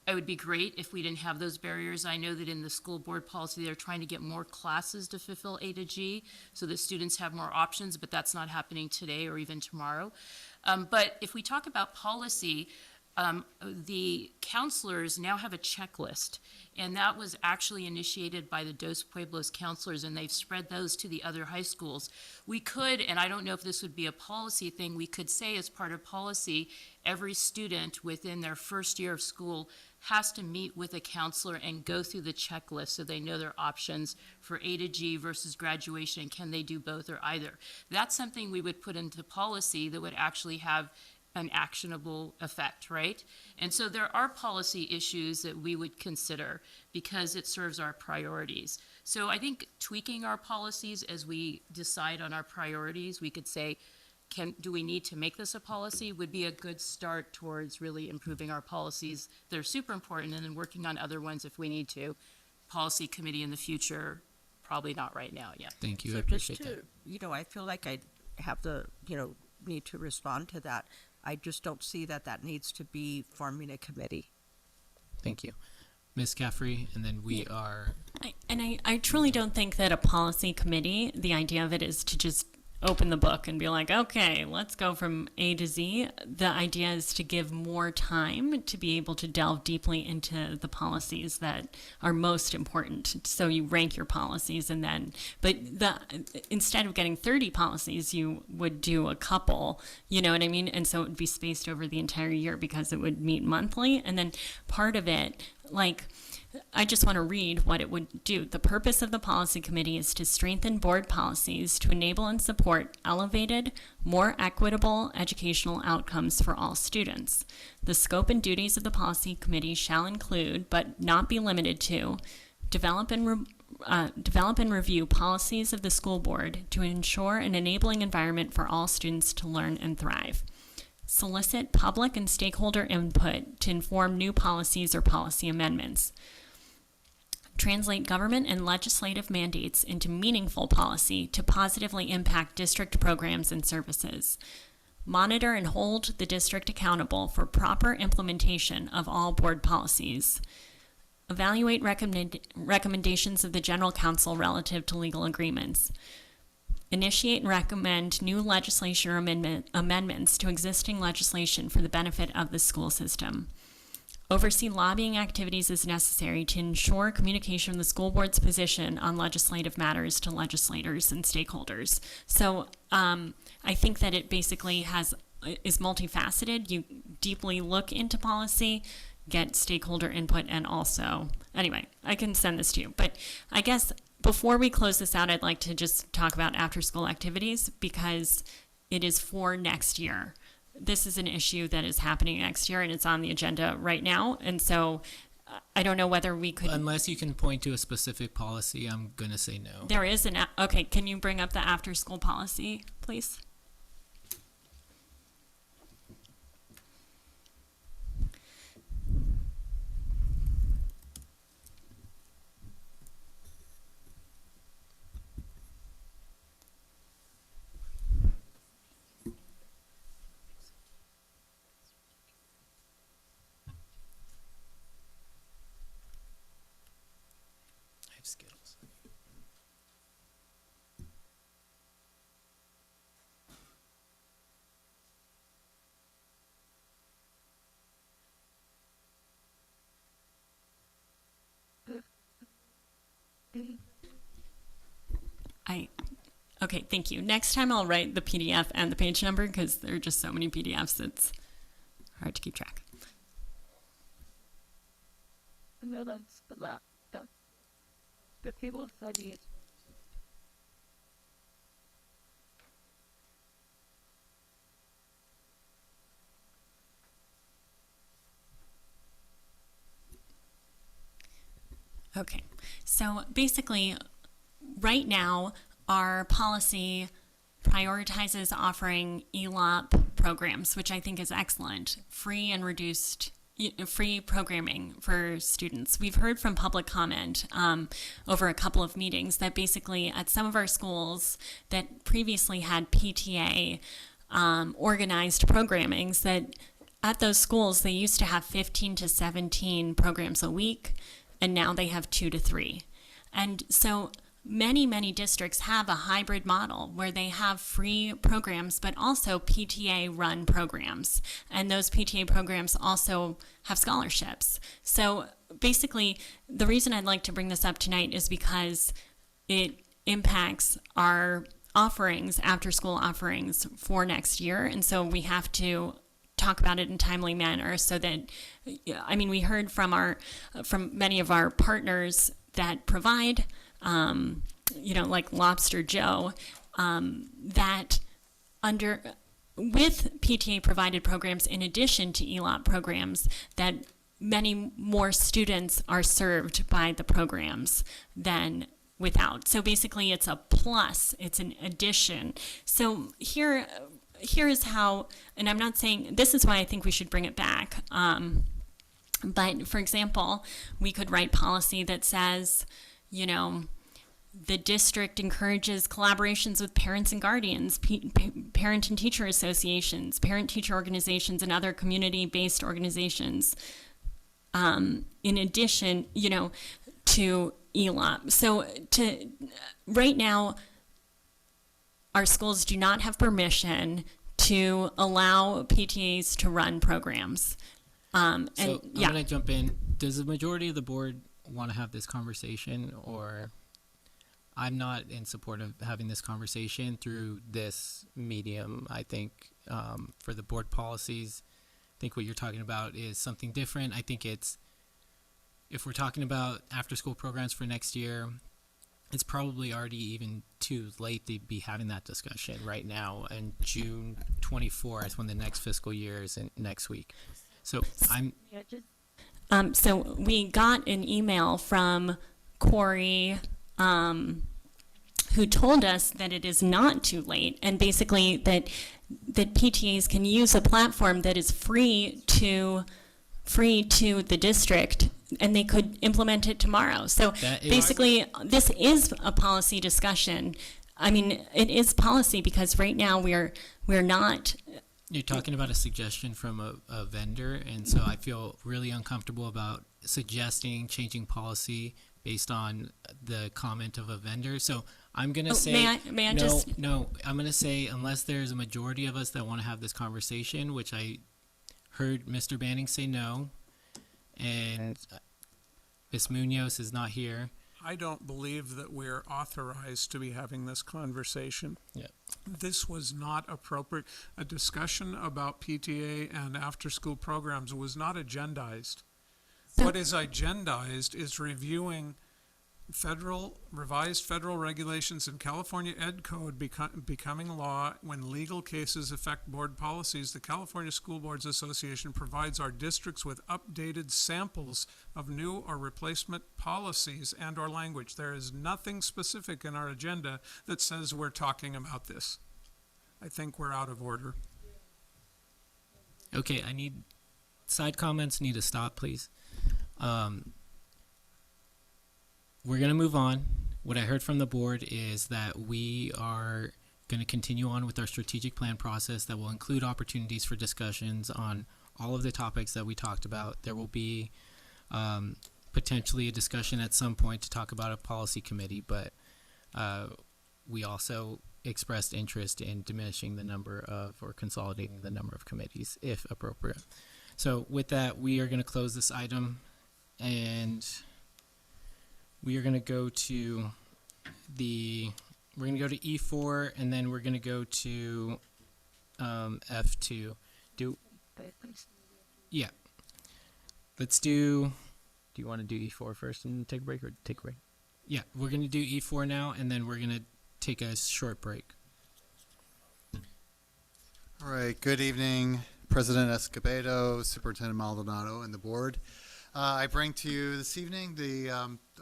It would be great if we didn't have those barriers. I know that in the school board policy, they're trying to get more classes to fulfill A to G so that students have more options, but that's not happening today or even tomorrow. But if we talk about policy, the counselors now have a checklist, and that was actually initiated by the Dos Pueblos counselors, and they've spread those to the other high schools. We could, and I don't know if this would be a policy thing, we could say as part of policy, every student within their first year of school has to meet with a counselor and go through the checklist so they know their options for A to G versus graduation. Can they do both or either? That's something we would put into policy that would actually have an actionable effect, right? And so there are policy issues that we would consider because it serves our priorities. So I think tweaking our policies as we decide on our priorities, we could say, do we need to make this a policy, would be a good start towards really improving our policies. They're super important, and then working on other ones if we need to. Policy committee in the future, probably not right now yet. Thank you, So I appreciate just that. to, I feel like I have the, need to respond to that. I just don't see that needs to be forming a committee. Thank you. Ms. Caffrey, and then we are... I truly don't think that a policy committee, the idea of it is to just open the book and be like, okay, let's go from A to Z. The idea is to give more time to be able to delve deeply into the policies that are most important. So you rank your policies and then, but instead of getting 30 policies, you would do a couple, you know what I mean? And so it would be spaced over the entire year because it would meet monthly. And then part of it, like, I just want to read what it would do. The purpose of the policy committee is to strengthen board policies to enable and support elevated, more equitable educational outcomes for all students. The scope and duties of the policy committee shall include, but not be limited to, develop and review policies of the school board to ensure an enabling environment for all students to learn and thrive. Solicit public and stakeholder input to inform new policies or policy amendments. Translate government and legislative mandates into meaningful policy to positively impact district programs and services. Monitor and hold the district accountable for proper implementation of all board policies. Evaluate recommendations of the General Counsel relative to legal agreements. Initiate and recommend new legislation or amendments to existing legislation for the benefit of the school system. Oversee lobbying activities as necessary to ensure communication of the school board's position on legislative matters to legislators and stakeholders. So I think that it basically is multifaceted. You deeply look into policy, get stakeholder input, and also, anyway, I can send this to you. But I guess before we close this out, I'd like to just talk about after-school activities because it is for next year. This is an issue that is happening next year, and it's on the agenda right now. And so I don't know whether we could... Unless you can point to a specific policy, I'm going to say no. There is an... Okay, can you bring up the after-school policy, please? Skittles. Okay, thank you. Next time I'll write the PDF and the page number because there are just so many PDFs it's hard to keep track. No, that's the last. The people study. Okay, so basically, right now, our policy prioritizes offering ELOP programs, which I think is excellent, free and reduced free programming for students. We've heard from public comment over a couple of meetings that basically at some of our schools that previously had PTA organized programmings, that at those schools they used to have 15 to 17 programs a week, and now they have 2 to 3. And so many districts have a hybrid model where they have free programs, but also PTA-run programs. And those PTA programs also have scholarships. So basically, the reason I'd like to bring this up tonight is because it impacts our offerings, after-school offerings for next year. And so we have to talk about it in a timely manner so that, I mean, we heard from many of our partners that provide like Lobster Joe, that with PTA provided programs in addition to ELOP programs, that many more students are served by the programs than without. So basically it's a plus, it's an addition. So here is how, and I'm not saying, this is why I think we should bring it back. But for example, we could write policy that says, the district encourages collaborations with parents and guardians, parent and teacher associations, parent-teacher organizations, and other community-based organizations, in addition, to ELOP. So right now, our schools do not have permission to allow PTAs to run programs. So And I'm yeah, gonna jump in. Does the majority of the board want to have this conversation, or I'm not in support of having this conversation through this medium? I think for the board policies, I think what you're talking about is something different. I think it's, if we're talking about after-school programs for next year, it's probably already even too late to be having that discussion right now. And June 24th, when the next fiscal year is in next week. So so we got an email from Corey, who told us that it is not too late, and basically that PTAs can use a platform that is free to the district, and they could implement it tomorrow. So That is- basically, this is a policy discussion. I mean, it is policy because right now we're not. You're talking about a suggestion from a vendor, and so I feel really uncomfortable about suggesting changing policy based on the comment of a vendor. So I'm gonna say may I no, just- no. I'm gonna say unless there's a majority of us that want to have this conversation, which I heard Mr. Banning say no, and Ms. Munoz is not here. I don't believe that we're authorized to be having this conversation. Yeah. This was not appropriate. A discussion about PTA and after-school programs was not agendized. What is agendized is reviewing revised federal regulations in California Ed Code becoming law when legal cases affect board policies. The California School Boards Association provides our districts with updated samples of new or replacement policies and or language. There is nothing specific in our agenda that says we're talking about this. I think we're out of order. Okay, I need side comments. Need to stop, please. We're going to move on. What I heard from the board is that we are going to continue on with our strategic plan process that will include opportunities for discussions on all of the topics that we talked about. There will be potentially a discussion at some point to talk about a policy committee, but we also expressed interest in diminishing the number of, or consolidating the number of committees if appropriate. So with that, we are going to close this item, and we are going to go to we're going to go to E4, and then we're going to go to F2. Yeah. Let's do you want to do E4 first and take a break, or take a break? Yeah, we're going to do E4 now, and then we're going to take a short break. All right, good evening, President Escobedo, Superintendent Maldonado, and the board. I bring to you this evening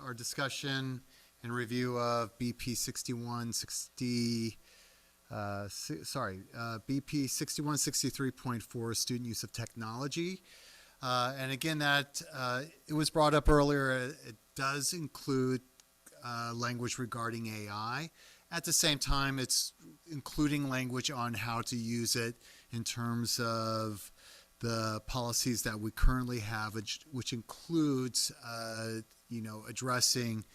our discussion and review of BP 6163.4, student use of technology. And again, that it was brought up earlier. It does include language regarding AI. At the same time, it's including language on how to use it in terms of the policies that we currently have, which includes, addressing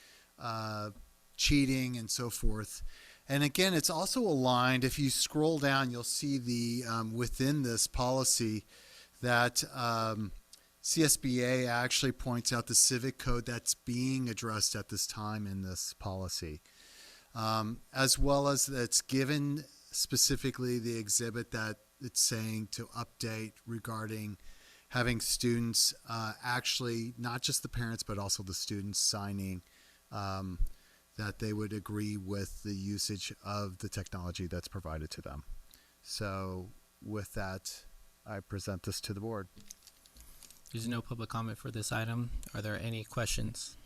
cheating and so forth. And again, it's also aligned. If you scroll down, you'll see the within this policy that CSBA actually points out the civic code that's being addressed at this time in this policy, as well as it's given specifically the exhibit that it's saying to update regarding having students actually, not just the parents, but also the students signing that they would agree with the usage of the technology that's provided to them. So with that, I present this to the board. There's no public comment for this item. Are there any questions?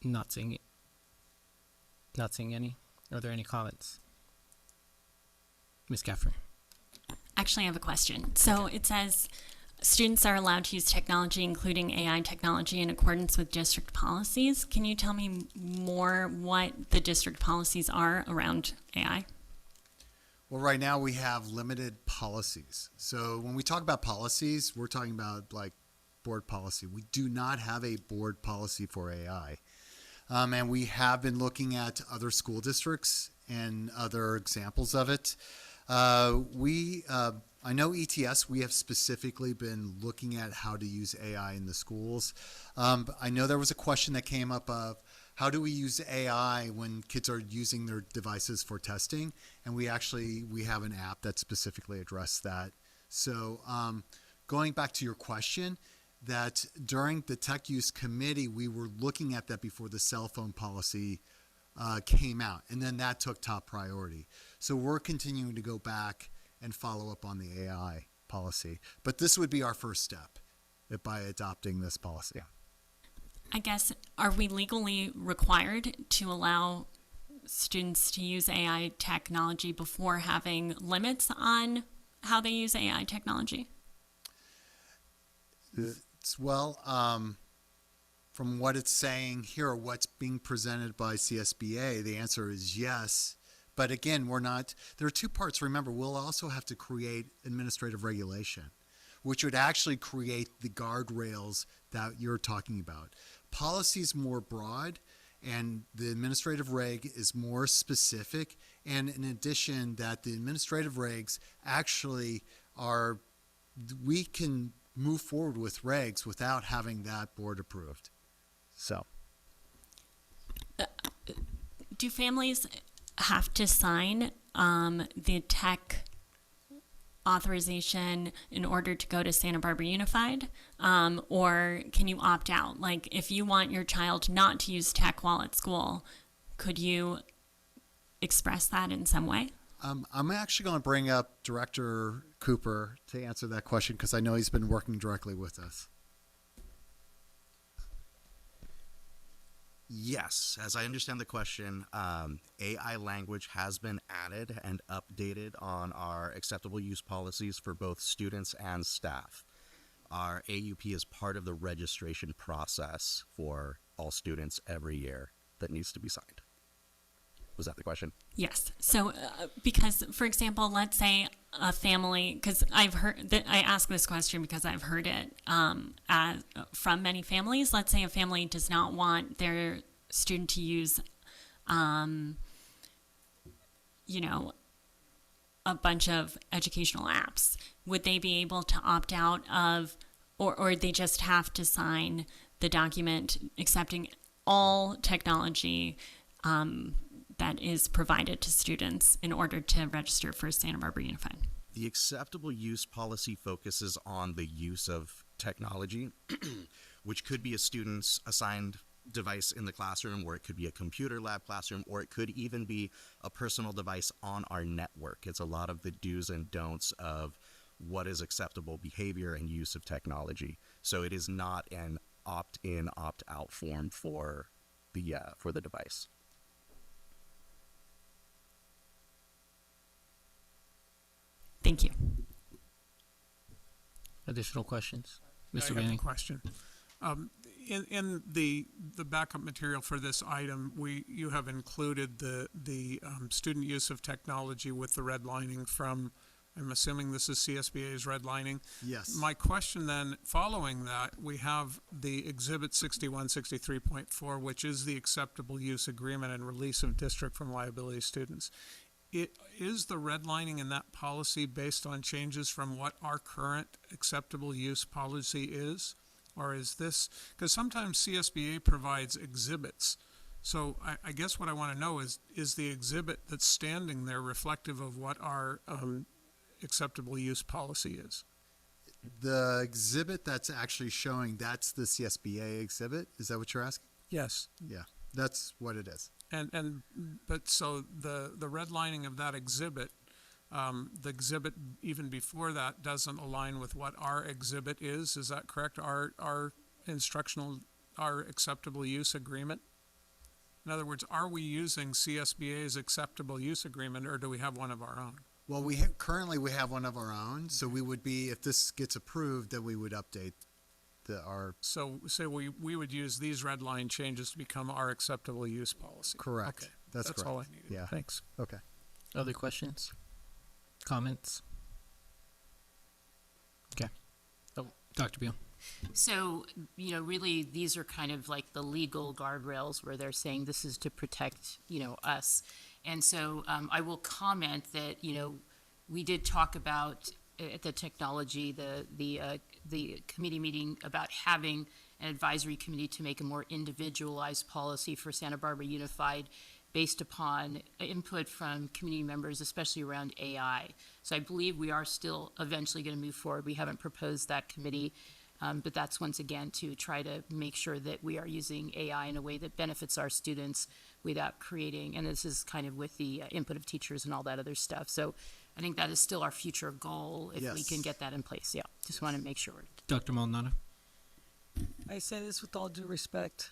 Not seeing it. Not seeing any. Are there any comments? Ms. Gaffney. Actually, I have a question. So it says students are allowed to use technology, including AI technology, in accordance with district policies. Can you tell me more what the district policies are around AI? Well, right now we have limited policies. So when we talk about policies, we're talking about like board policy. We do not have a board policy for AI. And we have been looking at other school districts and other examples of it. I know ETS, we have specifically been looking at how to use AI in the schools. But I know there was a question that came up of how do we use AI when kids are using their devices for testing? And we have an app that specifically addressed that. So going back to your question, that during the tech use committee, we were looking at that before the cell phone policy came out, and then that took top priority. So we're continuing to go back and follow up on the AI policy. But this would be our first step by adopting this policy. I guess, are we legally required to allow students to use AI technology before having limits on how they use AI technology? From what it's saying here, what's being presented by CSBA, the answer is yes. But again, there are two parts. Remember, we'll also have to create administrative regulation, which would actually create the guardrails that you're talking about. Policy is more broad, and the administrative reg is more specific. And in addition, that the administrative regs actually we can move forward with regs without having that board approved. So, do families have to sign the tech authorization in order to go to Santa Barbara Unified? Or can you opt out? Like, if you want your child not to use tech while at school, could you express that in some way? I'm actually going to bring up Director Cooper to answer that question because I know he's been working directly with us. Yes, as I understand the question, AI language has been added and updated on our acceptable use policies for both students and staff. Our AUP is part of the registration process for all students every year that needs to be signed. Was that the question? Yes. So, because, for example, let's say a family, because I've heard that, I ask this question because I've heard it from many families. Let's say a family does not want their student to use, a bunch of educational apps. Would they be able to opt out of, or they just have to sign the document accepting all technology that is provided to students in order to register for Santa Barbara Unified? The acceptable use policy focuses on the use of technology, which could be a student's assigned device in the classroom, or it could be a computer lab classroom, or it could even be a personal device on our network. It's a lot of the do's and don'ts of what is acceptable behavior and use of technology. So it is not an opt-in, opt-out form for the device. Thank you. Additional questions? Mr. I have Banning? a question. In the backup material for this item, you have included the student use of technology with the redlining from, I'm assuming this is CSBA's redlining. Yes. My question then, following that, we have the Exhibit 6163.4, which is the acceptable use agreement and release of district from liability students. Is the redlining in that policy based on changes from what our current acceptable use policy is? Or is this, because sometimes CSBA provides exhibits. So I guess what I want to know is the exhibit that's standing there reflective of what our acceptable use policy is? The exhibit that's actually showing, that's the CSBA exhibit? Is that what you're asking? Yes. Yeah, that's what it is. But so the redlining of that exhibit, the exhibit even before that doesn't align with what our exhibit is. Is that correct? Our acceptable use agreement? In other words, are we using CSBA's acceptable use agreement, or do we have one of our own? Well, currently we have one of our own, so we would be, if this gets approved, then we would update our. So we would use these red line changes to become our acceptable use policy. Correct. Okay. That's correct. All I needed. Yeah. Thanks. Okay. Other questions? Comments? Okay. Oh, Dr. Beal. So, you know, really, these are kind of like the legal guardrails where they're saying this is to protect, you know, us. And so I will comment that, you know, we did talk about at the technology, the committee meeting about having an advisory committee to make a more individualized policy for Santa Barbara Unified based upon input from community members, especially around AI. So I believe we are still eventually going to move forward. We haven't proposed that committee, but that's once again to try to make sure that we are using AI in a way that benefits our students without creating, and this is kind of with the input of teachers and all that other stuff. So I think that is still our future goal if we can get that in place. Yeah, just want to make sure. Dr. Maldonado. I say this with all due respect,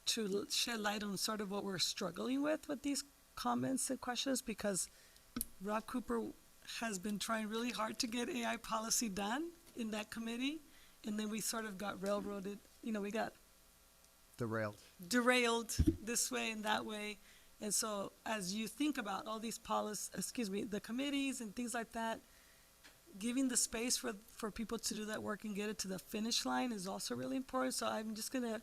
to shed light on sort of what we're struggling with these comments and questions, because Rob Cooper has been trying really hard to get AI policy done in that committee, and then we sort of got railroaded. You know, we got derailed this way and that way. And so as you think about all these the committees and things like that, giving the space for people to do that work and get it to the finish line is also really important. So I'm just going to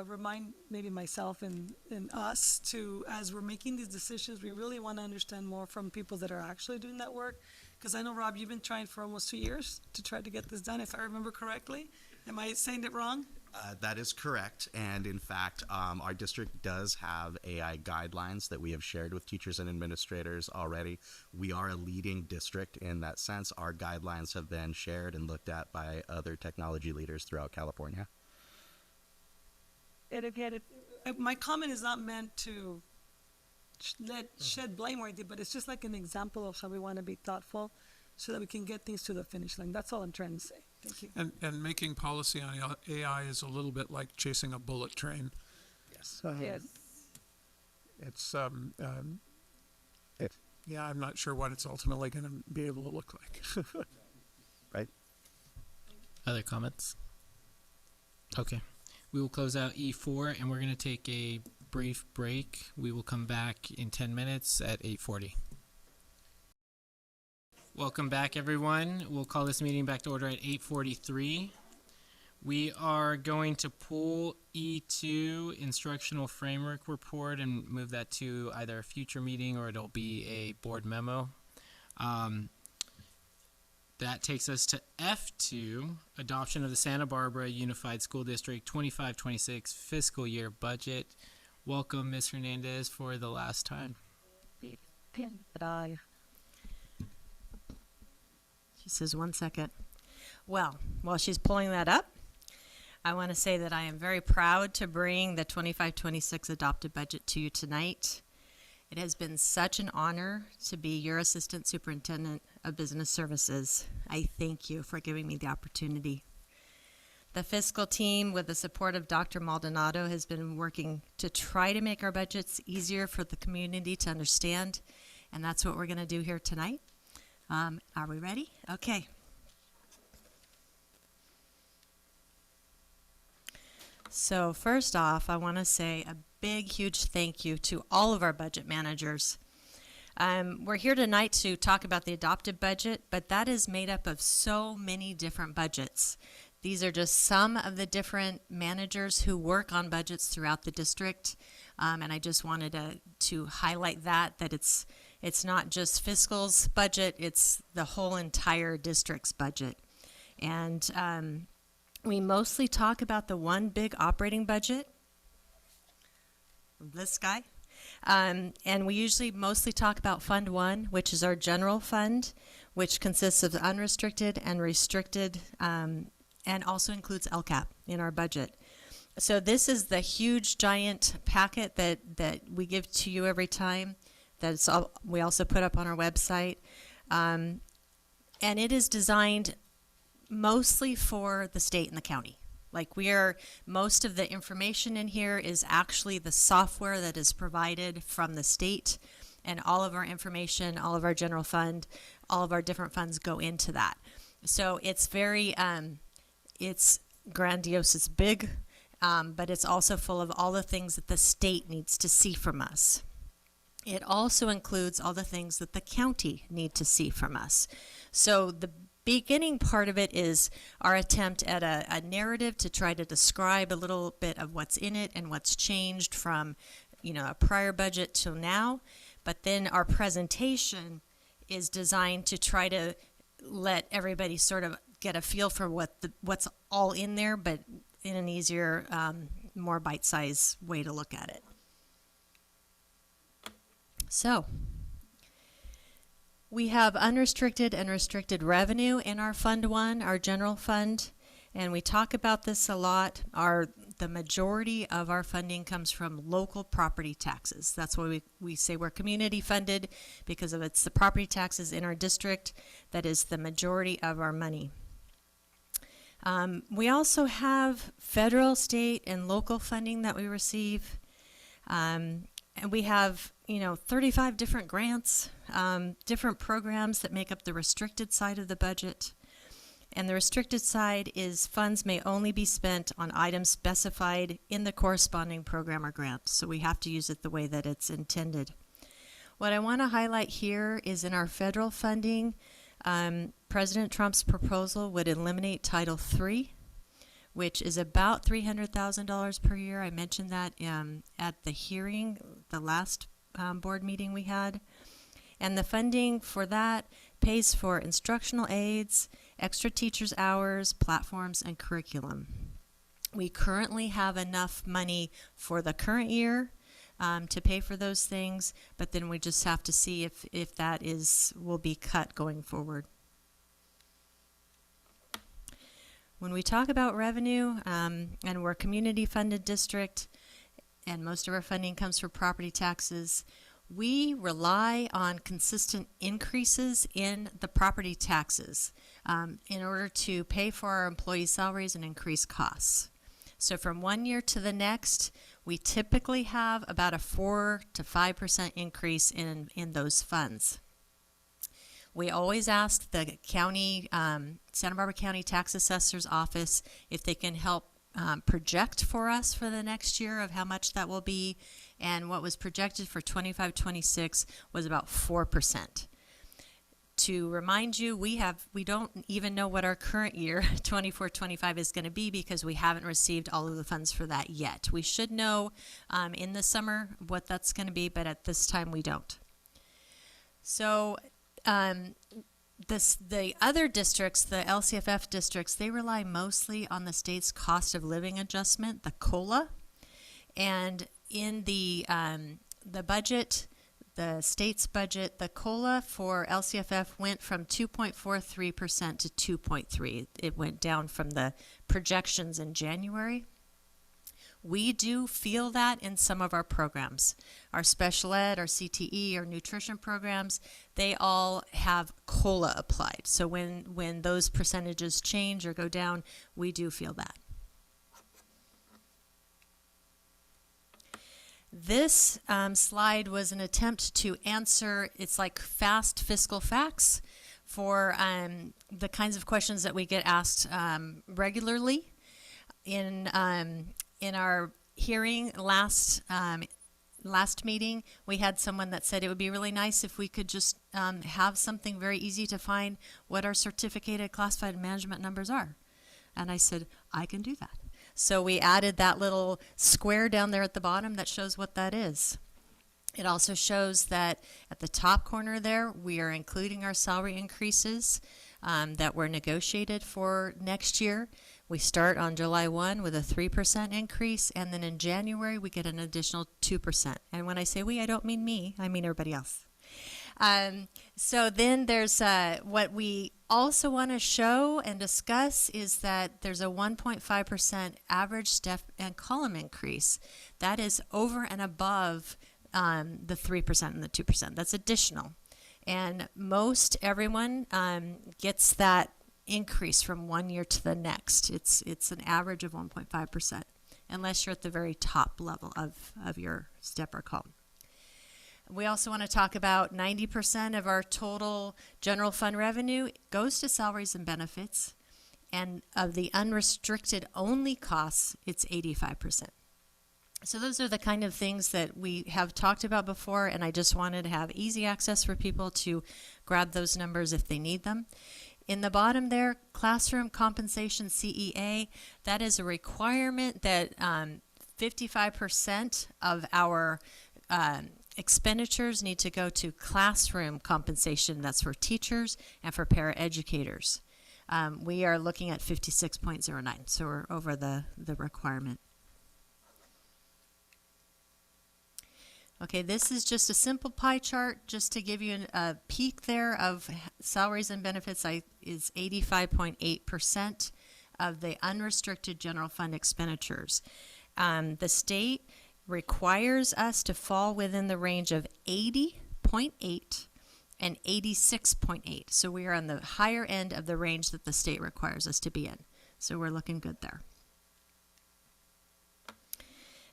remind maybe myself and us to, as we're making these decisions, we really want to understand more from people that are actually doing that work. Because I know, Rob, you've been trying for almost 2 years to try to get this done, if I remember correctly. Am I saying it wrong? That is correct. And in fact, our district does have AI guidelines that we have shared with teachers and administrators already. We are a leading district in that sense. Our guidelines have been shared and looked at by other technology leaders throughout California. My comment is not meant to shed blame or anything, but it's just like an example of how we want to be thoughtful so that we can get things to the finish line. That's all I'm trying to say. Thank you. And making policy on AI is a little bit like chasing a bullet train. Yes. Yes. It's yeah, I'm not sure what it's ultimately going to be able to look like. Right. Other comments? Okay. We will close out E4 and we're going to take a brief break. We will come back in 10 minutes at 8:40. Welcome back, everyone. We'll call this meeting back to order at 8:43. We are going to pull E2 instructional framework report and move that to either a future meeting or it'll be a board memo. That takes us to F2, adoption of the Santa Barbara Unified School District 25-26 fiscal year budget. Welcome, Ms. Hernandez, for the last time. She says 1 second. Well, while she's pulling that up, I want to say that I am very proud to bring the 25-26 adopted budget to you tonight. It has been such an honor to be your Assistant Superintendent of Business Services. I thank you for giving me the opportunity. The fiscal team, with the support of Dr. Maldonado, has been working to try to make our budgets easier for the community to understand, and that's what we're going to do here tonight. Are we ready? Okay. So first off, I want to say a big, huge thank you to all of our budget managers. We're here tonight to talk about the adopted budget, but that is made up of so many different budgets. These are just some of the different managers who work on budgets throughout the district, and I just wanted to highlight that it's not just fiscal's budget, it's the whole entire district's budget. And we mostly talk about the one big operating budget, this guy. And we usually mostly talk about Fund 1, which is our general fund, which consists of unrestricted and restricted, and also includes LCAP in our budget. So this is the huge, giant packet that we give to you every time. We also put up on our website. And it is designed mostly for the state and the county. Like most of the information in here is actually the software that is provided from the state, and all of our information, all of our general fund, all of our different funds go into that. So it's very, it's grandiose, it's big, but it's also full of all the things that the state needs to see from us. It also includes all the things that the county need to see from us. So the beginning part of it is our attempt at a narrative to try to describe a little bit of what's in it and what's changed from, a prior budget till now. But then our presentation is designed to try to let everybody sort of get a feel for what's all in there, but in an easier, more bite-sized way to look at it. So, we have unrestricted and restricted revenue in our Fund 1, our general fund, and we talk about this a lot. The majority of our funding comes from local property taxes. That's why we say we're community funded, because it's the property taxes in our district that is the majority of our money. We also have federal, state, and local funding that we receive. And we have, 35 different grants, different programs that make up the restricted side of the budget. And the restricted side is funds may only be spent on items specified in the corresponding program or grant. So we have to use it the way that it's intended. What I want to highlight here is in our federal funding, President Trump's proposal would eliminate Title III, which is about $300,000 per year. I mentioned that at the hearing, the last board meeting we had. And the funding for that pays for instructional aids, extra teachers' hours, platforms, and curriculum. We currently have enough money for the current year to pay for those things, but then we just have to see if that will be cut going forward. When we talk about revenue, and we're a community funded district, and most of our funding comes from property taxes, we rely on consistent increases in the property taxes in order to pay for our employees' salaries and increase costs. So from one year to the next, we typically have about a 4 to 5% increase in those funds. We always ask the county, Santa Barbara County Tax Assessor's Office if they can help project for us for the next year of how much that will be, and what was projected for 25-26 was about 4%. To remind you, we don't even know what our current year 24-25 is going to be because we haven't received all of the funds for that yet. We should know in the summer what that's going to be, but at this time we don't. So the other districts, the LCFF districts, they rely mostly on the state's cost of living adjustment, the COLA, and in the budget, the state's budget, the COLA for LCFF went from 2.43% to 2.3%. It went down from the projections in January. We do feel that in some of our programs. Our special ed, our CTE, our nutrition programs, they all have COLA applied. So when those percentages change or go down, we do feel that. This slide was an attempt to answer, it's like fast fiscal facts for the kinds of questions that we get asked regularly. In our hearing last meeting, we had someone that said it would be really nice if we could just have something very easy to find what our certificated classified management numbers are. And I said, I can do that. So we added that little square down there at the bottom that shows what that is. It also shows that at the top corner there, we are including our salary increases that were negotiated for next year. We start on July 1 with a 3% increase, and then in January we get an additional 2%. And when I say we, I don't mean me, I mean everybody else. So then there's what we also want to show and discuss is that there's a 1.5% average step and column increase. That is over and above the 3% and the 2%. That's additional. And most everyone gets that increase from one year to the next. It's an average of 1.5%, unless you're at the very top level of your step or column. We also want to talk about 90% of our total general fund revenue goes to salaries and benefits, and of the unrestricted only costs, it's 85%. So those are the kind of things that we have talked about before, and I just wanted to have easy access for people to grab those numbers if they need them. In the bottom there, classroom compensation CEA, that is a requirement that 55% of our expenditures need to go to classroom compensation. That's for teachers and for paraeducators. We are looking at 56.09, so we're over the requirement. Okay, this is just a simple pie chart just to give you a peek there of salaries and benefits is 85.8% of the unrestricted general fund expenditures. The state requires us to fall within the range of 80.8 and 86.8. So we are on the higher end of the range that the state requires us to be in. So we're looking good there.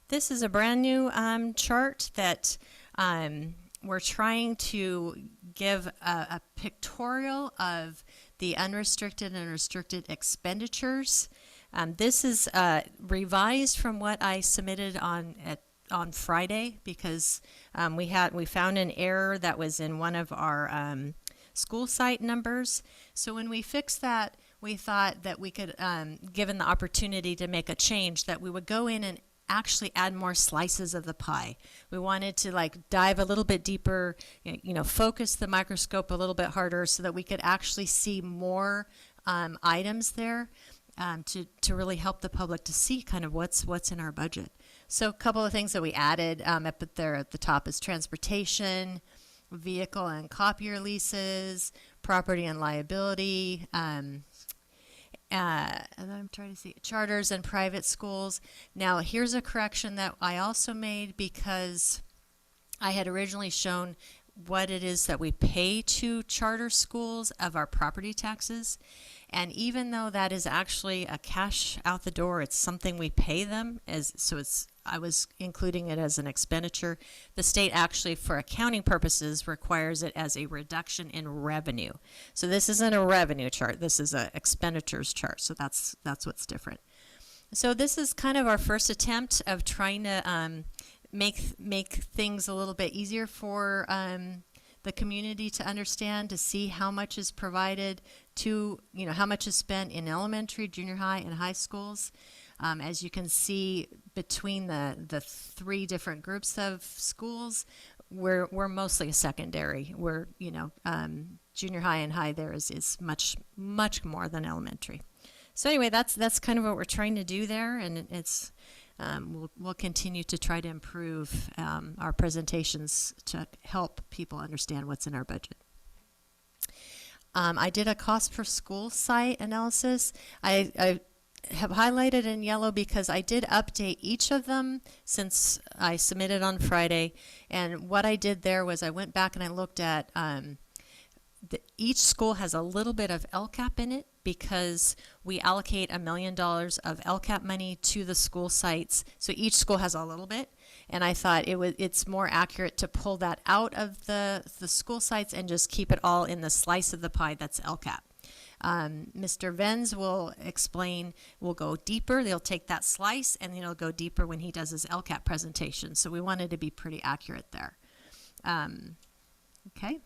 This is a brand new chart that we're trying to give a pictorial of the unrestricted and restricted expenditures. This is revised from what I submitted on Friday because we found an error that was in one of our school site numbers. So when we fixed that, we thought that we could, given the opportunity to make a change, that we would go in and actually add more slices of the pie. We wanted to dive a little bit deeper, focus the microscope a little bit harder so that we could actually see more items there to really help the public to see kind of what's in our budget. So a couple of things that we added up there at the top is transportation, vehicle and copier leases, property and liability, and I'm trying to see charters and private schools. Now here's a correction that I also made because I had originally shown what it is that we pay to charter schools of our property taxes. And even though that is actually a cash out the door, it's something we pay them I was including it as an expenditure. The state actually, for accounting purposes, requires it as a reduction in revenue. So this isn't a revenue chart. This is an expenditures chart. So that's what's different. So this is kind of our first attempt of trying to make things a little bit easier for the community to understand, to see how much is provided to, how much is spent in elementary, junior high, and high schools. As you can see, between the three different groups of schools, we're mostly a secondary. We're junior high and high there is much more than elementary. So anyway, that's kind of what we're trying to do there, and it's we'll continue to try to improve our presentations to help people understand what's in our budget. I did a cost per school site analysis. I have highlighted in yellow because I did update each of them since I submitted on Friday. And what I did there was I went back and I looked at each school has a little bit of LCAP in it because we allocate $1 million of LCAP money to the school sites. So each school has a little bit. And I thought it's more accurate to pull that out of the school sites and just keep it all in the slice of the pie that's LCAP. Mr. Venz will explain, we'll go deeper. They'll take that slice and then he'll go deeper when he does his LCAP presentation. So we wanted to be pretty accurate there. Okay.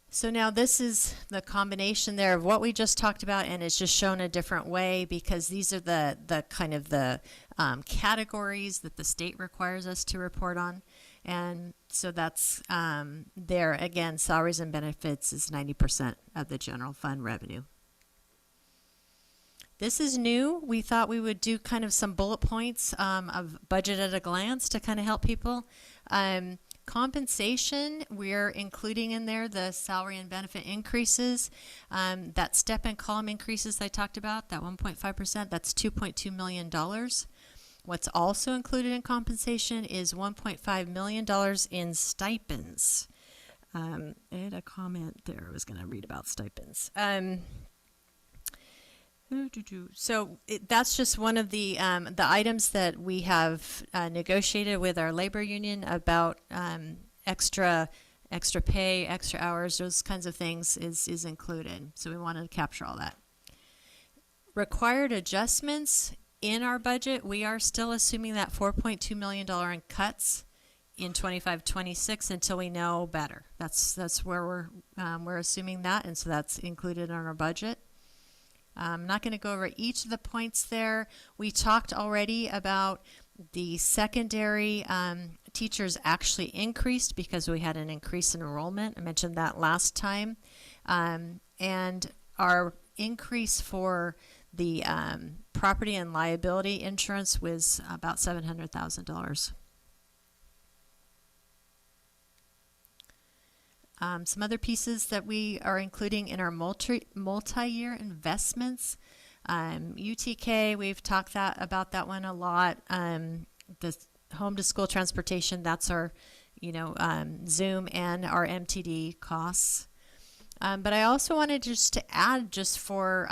So now this is the combination there of what we just talked about, and it's just shown a different way because these are the kind of the categories that the state requires us to report on. And so that's there. Again, salaries and benefits is 90% of the general fund revenue. This is new. We thought we would do kind of some bullet points of budget at a glance to kind of help people. Compensation, we're including in there the salary and benefit increases. That step and column increases I talked about, that 1.5%, that's $2.2 million. What's also included in compensation is $1.5 million in stipends. I had a comment there I was going to read about stipends. So that's just one of the items that we have negotiated with our labor union about extra pay, extra hours, those kinds of things is included. So we wanted to capture all that. Required adjustments in our budget, we are still assuming that $4.2 million in cuts in 25-26 until we know better. That's where we're assuming that, and so that's included in our budget. I'm not going to go over each of the points there. We talked already about the secondary teachers actually increased because we had an increase in enrollment. I mentioned that last time. And our increase for the property and liability insurance was about $700,000. Some other pieces that we are including in our multi-year investments. UTK, we've talked about that one a lot. The home to school transportation, that's our, Zoom and our MTD costs. But I also wanted just to add, just for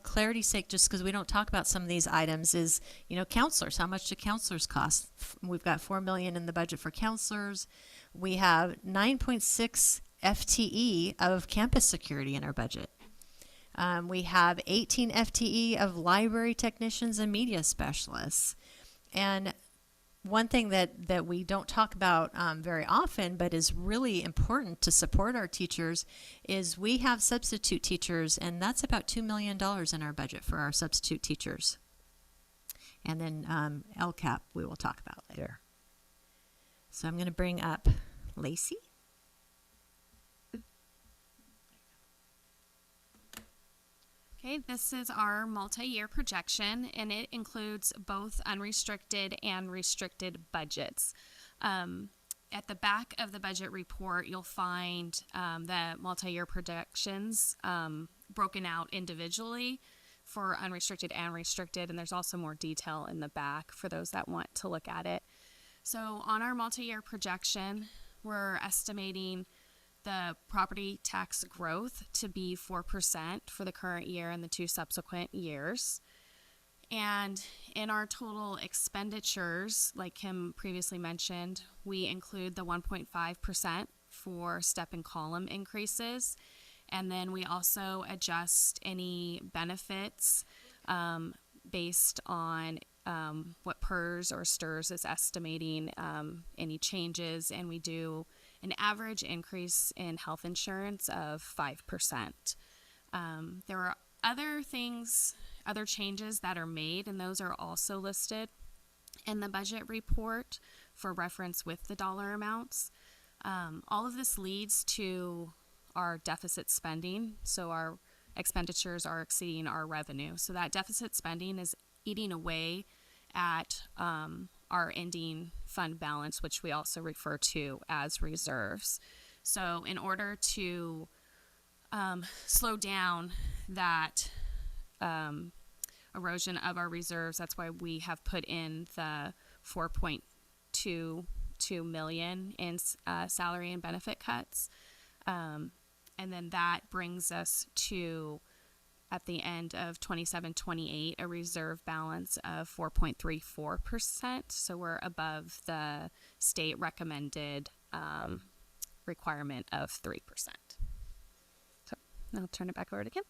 clarity's sake, just because we don't talk about some of these items, is counselors. How much do counselors cost? We've got $4 million in the budget for counselors. We have 9.6 FTE of campus security in our budget. We have 18 FTE of library technicians and media specialists. And one thing that we don't talk about very often, but is really important to support our teachers, is we have substitute teachers, and that's about $2 million in our budget for our substitute teachers. And then LCAP we will talk about later. So I'm going to bring up Lacey. Okay, this is our multi-year projection, and it includes both unrestricted and restricted budgets. At the back of the budget report, you'll find the multi-year projections broken out individually for unrestricted and restricted, and there's also more detail in the back for those that want to look at it. So on our multi-year projection, we're estimating the property tax growth to be 4% for the current year and the 2 subsequent years. And in our total expenditures, like Kim previously mentioned, we include the 1.5% for step and column increases. And then we also adjust any benefits based on what PERS or STRS is estimating any changes, and we do an average increase in health insurance of 5%. There are other changes that are made, and those are also listed in the budget report for reference with the dollar amounts. All of this leads to our deficit spending, so our expenditures are exceeding our revenue. So that deficit spending is eating away at our ending fund balance, which we also refer to as reserves. So in order to slow down that erosion of our reserves, that's why we have put in the $4.22 million in salary and benefit cuts. And then that brings us to, at the end of 27-28, a reserve balance of 4.34%. So we're above the state recommended requirement of 3%. So I'll turn it back over to Kim.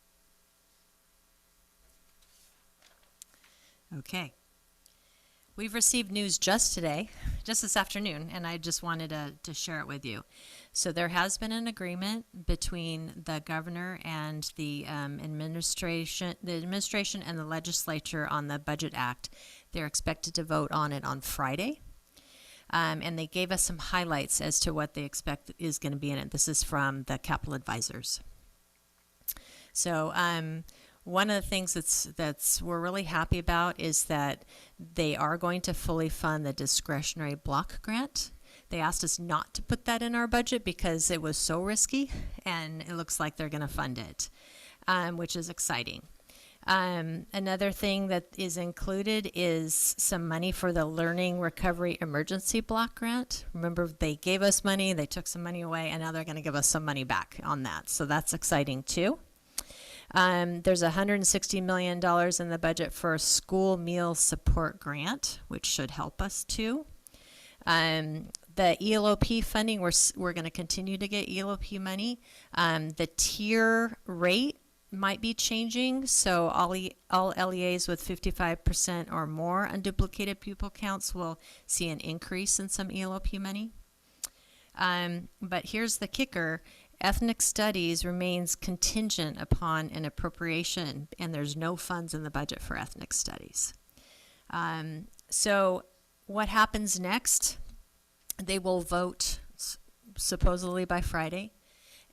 Okay. We've received news just this afternoon, and I just wanted to share it with you. So there has been an agreement between the governor and the administration and the legislature on the Budget Act. They're expected to vote on it on Friday. And they gave us some highlights as to what they expect is going to be in it. This is from the Capital Advisors. So one of the things that's we're really happy about is that they are going to fully fund the discretionary block grant. They asked us not to put that in our budget because it was so risky, and it looks like they're going to fund it, which is exciting. Another thing that is included is some money for the Learning Recovery Emergency Block Grant. Remember, they gave us money, they took some money away, and now they're going to give us some money back on that. So that's exciting too. There's $160 million in the budget for a school meal support grant, which should help us too. The ELOP funding, we're going to continue to get ELOP money. The tier rate might be changing. So all LEAs with 55% or more unduplicated pupil counts will see an increase in some ELOP money. But here's the kicker. Ethnic studies remains contingent upon an appropriation, and there's no funds in the budget for ethnic studies. So what happens next? They will vote supposedly by Friday,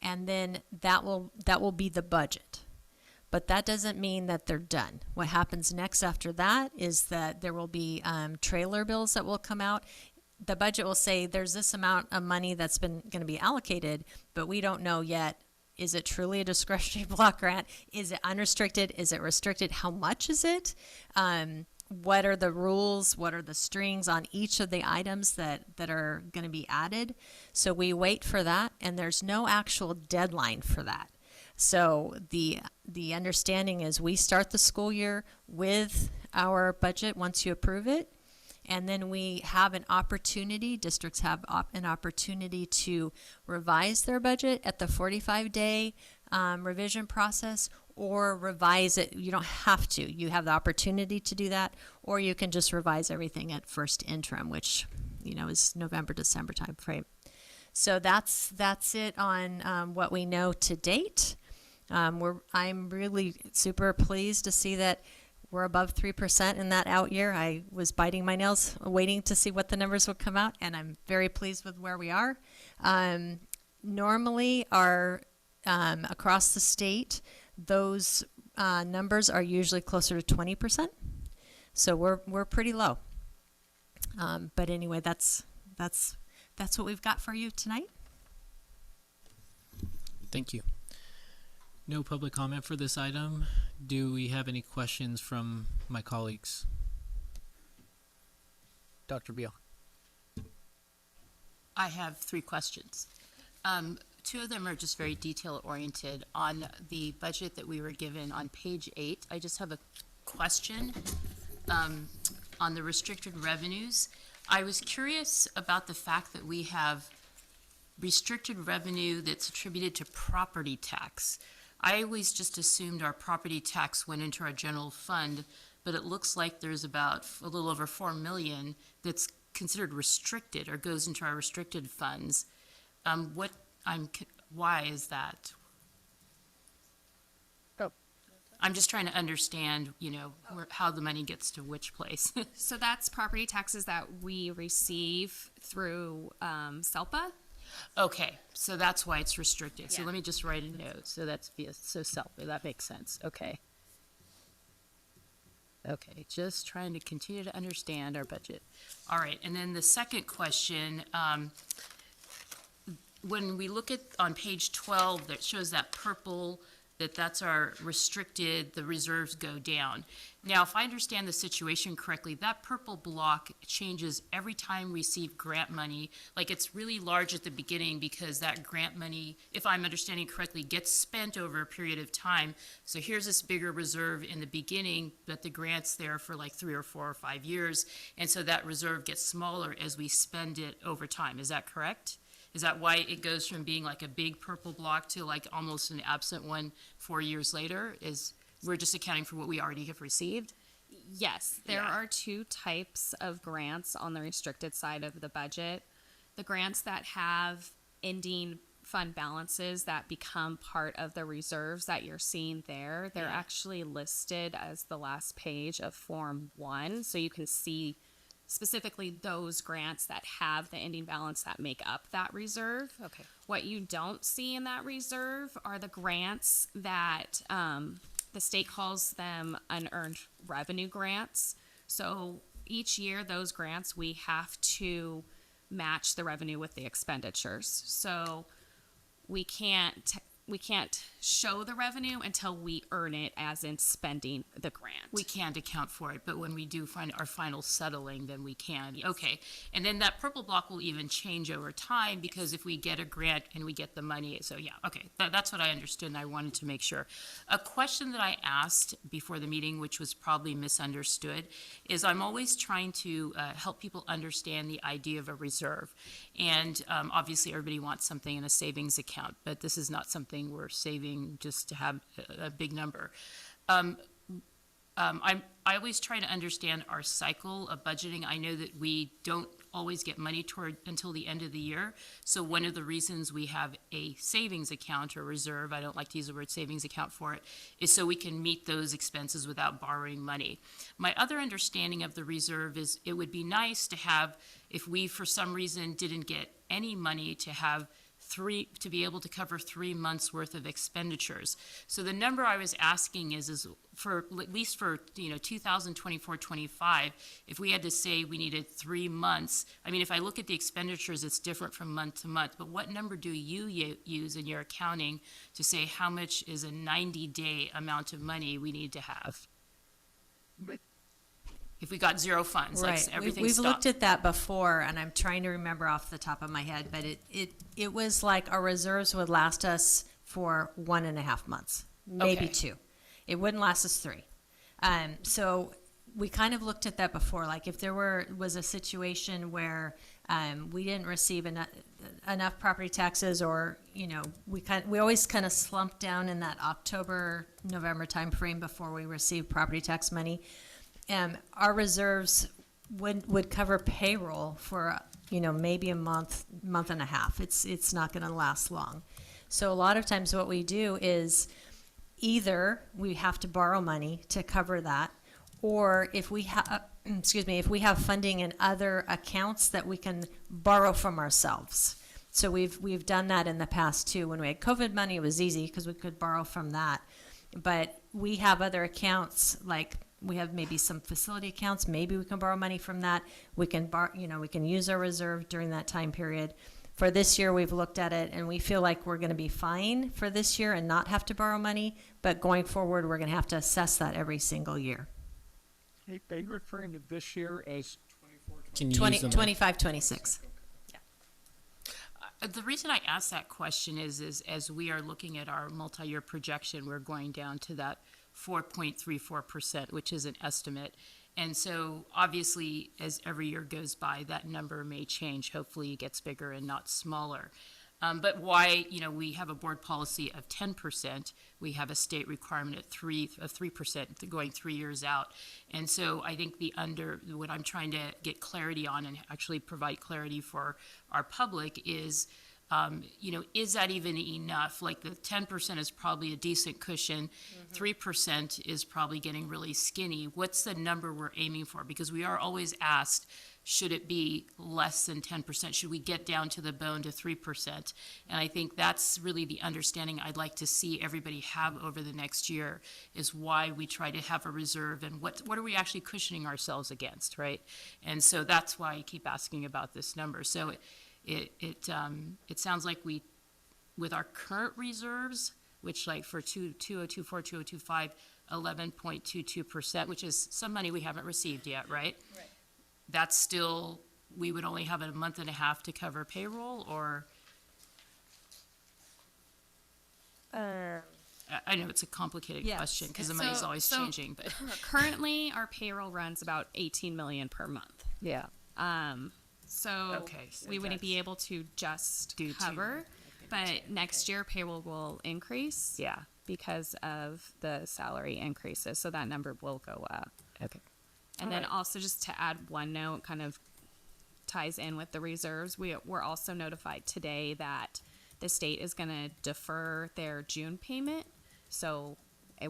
and then that will be the budget. But that doesn't mean that they're done. What happens next after that is that there will be trailer bills that will come out. The budget will say there's this amount of money that's been going to be allocated, but we don't know yet. Is it truly a discretionary block grant? Is it unrestricted? Is it restricted? How much is it? What are the rules? What are the strings on each of the items that are going to be added? So we wait for that, and there's no actual deadline for that. So the understanding is we start the school year with our budget once you approve it, and then we have an opportunity, districts have an opportunity to revise their budget at the 45-day revision process, or revise it. You don't have to. You have the opportunity to do that, or you can just revise everything at first interim, which is November, December time frame. So that's it on what we know to date. I'm really super pleased to see that we're above 3% in that out year. I was biting my nails waiting to see what the numbers would come out, and I'm very pleased with where we are. Normally, across the state, those numbers are usually closer to 20%. So we're pretty low. But anyway, that's what we've got for you tonight. Thank you. No public comment for this item. Do we have any questions from my colleagues? Dr. Beal. I have 3 questions. 2 of them are just very detail-oriented. On the budget that we were given on page 8, I just have a question on the restricted revenues. I was curious about the fact that we have restricted revenue that's attributed to property tax. I always just assumed our property tax went into our general fund, but it looks like there's about a little over $4 million that's considered restricted or goes into our restricted funds. Why is that? I'm just trying to understand, how the money gets to which place. So that's property taxes that we receive through SELPA. Okay, so that's why it's restricted. So Yeah. let me just write a note. So that's so SELPA. That makes sense. Okay. Okay, just trying to continue to understand our budget. All right, and then the second question, when we look at on page 12 that shows that purple, that's our restricted, the reserves go down. Now, if I understand the situation correctly, that purple block changes every time we receive grant money. Like, it's really large at the beginning because that grant money, if I'm understanding correctly, gets spent over a period of time. So here's this bigger reserve in the beginning, but the grant's there for like 3 or 4 or 5 years. And so that reserve gets smaller as we spend it over time. Is that correct? Is that why it goes from being like a big purple block to like almost an absent one 4 years later? Is we're just accounting for what we already have received? Yes, there are 2 types of grants on the restricted side of the budget. The grants that have ending fund balances that become part of the reserves that you're seeing there, they're actually listed as the last page of Form 1. So you can see specifically those grants that have the ending balance that make up that reserve. Okay. What you don't see in that reserve are the grants that the state calls them unearned revenue grants. So each year, those grants, we have to match the revenue with the expenditures. So we can't show the revenue until we earn it, as in spending the grant. We can't account for it, but when we do find our final settling, then we can. Okay, and then that purple block will even change over time because if we get a grant and we get the money, so yeah, okay, that's what I understood and I wanted to make sure. A question that I asked before the meeting, which was probably misunderstood, is I'm always trying to help people understand the idea of a reserve. And obviously everybody wants something in a savings account, but this is not something we're saving asking just to have a big number. I always try to understand our cycle of budgeting. I know that we don't always get money toward until the end of the year. So one of the reasons we have a savings account or reserve, I don't like to use the word savings account for it, is so we can meet those expenses without borrowing money. My other understanding of the reserve is it would be nice to have, if we for some reason didn't get any money, to be able to cover 3 months worth of expenditures. So the number I was asking is for at least for 2024-25, if we had to say we needed 3 months. I mean, if I look at the expenditures, it's different from month to month. But what number do you use in your accounting to say how much is a 90-day amount of money we need to have? If we got zero funds, Right. like everything We've stopped. looked at that before, and I'm trying to remember off the top of my head, but it was like our reserves would last us for 1.5 months, maybe Okay. 2. It wouldn't last us 3. So we kind of looked at that before, like if there was a situation where we didn't receive enough property taxes, or we always kind of slumped down in that October-November timeframe before we received property tax money. Our reserves would cover payroll for maybe a month and a half. It's not going to last long. So a lot of times what we do is either we have to borrow money to cover that, or if we have if we have funding in other accounts that we can borrow from ourselves. So we've done that in the past too. When we had COVID money, it was easy because we could borrow from that. But we have other accounts, like we have maybe some facility accounts. Maybe we can borrow money from that. We can we can use our reserve during that time period. For this year, we've looked at it and we feel like we're going to be fine for this year and not have to borrow money. But going forward, we're going to have to assess that every single year. Hey, are you referring to this year as 25, 26. The reason I ask that question is as we are looking at our multi-year projection, we're going down to that 4.34%, which is an estimate. And so obviously, as every year goes by, that number may change. Hopefully it gets bigger and not smaller. But why, we have a board policy of 10%. We have a state requirement of 3% going 3 years out. And so I think what I'm trying to get clarity on and actually provide clarity for our public is, is that even enough? Like the 10% is probably a decent cushion. 3% is probably getting really skinny. What's the number we're aiming for? Because we are always asked, should it be less than 10%? Should we get down to the bone to 3%? And I think that's really the understanding I'd like to see everybody have over the next year, is why we try to have a reserve and what are we actually cushioning ourselves against, right? And so that's why I keep asking about this number. So it sounds like we, with our current reserves, which like for 2024, 2025, 11.22%, which is some money we haven't received yet, right? Right. That's still, we would only have a month and a half to cover payroll, or? I know it's a complicated question because the money's always changing, but. Currently, our payroll runs about 18 million per month. Yeah. So we wouldn't be able to just cover, but next year payroll will increase. Yeah. Because of the salary increases, so that number will go up. Okay. And then also just to add one note, kind of ties in with the reserves, we're also notified today that the state is going to defer their June payment. So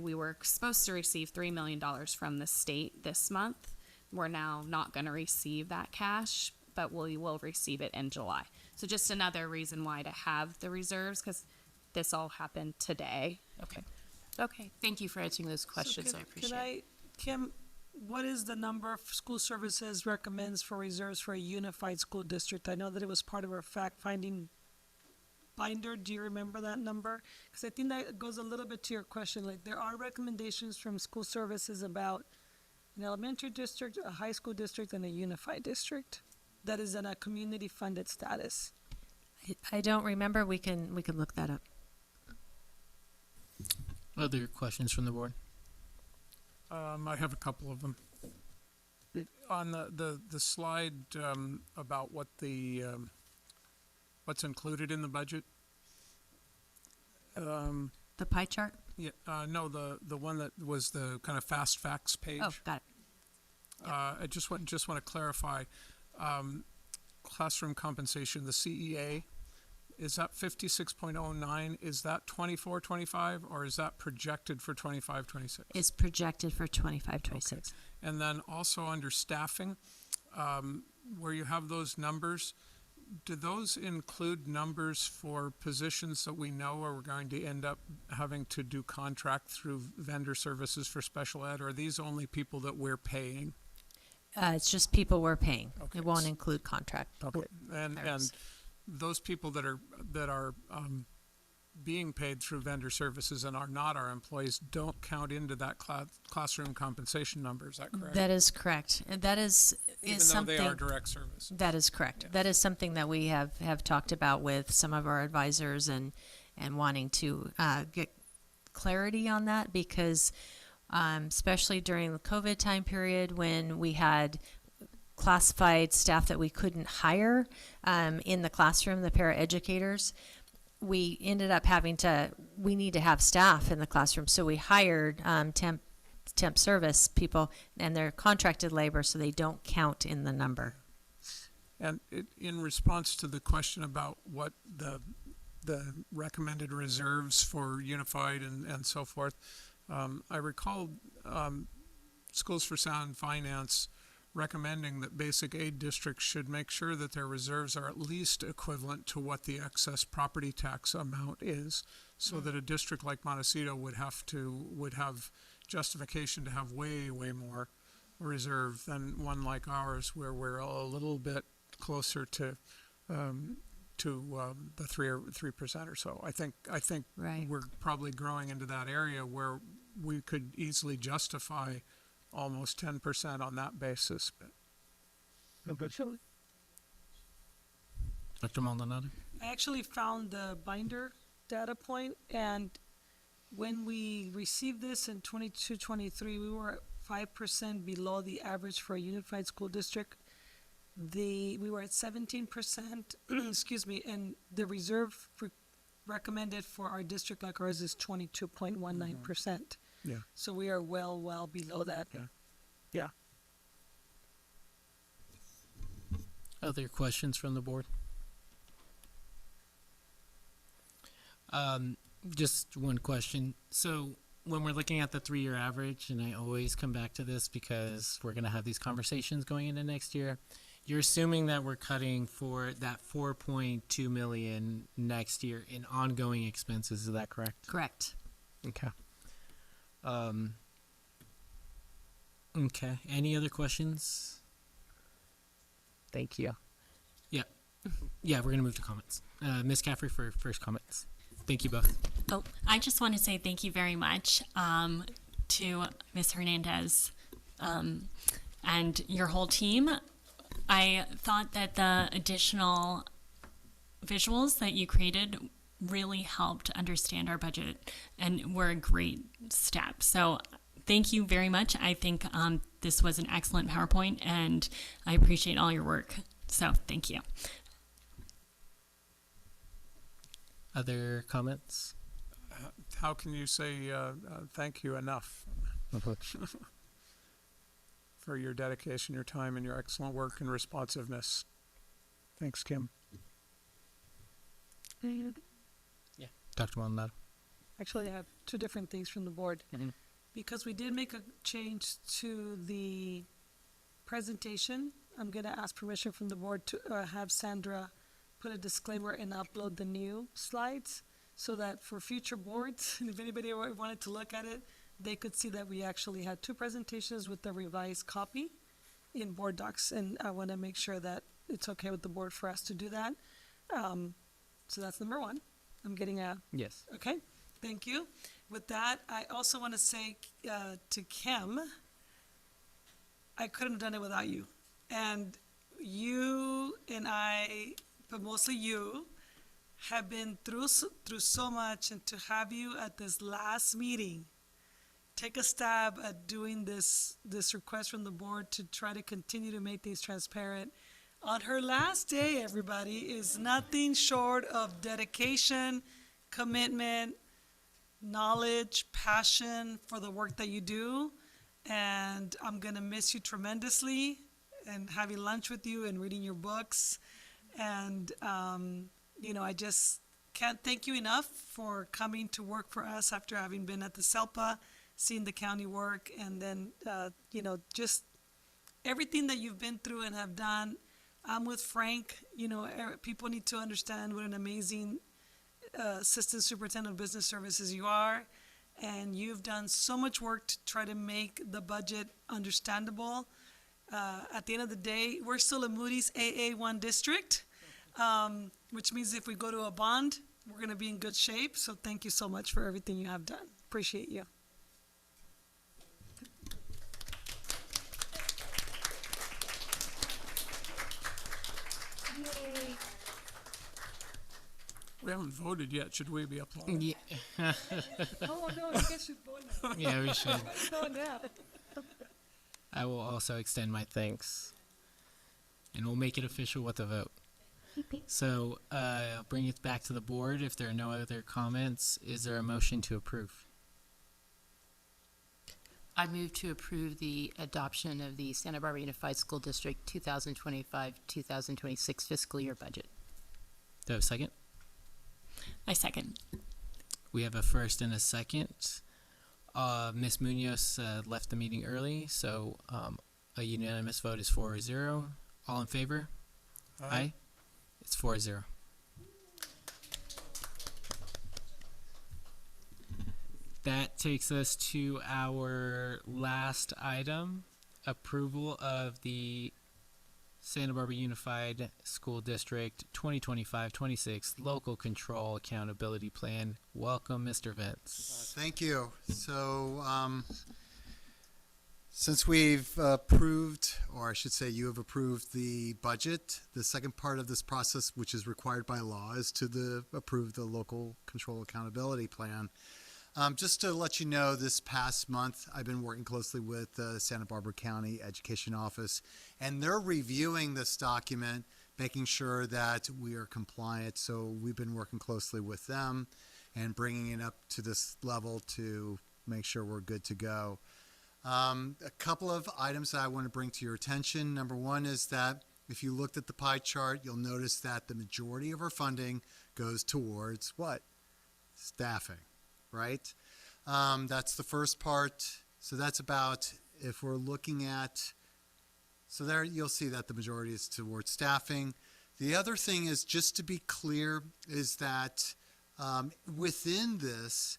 we were supposed to receive $3 million from the state this month. We're now not going to receive that cash, but we will receive it in July. So just another reason why to have the reserves, because this all happened today. Okay. Thank you for answering those questions. I appreciate it. Kim, what is the number school services recommends for reserves for a unified school district? I know that it was part of our fact-finding binder. Do you remember that number? Because I think that goes a little bit to your question. Like, there are recommendations from school services about an elementary district, a high school district, and a unified district that is in a community-funded status. I don't remember. We can look that up. Other questions from the board? I have a couple of them. On the slide about what what's included in the budget, The pie chart? Yeah, no, the one that was the kind of fast facts page. Oh, got it. I just want to clarify, classroom compensation, the CEA, is that 56.09? Is that 24-25, or is that projected for 25-26? It's projected for 25-26. And then also under staffing, where you have those numbers, do those include numbers for positions that we know are going to end up having to do contract through vendor services for special ed, or are these only people that we're paying? It's just people we're paying. Okay. It won't include contract. Okay. And those people that are being paid through vendor services and are not our employees don't count into that classroom compensation number. Is that correct? That is correct. And that is something. Even though they are direct service. That is correct. Yes. That is something that we have talked about with some of our advisors and wanting to get clarity on that, because especially during the COVID time period when we had classified staff that we couldn't hire in the classroom, the paraeducators, we ended up we need to have staff in the classroom. So we hired temp service people, and they're contracted labor, so they don't count in the number. And in response to the question about what the recommended reserves for Unified and so forth, I recall Schools for Sound Finance recommending that basic aid districts should make sure that their reserves are at least equivalent to what the excess property tax amount is, so that a district like Montecito would have justification to have way more reserve than one like ours, where we're a little bit closer to the 3% or so. I think right. We're probably growing into that area where we could easily justify almost 10% on that basis. Dr. Maldonado? I actually found the binder data point, and when we received this in 22-23, we were 5% below the average for a unified school district. We were at 17%, excuse me, and the reserve recommended for our district like ours is 22.19%. Yeah. So we are well below that. Yeah. Other questions from the board? Just one question. So when we're looking at the 3-year average, and I always come back to this because we're going to have these conversations going into next year, you're assuming that we're cutting for that $4.2 million next year in ongoing expenses. Is that correct? Correct. Okay. Okay. Any other questions? Thank you. Yeah. Yeah, we're going to move to comments. Ms. Caffrey for first comments. Thank you both. Oh, I just want to say thank you very much to Ms. Hernandez and your whole team. I thought that the additional visuals that you created really helped understand our budget and were a great step. So thank you very much. I think this was an excellent PowerPoint, and I appreciate all your work. So thank you. Other comments? How can you say thank you enough for your dedication, your time, and your excellent work and responsiveness? Thanks, Kim. Yeah. Dr. Maldonado? Actually, I have two different things from the board. Because we did make a change to the presentation, I'm going to ask permission from the board to have Sandra put a disclaimer and upload the new slides, so that for future boards, and if anybody wanted to look at it, they could see that we actually had two presentations with the revised copy in board docs, and I want to make sure that it's okay with the board for us to do that. So that's number one. I'm getting a Yes. okay. Thank you. With that, I also want to say to Kim, I couldn't have done it without you. And you and I, but mostly you, have been through so much, and to have you at this last meeting take a stab at doing this request from the board to try to continue to make things transparent on her last day, everybody, is nothing short of dedication, commitment, knowledge, passion for the work that you do. And I'm going to miss you tremendously, and having lunch with you and reading your books. And, I just can't thank you enough for coming to work for us after having been at the SELPA, seeing the county work, and then, just everything that you've been through and have done. I'm with Frank. People need to understand what an amazing Assistant Superintendent of Business Services you are. And you've done so much work to try to make the budget understandable. At the end of the day, we're still a Moody's AA1 district, which means if we go to a bond, we're going to be in good shape. So thank you so much for everything you have done. Appreciate you. We haven't voted yet. Should we be applauding? Yeah. Oh, no, you guys should vote now. Yeah, we should. Vote now. I will also extend my thanks, and we'll make it official with a vote. So I'll bring it back to the board. If there are no other comments, is there a motion to approve? I move to approve the adoption of the Santa Barbara Unified School District 2025-2026 fiscal year budget. Do I have a second? I second. We have a first and a second. Ms. Munoz left the meeting early, so a unanimous vote is 4-0. All in favor? Aye. It's 4-0. That takes us to our last item, approval of the Santa Barbara Unified School District 2025-26 Local Control Accountability Plan. Welcome, Mr. Vince. Thank you. So, since we've approved, or I should say you have approved the budget, the second part of this process, which is required by law, is to approve the Local Control Accountability Plan. Just to let you know, this past month, I've been working closely with the Santa Barbara County Education Office, and they're reviewing this document, making sure that we are compliant. So we've been working closely with them and bringing it up to this level to make sure we're good to go. A couple of items that I want to bring to your attention. Number one is that if you looked at the pie chart, you'll notice that the majority of our funding goes towards what? Staffing. Right? That's the first part. So that's about, if we're looking at, so there you'll see that the majority is towards staffing. The other thing is, just to be clear, is that within this,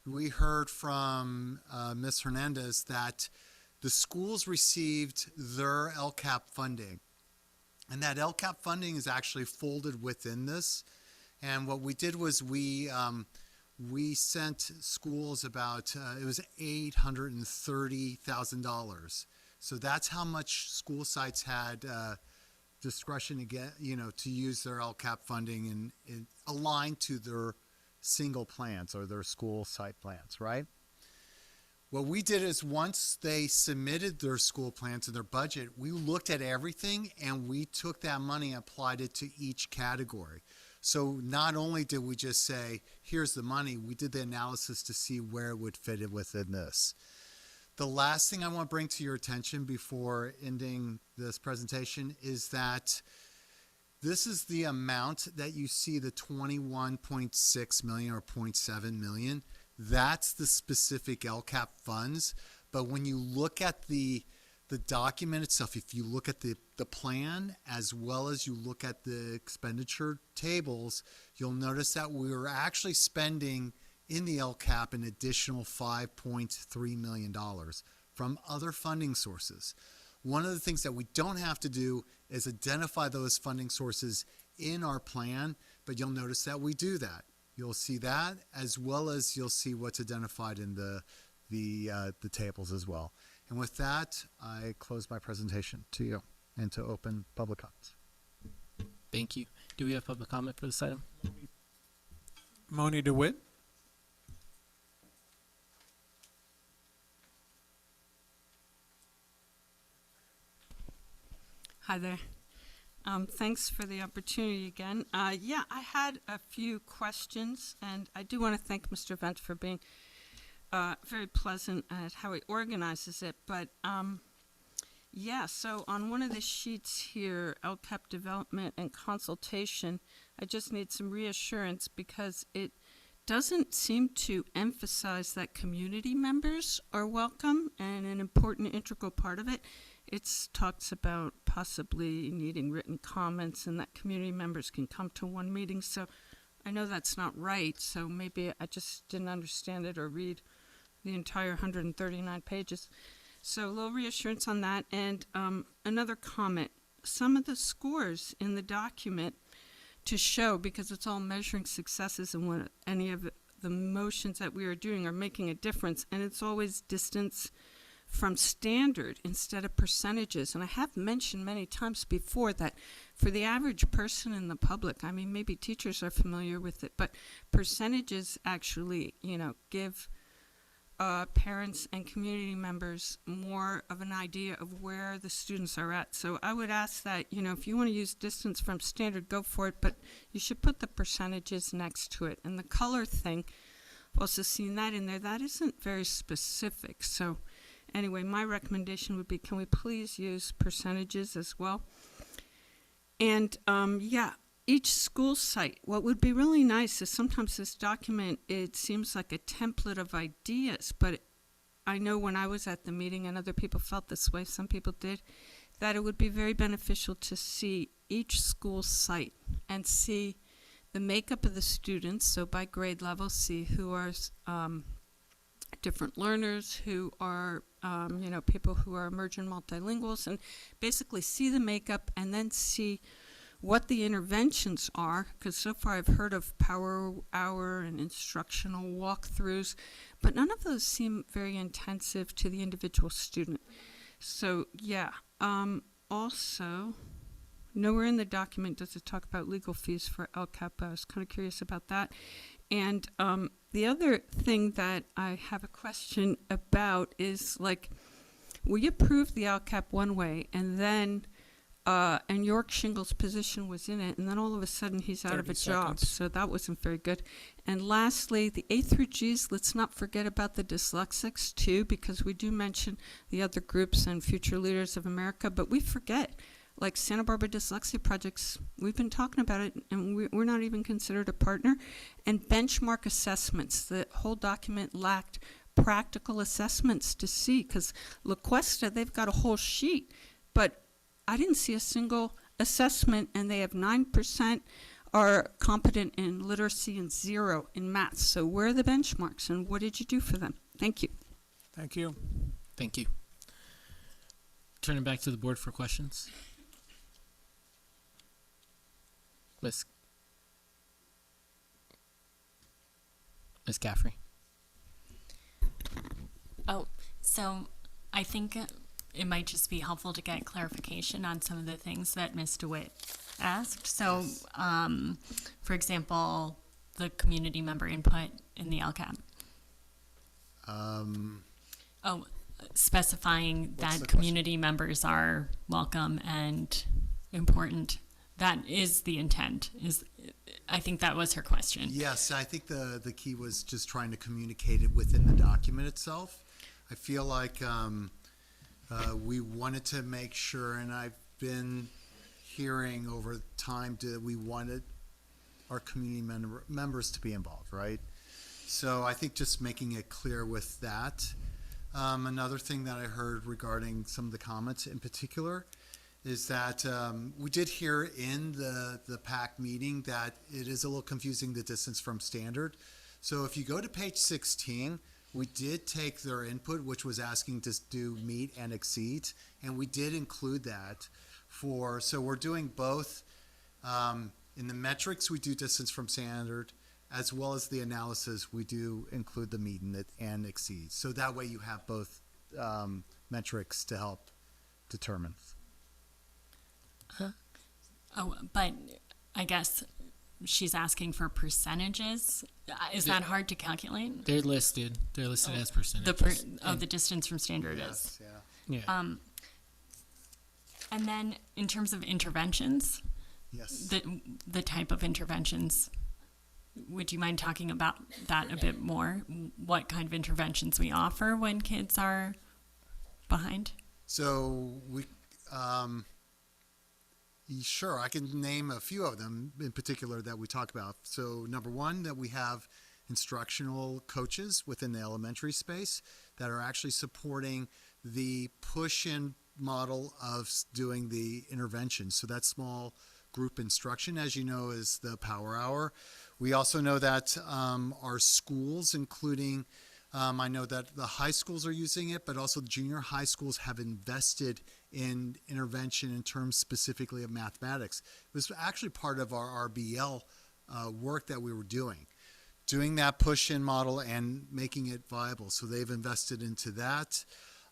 we heard from Ms. Hernandez that the schools received their LCAP funding. And that LCAP funding is actually folded within this. And what we did was we sent schools about, it was $830,000. So that's how much school sites had discretion to get, to use their LCAP funding and aligned to their single plans or their school site plans, right? What we did is, once they submitted their school plans and their budget, we looked at everything and we took that money and applied it to each category. So not only did we just say, here's the money, we did the analysis to see where it would fit in within this. The last thing I want to bring to your attention before ending this presentation is that this is the amount that you see, the 21.6 million or 0.7 million. That's the specific LCAP funds. But when you look at the document itself, if you look at the plan as well as you look at the expenditure tables, you'll notice that we were actually spending in the LCAP an additional $5.3 million from other funding sources. One of the things that we don't have to do is identify those funding sources in our plan, but you'll notice that we do that. You'll see that, as well as you'll see what's identified in the tables as well. And with that, I close my presentation to you and to open public comments. Thank you. Do we have public comment for this item? Moni DeWitt. Hi there. Thanks for the opportunity again. Yeah, I had a few questions, and I do want to thank Mr. Vent for being very pleasant at how he organizes it. But yeah, so on one of the sheets here, LCAP development and consultation, I just need some reassurance because it doesn't seem to emphasize that community members are welcome and an important integral part of it. It talks about possibly needing written comments and that community members can come to one meeting. So I know that's not right, so maybe I just didn't understand it or read the entire 139 pages. So a little reassurance on that. And another comment. Some of the scores in the document to show, because it's all measuring successes and what any of the motions that we are doing are making a difference, and it's always distance from standard instead of percentages. And I have mentioned many times before that for the average person in the public, I mean, maybe teachers are familiar with it, but percentages actually, give parents and community members more of an idea of where the students are at. So I would ask that, if you want to use distance from standard, go for it, but you should put the percentages next to it. And the color thing, I've also seen that in there. That isn't very specific. So anyway, my recommendation would be, can we please use percentages as well? And yeah, each school site, what would be really nice is sometimes this document, it seems like a template of ideas, but I know when I was at the meeting and other people felt this way, some people did, that it would be very beneficial to see each school site and see the makeup of the students, so by grade level, see who are different learners, who are, people who are emergent multilinguals, and basically see the makeup and then see what the interventions are, because so far I've heard of power hour and instructional walkthroughs, but none of those seem very intensive to the individual student. So yeah, also, nowhere in the document does it talk about legal fees for LCAP. I was kind of curious about that. And the other thing that I have a question about is, like, we approved the LCAP one way, and then and York Shingle's position was in it, and then all of a sudden he's out of a job, so that wasn't very good. And lastly, the A through G's, let's not forget about the dyslexics too, because we do mention the other groups and Future Leaders of America, but we forget, like Santa Barbara Dyslexia Projects, we've been talking about it, and we're not even considered a partner. And benchmark assessments, the whole document lacked practical assessments to see, because LaQuesta, they've got a whole sheet, but I didn't see a single assessment, and they have 9% are competent in literacy and 0 in math. So where are the benchmarks, and what did you do for them? Thank you. Thank you. Thank you. Turning back to the board for questions. Ms. Caffrey. Oh, so I think it might just be helpful to get clarification on some of the things that Ms. DeWitt asked. So, for example, the community member input in the LCAP. Specifying that community members are welcome and important. That is the intent. I think that was her question. Yes, I think the key was just trying to communicate it within the document itself. I feel like we wanted to make sure, and I've been hearing over time that we wanted our community members to be involved, right? So I think just making it clear with that. Another thing that I heard regarding some of the comments in particular is that we did hear in the PAC meeting that it is a little confusing, the distance from standard. So if you go to page 16, we did take their input, which was asking to do meet and exceed, and we did include that so we're doing both. In the metrics, we do distance from standard, as well as the analysis, we do include the meet and exceed. So that way you have both metrics to help determine. Oh, but I guess she's asking for percentages. Is that hard to calculate? They're listed. They're listed as percentages. The distance from standard Yes, is. yeah. And then in terms of interventions, Yes. the type of interventions, would you mind talking about that a bit more? What kind of interventions we offer when kids are behind? So we, sure, I can name a few of them in particular that we talk about. So number one, that we have instructional coaches within the elementary space that are actually supporting the push-in model of doing the intervention. So that small group instruction, as you know, is the Power Hour. We also know that our schools, including I know that the high schools are using it, but also junior high schools have invested in intervention in terms specifically of mathematics. It was actually part of our RBL work that we were doing that push-in model and making it viable. So they've invested into that.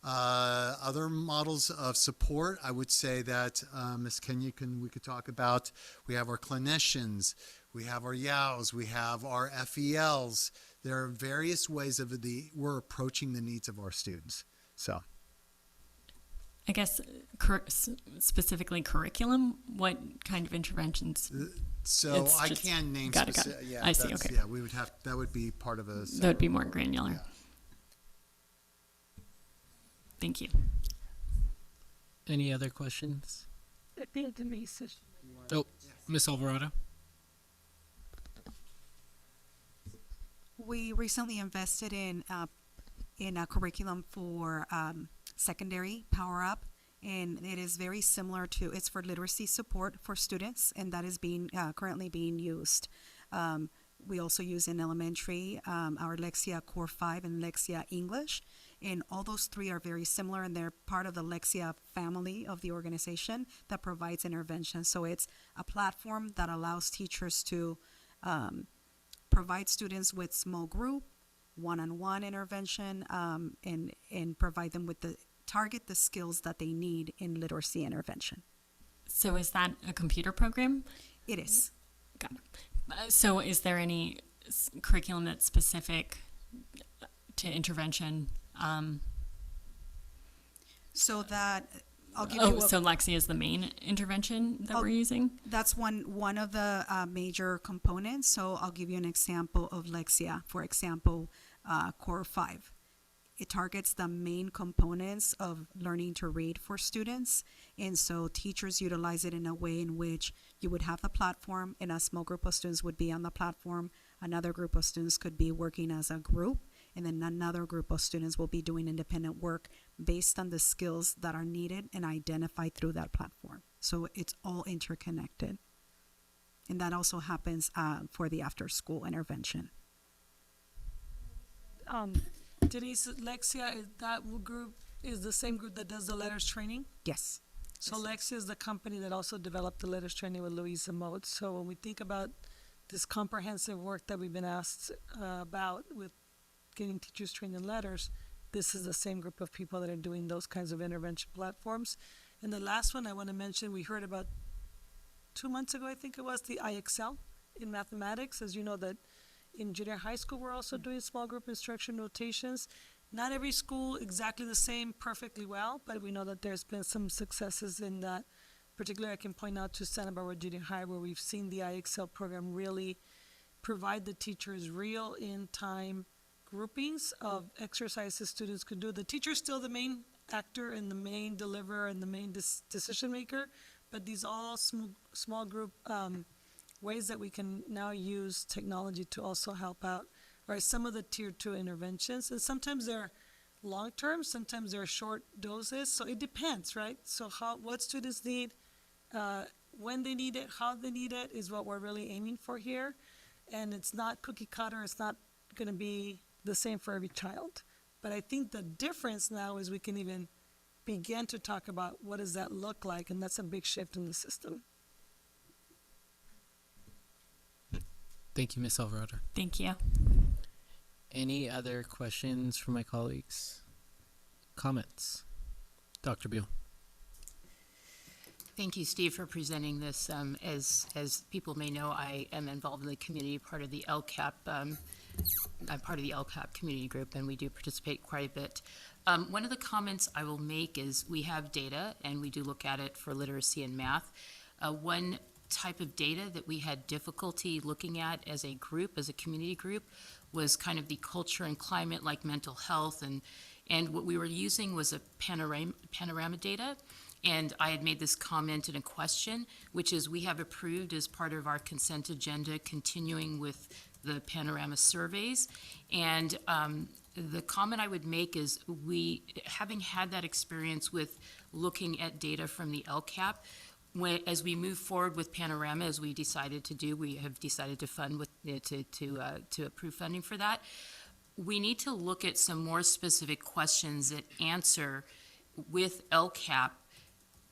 Other models of support, I would say that Ms. Kenya we could talk about. We have our clinicians, we have our YAOs, we have our FELs. There are various ways of we're approaching the needs of our students. So, I guess specifically curriculum. What kind of interventions? So I can't name specific. Yeah, I see. Okay. Yeah, we would have. That would be part of a. That would be more granular. Yeah. Thank you. Any other questions? Denise. Oh, Ms. Alvarado. We recently invested in a curriculum for secondary Power Up, and it is very similar to, it's for literacy support for students, and that is currently being used. We also use in elementary our Lexia Core 5 and Lexia English, and all those three are very similar, and they're part of the Lexia family of the organization that provides intervention. So it's a platform that allows teachers to provide students with small group, one-on-one intervention, and provide them with target the skills that they need in literacy intervention. So is that a computer program? It is. Got it. So is there any curriculum that's specific to intervention? So that I'll give you. So Lexia is the main intervention that we're using? That's one of the major components. So I'll give you an example of Lexia. For example, Core 5. It targets the main components of learning to read for students. And so teachers utilize it in a way in which you would have the platform and a small group of students would be on the platform. Another group of students could be working as a group. And then another group of students will be doing independent work based on the skills that are needed and identified through that platform. So it's all interconnected. And that also happens for the after-school intervention. Denise, Lexia, that group is the same group that does the letters training? Yes. So Lexia is the company that also developed the letters training with Louisa Moat. So when we think about this comprehensive work that we've been asked about with getting teachers trained in letters, this is the same group of people that are doing those kinds of intervention platforms. And the last one I want to mention, we heard about 2 months ago, I think it was, the IXL in mathematics. As you know, that in junior high school, we're also doing small group instruction notations. Not every school exactly the same perfectly well, but we know that there's been some successes in that. Particularly, I can point out to Santa Barbara Junior High, where we've seen the IXL program really provide the teachers real in-time groupings of exercises students could do. The teacher's still the main actor and the main deliverer and the main decision maker, but these all small group ways that we can now use technology to also help out, right? Some of the tier 2 interventions, and sometimes they're long term, sometimes they're short doses, so it depends, right? So what students need, when they need it, how they need it is what we're really aiming for here. And it's not cookie cutter, it's not going to be the same for every child. But I think the difference now is we can even begin to talk about what does that look like, and that's a big shift in the system. Thank you, Ms. Alvarado. Thank you. Any other questions from my colleagues? Comments? Dr. Beal. Thank you, Steve, for presenting this. As people may know, I am involved in the community part of the LCAP. I'm part of the LCAP community group, and we do participate quite a bit. One of the comments I will make is we have data, and we do look at it for literacy and math. One type of data that we had difficulty looking at as a group, as a community group, was kind of the culture and climate, like mental health, and what we were using was a panorama data. And I had made this comment in a question, which is we have approved as part of our consent agenda continuing with the panorama surveys. And the comment I would make is we, having had that experience with looking at data from the LCAP, as we move forward with Panorama, as we decided to do, we have decided to fund to approve funding for that. We need to look at some more specific questions that answer with LCAP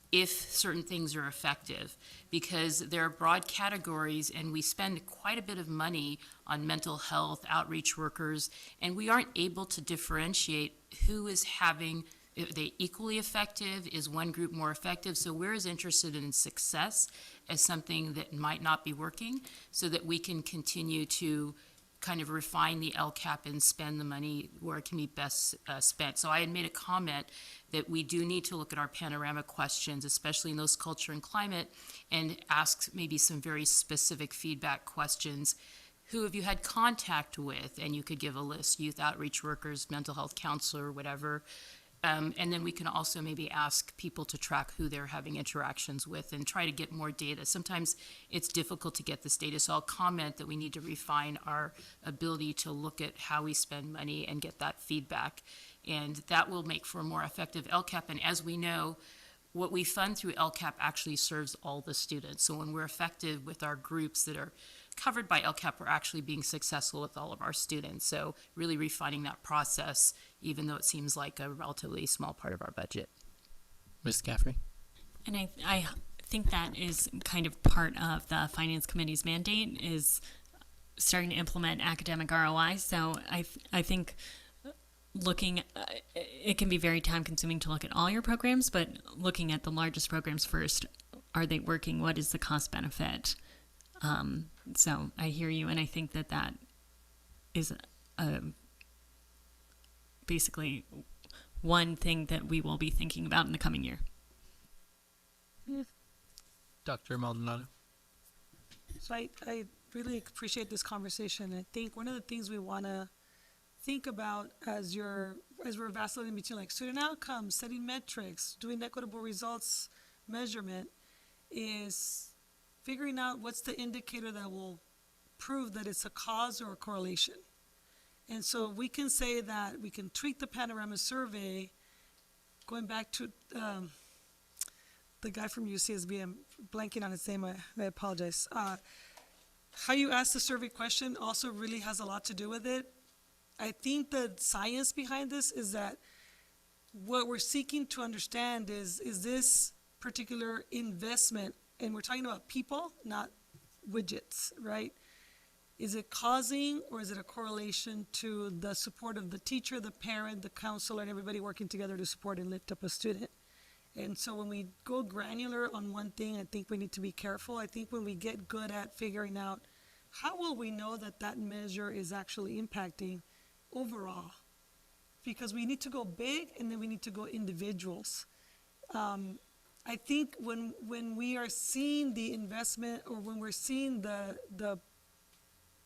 if certain things are effective, because there are broad categories and we spend quite a bit of money on mental health, outreach workers, and we aren't able to differentiate who is having, are they equally effective? Is one group more effective? So we're as interested in success as something that might not be working, so that we can continue to kind of refine the LCAP and spend the money where it can be best spent. So I had made a comment that we do need to look at our panorama questions, especially in those culture and climate, and ask maybe some very specific feedback questions. Who have you had contact with? And you could give a list: youth outreach workers, mental health counselor, whatever. And then we can also maybe ask people to track who they're having interactions with and try to get more data. Sometimes it's difficult to get this data, so I'll comment that we need to refine our ability to look at how we spend money and get that feedback. And that will make for a more effective LCAP. And as we know, what we fund through LCAP actually serves all the students. So when we're effective with our groups that are covered by LCAP, we're actually being successful with all of our students. So really refining that process, even though it seems like a relatively small part of our budget. Ms. Caffrey? And I think that is kind of part of the Finance Committee's mandate, is starting to implement academic ROI. So I think looking, it can be very time consuming to look at all your programs, but looking at the largest programs first, are they working? What is the cost benefit? So I hear you, and I think that that is basically one thing that we will be thinking about in the coming year. Dr. Maldonado? So I really appreciate this conversation. I think one of the things we want to think about as we're vacillating between like student outcomes, setting metrics, doing equitable results measurement, is figuring out what's the indicator that will prove that it's a cause or a correlation. And so we can say that we can tweak the panorama survey, going back to the guy from UCSB, I'm blanking on his name, I apologize. How you ask the survey question also really has a lot to do with it. I think the science behind this is that what we're seeking to understand is this particular investment, and we're talking about people, not widgets, right? Is it causing, or is it a correlation to the support of the teacher, the parent, the counselor, and everybody working together to support and lift up a student? And so when we go granular on one thing, I think we need to be careful. I think when we get good at figuring out how will we know that that measure is actually impacting overall, because we need to go big and then we need to go individuals. I think when we are seeing the investment, or when we're seeing the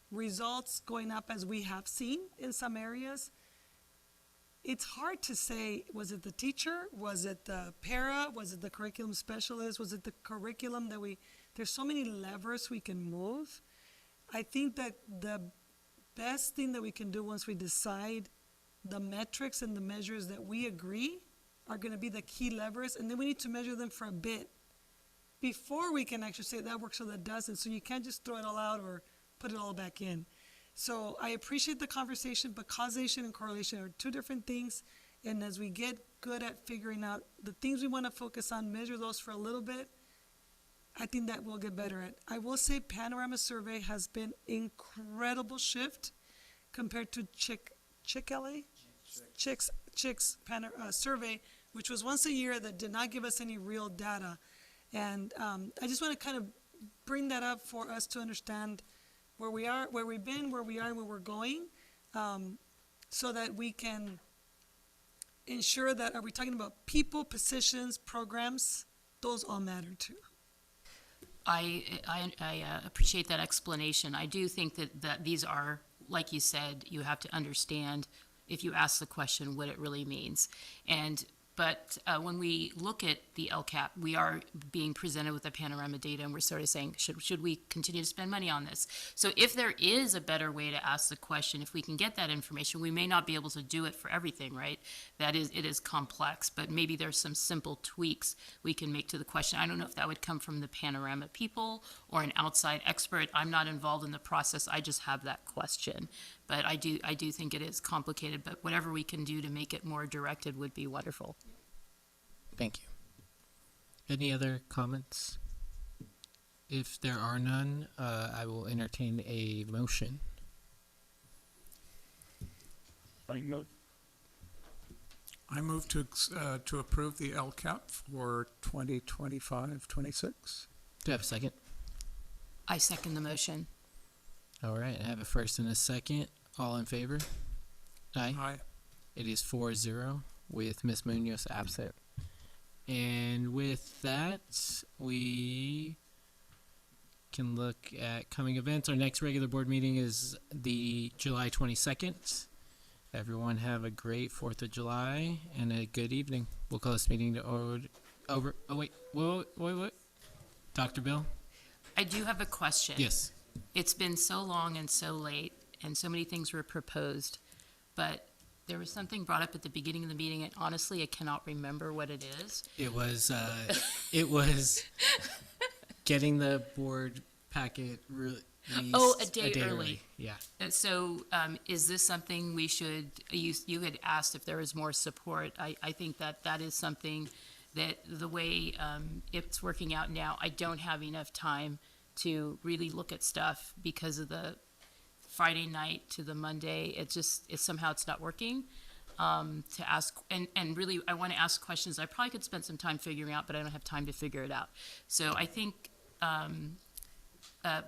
results going up as we have seen in some areas, it's hard to say, was it the teacher? Was it the para? Was it the curriculum specialist? Was it the curriculum that there's so many levers we can move. I think that the best thing that we can do once we decide the metrics and the measures that we agree are going to be the key levers, and then we need to measure them for a bit before we can actually say that works or that doesn't. So you can't just throw it all out or put it all back in. So I appreciate the conversation, but causation and correlation are two different things. And as we get good at figuring out the things we want to focus on, measure those for a little bit, I think that we'll get better at. I will say Panorama Survey has been incredible shift compared to Chick's survey, which was once a year that did not give us any real data. And I just want to kind of bring that up for us to understand where we are, where we've been, where we are, where we're going, so that we can ensure that, are we talking about people, positions, programs? Those all matter too. I appreciate that explanation. I do think that these are, like you said, you have to understand if you ask the question what it really means. But when we look at the LCAP, we are being presented with the panorama data, and we're sort of saying, should we continue to spend money on this? So if there is a better way to ask the question, if we can get that information, we may not be able to do it for everything, right? It is complex, but maybe there's some simple tweaks we can make to the question. I don't know if that would come from the panorama people or an outside expert. I'm not involved in the process. I just have that question. But I do think it is complicated, but whatever we can do to make it more directed would be wonderful. Thank you. Any other comments? If there are none, I will entertain a motion. I move to approve the LCAP for 2025-26. Do I have a second? I second the motion. All right, I have a first and a second. All in favor? Aye. Aye. It is 4-0 with Ms. Munoz absent. And with that, we can look at coming events. Our next regular board meeting is the July 22nd. Everyone have a great 4th of July and a good evening. We'll call this meeting to over. Oh, wait. Wait. Dr. Bill? I do have a question. Yes. It's been so long and so late, and so many things were proposed, but there was something brought up at the beginning of the meeting, and honestly, I cannot remember what it is. It was getting the board packet released a day early. Yeah. So is this something we should, you had asked if there was more support. I think that is something that the way it's working out now, I don't have enough time to really look at stuff because of the Friday night to the Monday. Somehow it's not working. To ask, and really I want to ask questions I probably could spend some time figuring out, but I don't have time to figure it out. So I think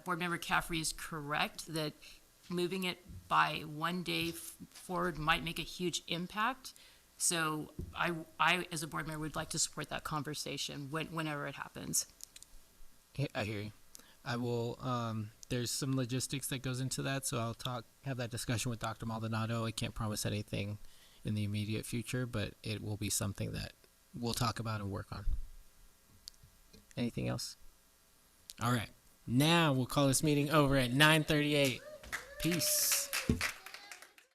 Board Member Caffrey is correct that moving it by one day forward might make a huge impact. So I as a board member would like to support that conversation whenever it happens. I hear you. I will, there's some logistics that goes into that, so I'll have that discussion with Dr. Maldonado. I can't promise anything in the immediate future, but it will be something that we'll talk about and work on. Anything else? All right. Now we'll call this meeting over at 9:38. Peace.